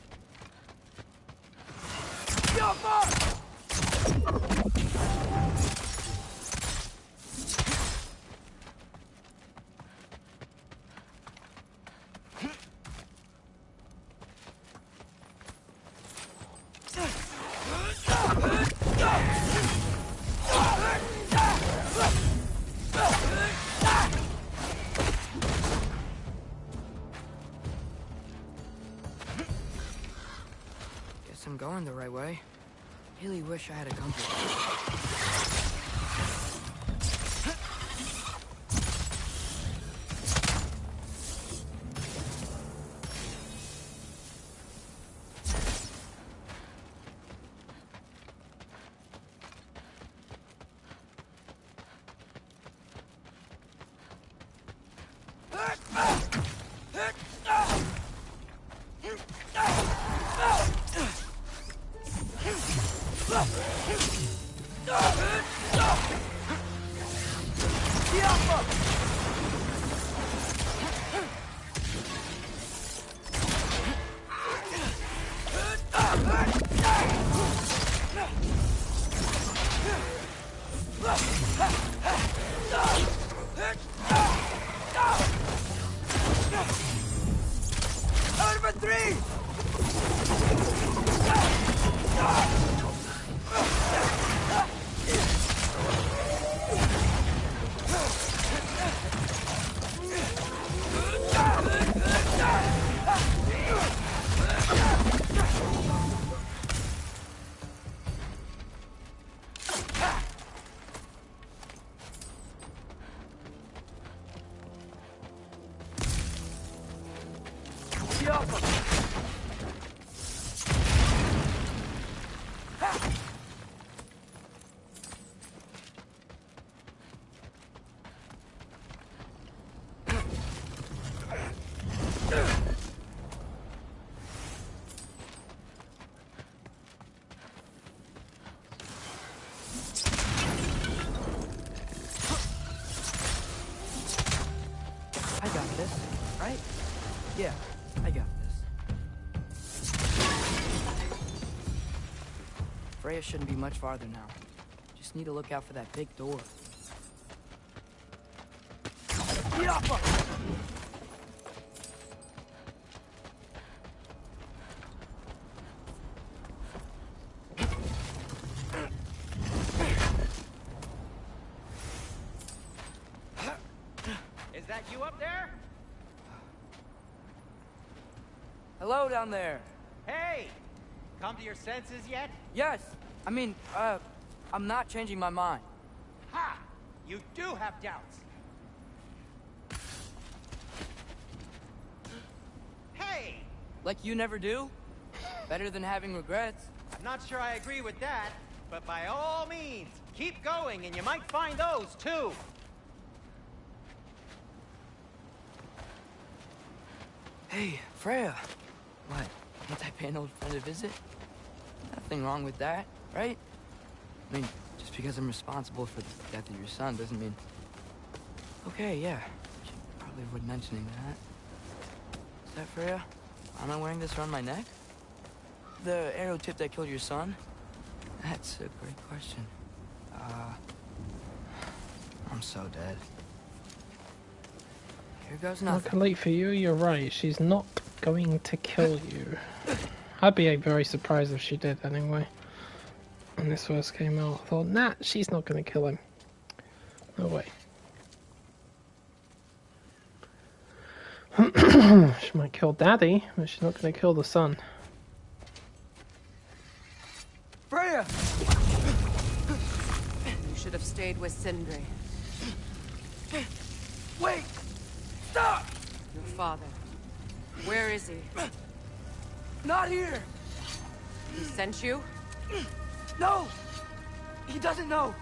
I'm going the right way. Really wish I had a compass. Yeah, I got this. Freya shouldn't be much farther now. Just need to look out for that big door. Is that you up there? Hello down there. Hey! Come to your senses yet? Yes. I mean, I'm not changing my mind. Ha! You do have doubts. Hey! Like you never do? Better than having regrets. I'm not sure I agree with that, but by all means, keep going and you might find those too. Hey, Freya. What? Ain't I paying old friend a visit? Nothing wrong with that, right? I mean, just because I'm responsible for the death of your son doesn't mean... Okay, yeah. Should probably avoid mentioning that. Is that Freya? Am I wearing this around my neck? The arrow tip that killed your son? That's a great question. I'm so dead. Here goes nothing. Luckily for you, you're right. She's not going to kill you. I'd be very surprised if she did anyway. When this first came out, I thought, nah, she's not going to kill him. No way. She might kill Daddy, but she's not going to kill the son. Freya! You should have stayed with Sindri. Wait! Stop! Your father. Where is he? Not here! He sent you? No! He doesn't know!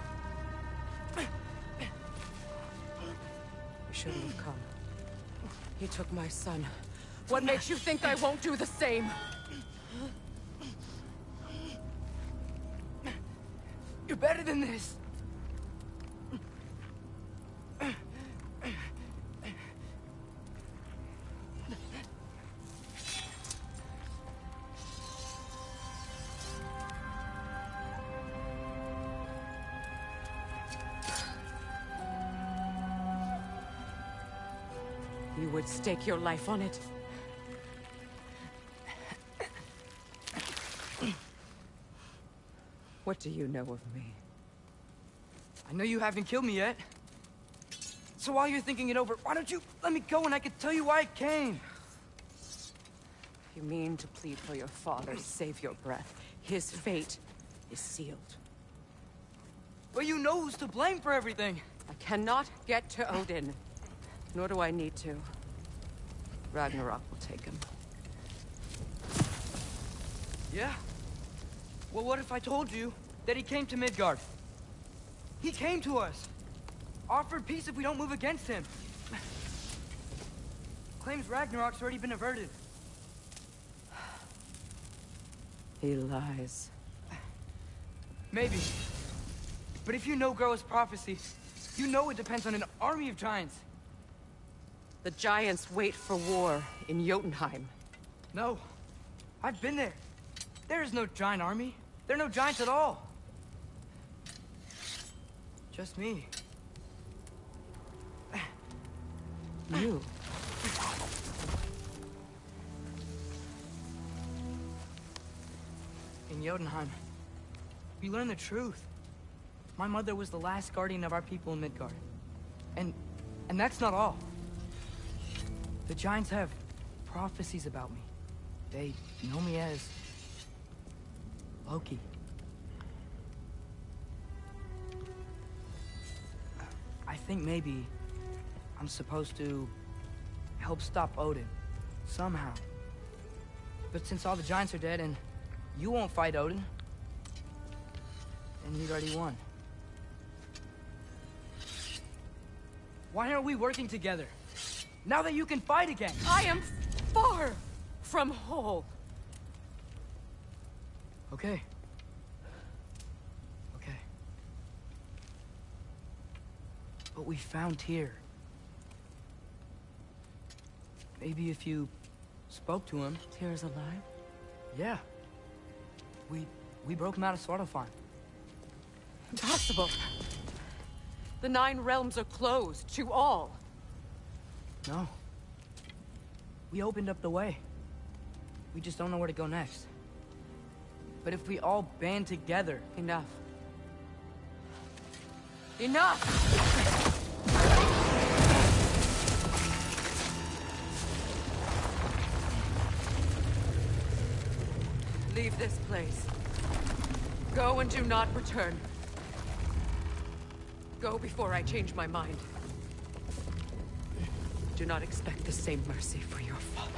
We shouldn't have come. He took my son. What makes you think I won't do the same? You're better than this. You would stake your life on it? What do you know of me? I know you haven't killed me yet. So while you're thinking it over, why don't you let me go and I can tell you why I came? You mean to plead for your father, save your breath. His fate is sealed. But you know who's to blame for everything. I cannot get to Odin. Nor do I need to. Ragnarok will take him. Yeah? Well, what if I told you that he came to Midgard? He came to us. Offered peace if we don't move against him. Claims Ragnarok's already been averted. He lies. Maybe. But if you know Groa's prophecy, you know it depends on an army of giants. The giants wait for war in Jotunheim. No. I've been there. There is no giant army. There are no giants at all. Just me. You. In Jotunheim, we learn the truth. My mother was the last guardian of our people in Midgard. And that's not all. The giants have prophecies about me. They know me as Loki. I think maybe I'm supposed to help stop Odin, somehow. But since all the giants are dead and you won't fight Odin, then he's already won. Why aren't we working together? Now that you can fight again! I am far from whole. Okay. Okay. But we found Tyr. Maybe if you spoke to him... Tyr's alive? Yeah. We broke him out of Svartalfheim. Impossible. The 9 realms are closed to all. No. We opened up the way. We just don't know where to go next. But if we all band together... Enough. Enough! Leave this place. Go and do not return. Go before I change my mind. Do not expect the same mercy for your father.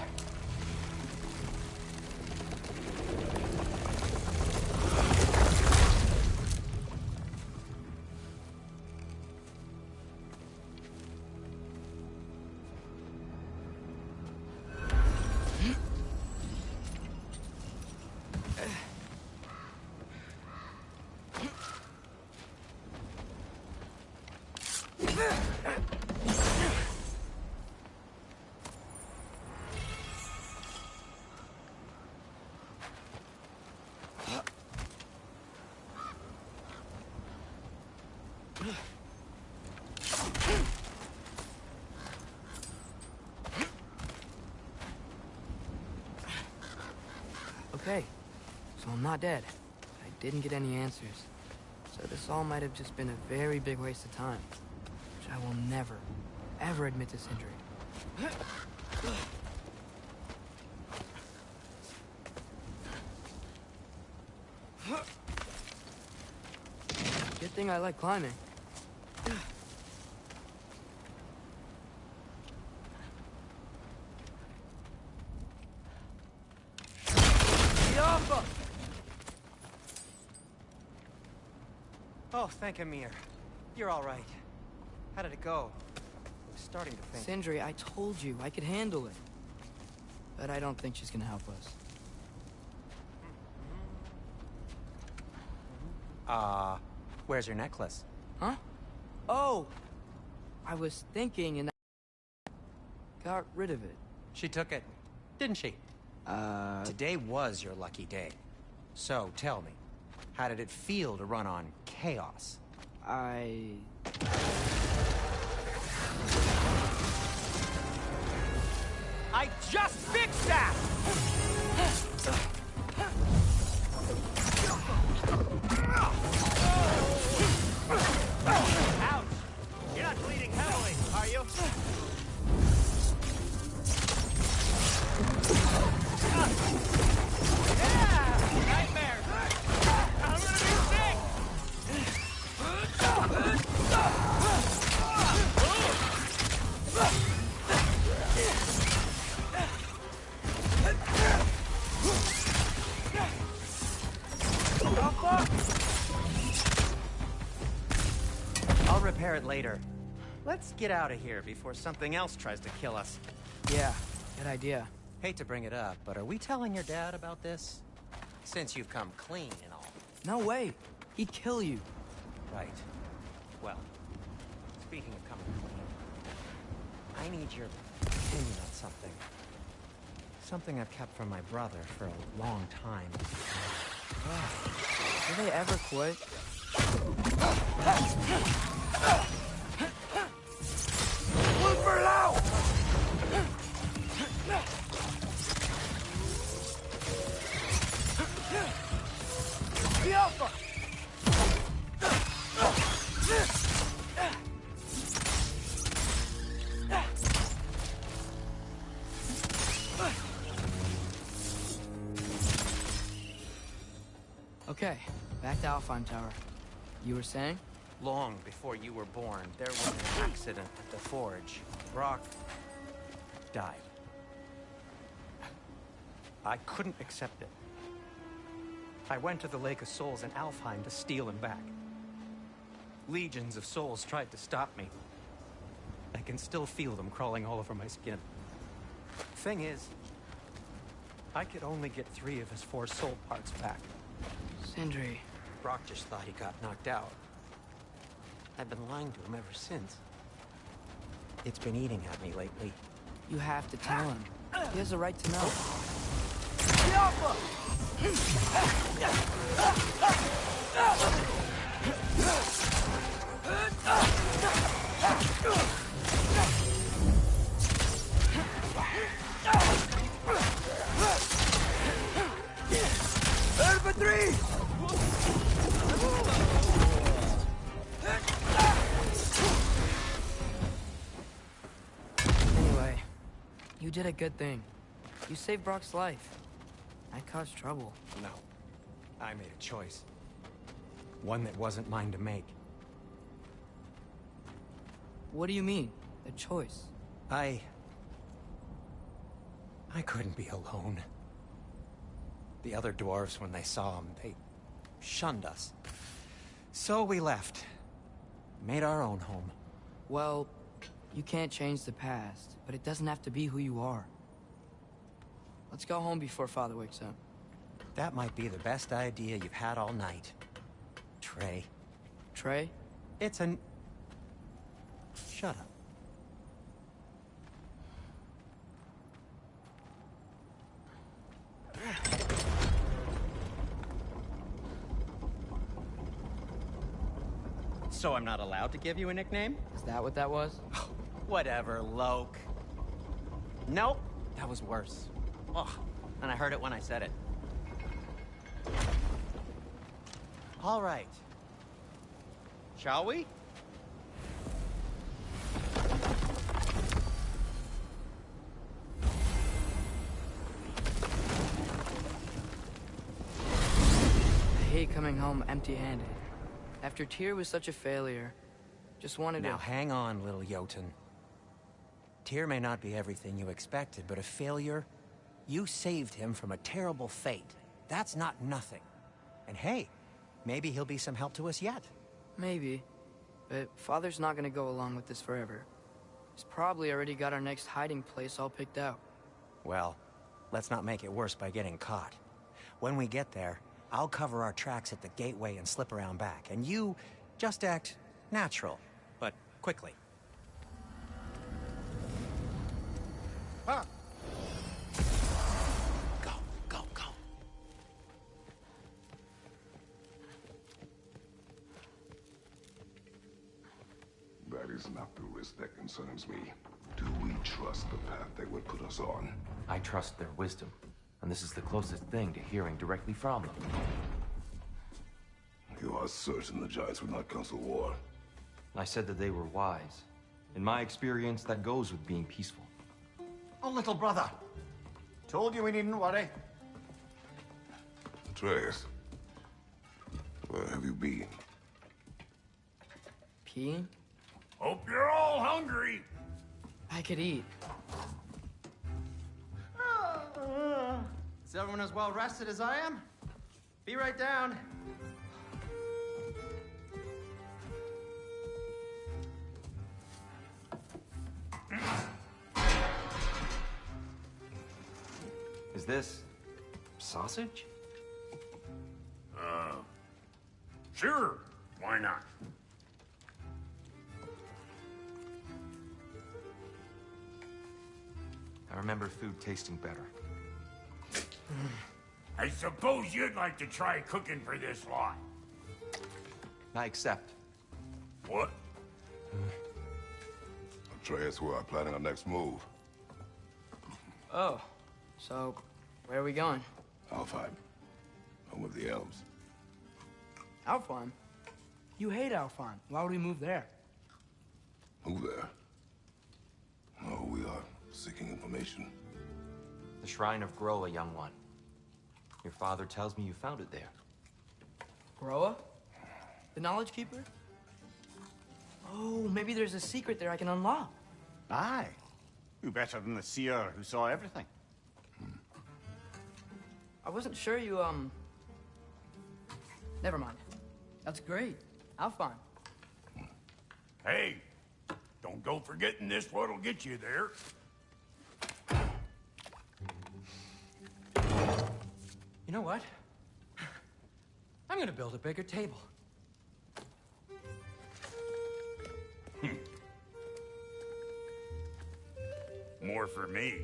Okay, so I'm not dead. I didn't get any answers. So this all might have just been a very big waste of time. Which I will never, ever admit to Sindri. Good thing I like climbing. Oh, thank Amir. You're all right. How did it go? starting to think... Sindri, I told you I could handle it. But I don't think she's gonna help us. Where's your necklace? Huh? Oh! I was thinking and got rid of it. She took it, didn't she? Today was your lucky day. So, tell me, how did it feel to run on chaos? I just fixed that! Ouch! You're not bleeding heavily, are you? Yeah! Nightmare! I'm gonna be sick! I'll repair it later. Let's get out of here before something else tries to kill us. Yeah, good idea. Hate to bring it up, but are we telling your dad about this? Since you've come clean and all. No way. He'd kill you. Right. Well, speaking of coming clean, I need your opinion on something. Something I've kept from my brother for a long time. Do they ever quit? Okay, back to Alfheim Tower. You were saying? Long before you were born, there was an accident at the forge. Brock died. I couldn't accept it. I went to the Lake of Souls in Alfheim to steal him back. Legions of souls tried to stop me. I can still feel them crawling all over my skin. Thing is, I could only get 3 of his 4 soul parts back. Sindri. Brock just thought he got knocked out. I've been lying to him ever since. It's been eating at me lately. You have to tell him. He has a right to know. Anyway, you did a good thing. You saved Brock's life. I caused trouble. No. I made a choice. One that wasn't mine to make. What do you mean? A choice? I couldn't be alone. The other dwarves, when they saw him, they shunned us. So we left. Made our own home. Well, you can't change the past, but it doesn't have to be who you are. Let's go home before Father wakes up. That might be the best idea you've had all night. Trey. Trey? It's an... Shut up. So I'm not allowed to give you a nickname? Is that what that was? Whatever, Loke. Nope, that was worse. Oh, and I heard it when I said it. All right. Shall we? I hate coming home empty-handed. After Tyr was such a failure, just wanted to... Now hang on, little Jotun. Tyr may not be everything you expected, but a failure? You saved him from a terrible fate. That's not nothing. And hey, maybe he'll be some help to us yet. Maybe. But Father's not gonna go along with this forever. He's probably already got our next hiding place all picked out. Well, let's not make it worse by getting caught. When we get there, I'll cover our tracks at the gateway and slip around back, and you just act natural, but quickly. Huh? Go, go, go. That is not the risk that concerns me. Do we trust the path they would put us on? I trust their wisdom, and this is the closest thing to hearing directly from them. You are certain the Giants would not counsel war? I said that they were wise. In my experience, that goes with being peaceful. Oh, little brother. Told you we needn't worry. Atreus, where have you been? Peeing? Hope you're all hungry. I could eat. Is everyone as well rested as I am? Be right down. Is this sausage? Sure. Why not? I remember food tasting better. I suppose you'd like to try cooking for this lot. I accept. What? Atreus, we are planning our next move. Oh, so where are we going? Alfheim, home of the elves. Alfheim? You hate Alfheim. Why would we move there? Move there? No, we are seeking information. The Shrine of Groa, young one. Your father tells me you found it there. Groa? The Knowledge Keeper? Oh, maybe there's a secret there I can unlock. Aye. Who better than the seer who saw everything? I wasn't sure you, Never mind. That's great. Alfheim. Hey, don't go forgetting this what'll get you there. You know what? I'm gonna build a bigger table. More for me.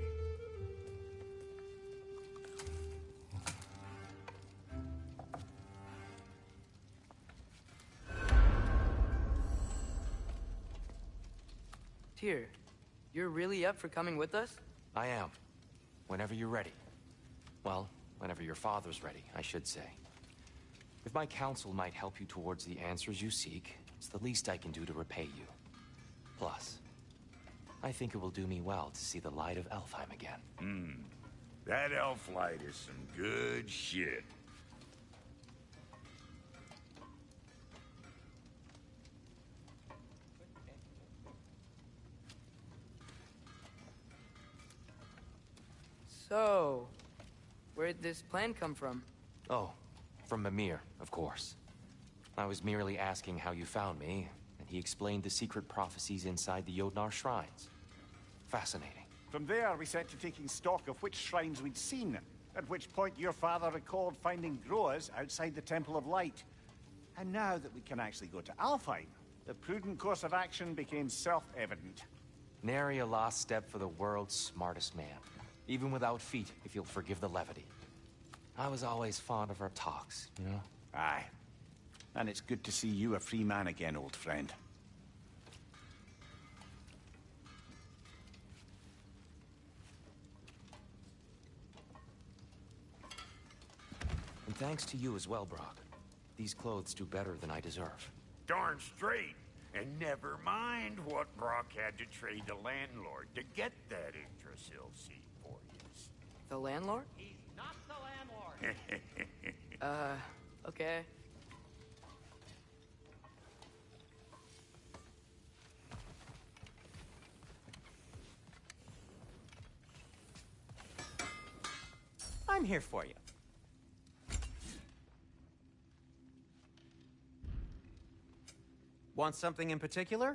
Tyr, you're really up for coming with us? I am. Whenever you're ready. Well, whenever your father's ready, I should say. If my counsel might help you towards the answers you seek, it's the least I can do to repay you. Plus, I think it will do me well to see the light of Alfheim again. That elf light is some good shit. So, where'd this plan come from? Oh, from Mimir, of course. I was merely asking how you found me, and he explained the secret prophecies inside the Jotnar shrines. Fascinating. From there, we set to taking stock of which shrines we'd seen, at which point your father recalled finding Groas outside the Temple of Light. And now that we can actually go to Alfheim, the prudent course of action became self-evident. Nary a lost step for the world's smartest man. Even without feet, if you'll forgive the levity. I was always fond of our talks, you know? Aye. And it's good to see you a free man again, old friend. And thanks to you as well, Brock. These clothes do better than I deserve. Darn straight. And never mind what Brock had to trade the landlord to get that Yggdrasil seat for you. The landlord? He's not the landlord. Okay. I'm here for you. Want something in particular?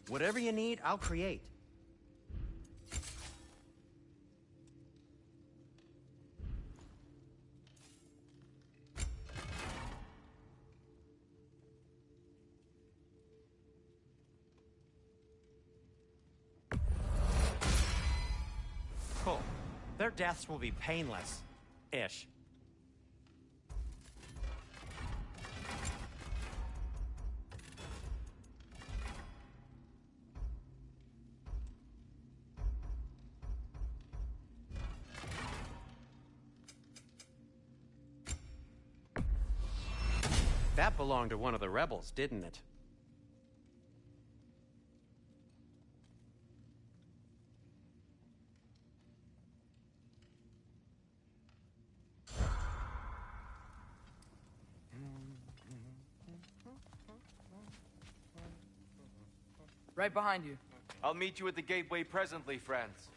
Whatever you need, I'll create. Cool. Their deaths will be painless. Ish. That belonged to one of the rebels, didn't it? Right behind you. I'll meet you at the gateway presently, friends.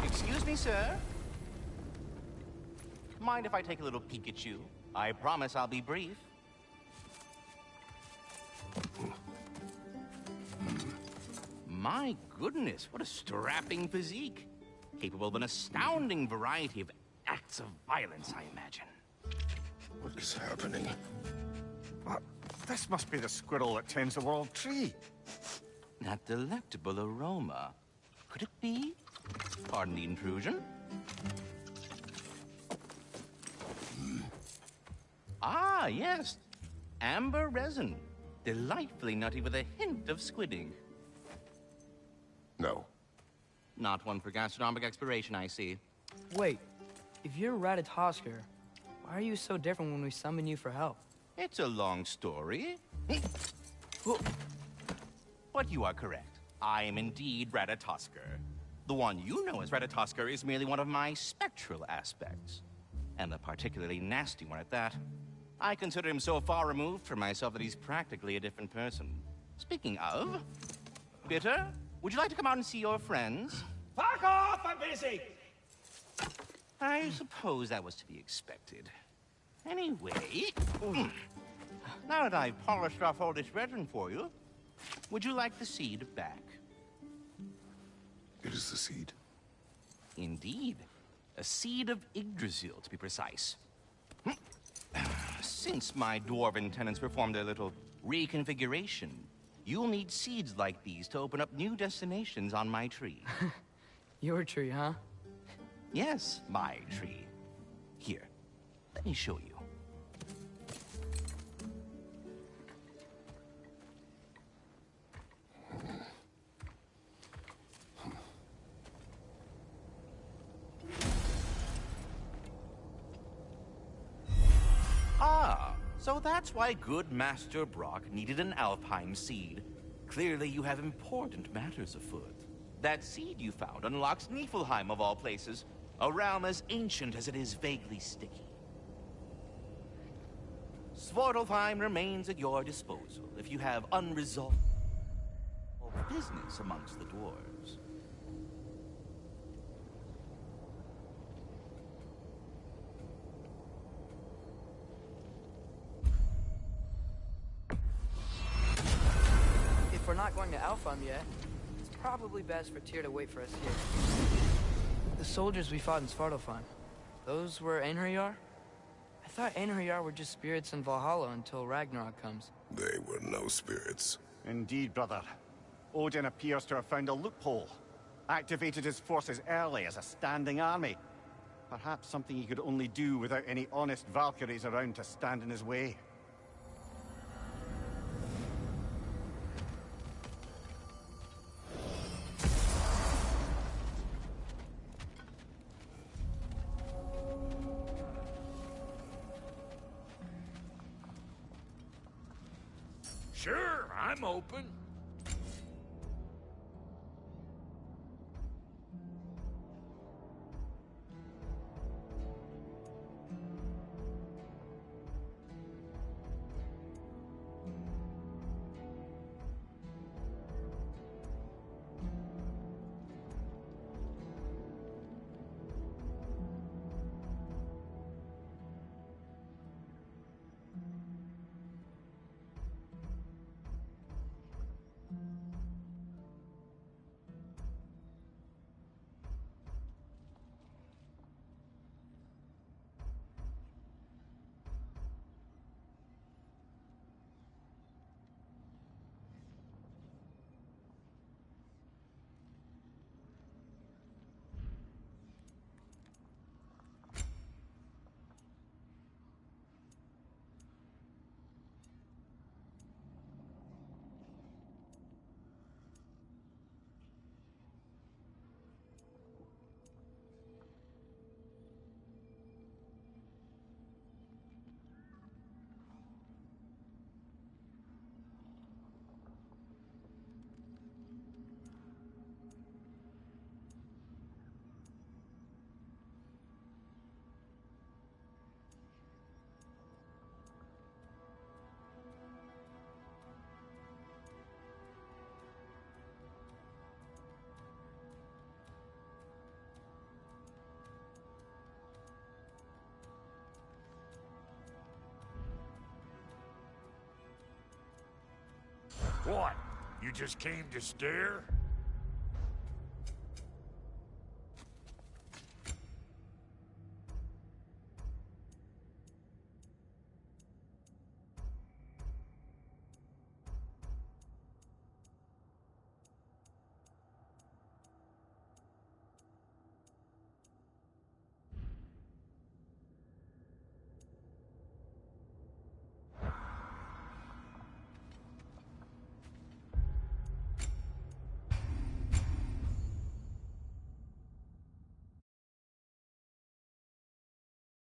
Excuse me, sir. Mind if I take a little peek at you? I promise I'll be brief. My goodness, what a strapping physique. Capable of an astounding variety of acts of violence, I imagine. What is happening? What? This must be the squirrel that tends the world tree. That delectable aroma. Could it be? Pardon the intrusion. Ah, yes. Amber resin. Delightfully nutty with a hint of squidding. No. Not one for gastronomic exploration, I see. Wait, if you're Ratatosker, why are you so different when we summon you for help? It's a long story. But you are correct. I am indeed Ratatosker. The one you know as Ratatosker is merely one of my spectral aspects. And a particularly nasty one at that. I consider him so far removed from myself that he's practically a different person. Speaking of... Bitter, would you like to come out and see your friends? Fuck off! I'm busy! I suppose that was to be expected. Anyway... Now that I've polished off all this resin for you, would you like the seed back? It is the seed. Indeed. A seed of Yggdrasil, to be precise. Since my dwarven tenants performed a little reconfiguration, you'll need seeds like these to open up new destinations on my tree. Your tree, huh? Yes, my tree. Here, let me show you. Ah, so that's why good Master Brock needed an Alpine seed. Clearly you have important matters afoot. That seed you found unlocks Niflheim of all places, a realm as ancient as it is vaguely sticky. Svartalfheim remains at your disposal if you have unresolved business amongst the dwarves. If we're not going to Alfheim yet, it's probably best for Tyr to wait for us here. The soldiers we fought in Svartalfheim, those were Einherjar? I thought Einherjar were just spirits in Valhalla until Ragnarok comes. They were no spirits. Indeed, brother. Odin appears to have found a loophole. Activated his forces early as a standing army. Perhaps something he could only do without any honest Valkyries around to stand in his way. Sure, I'm open. What? You just came to stare?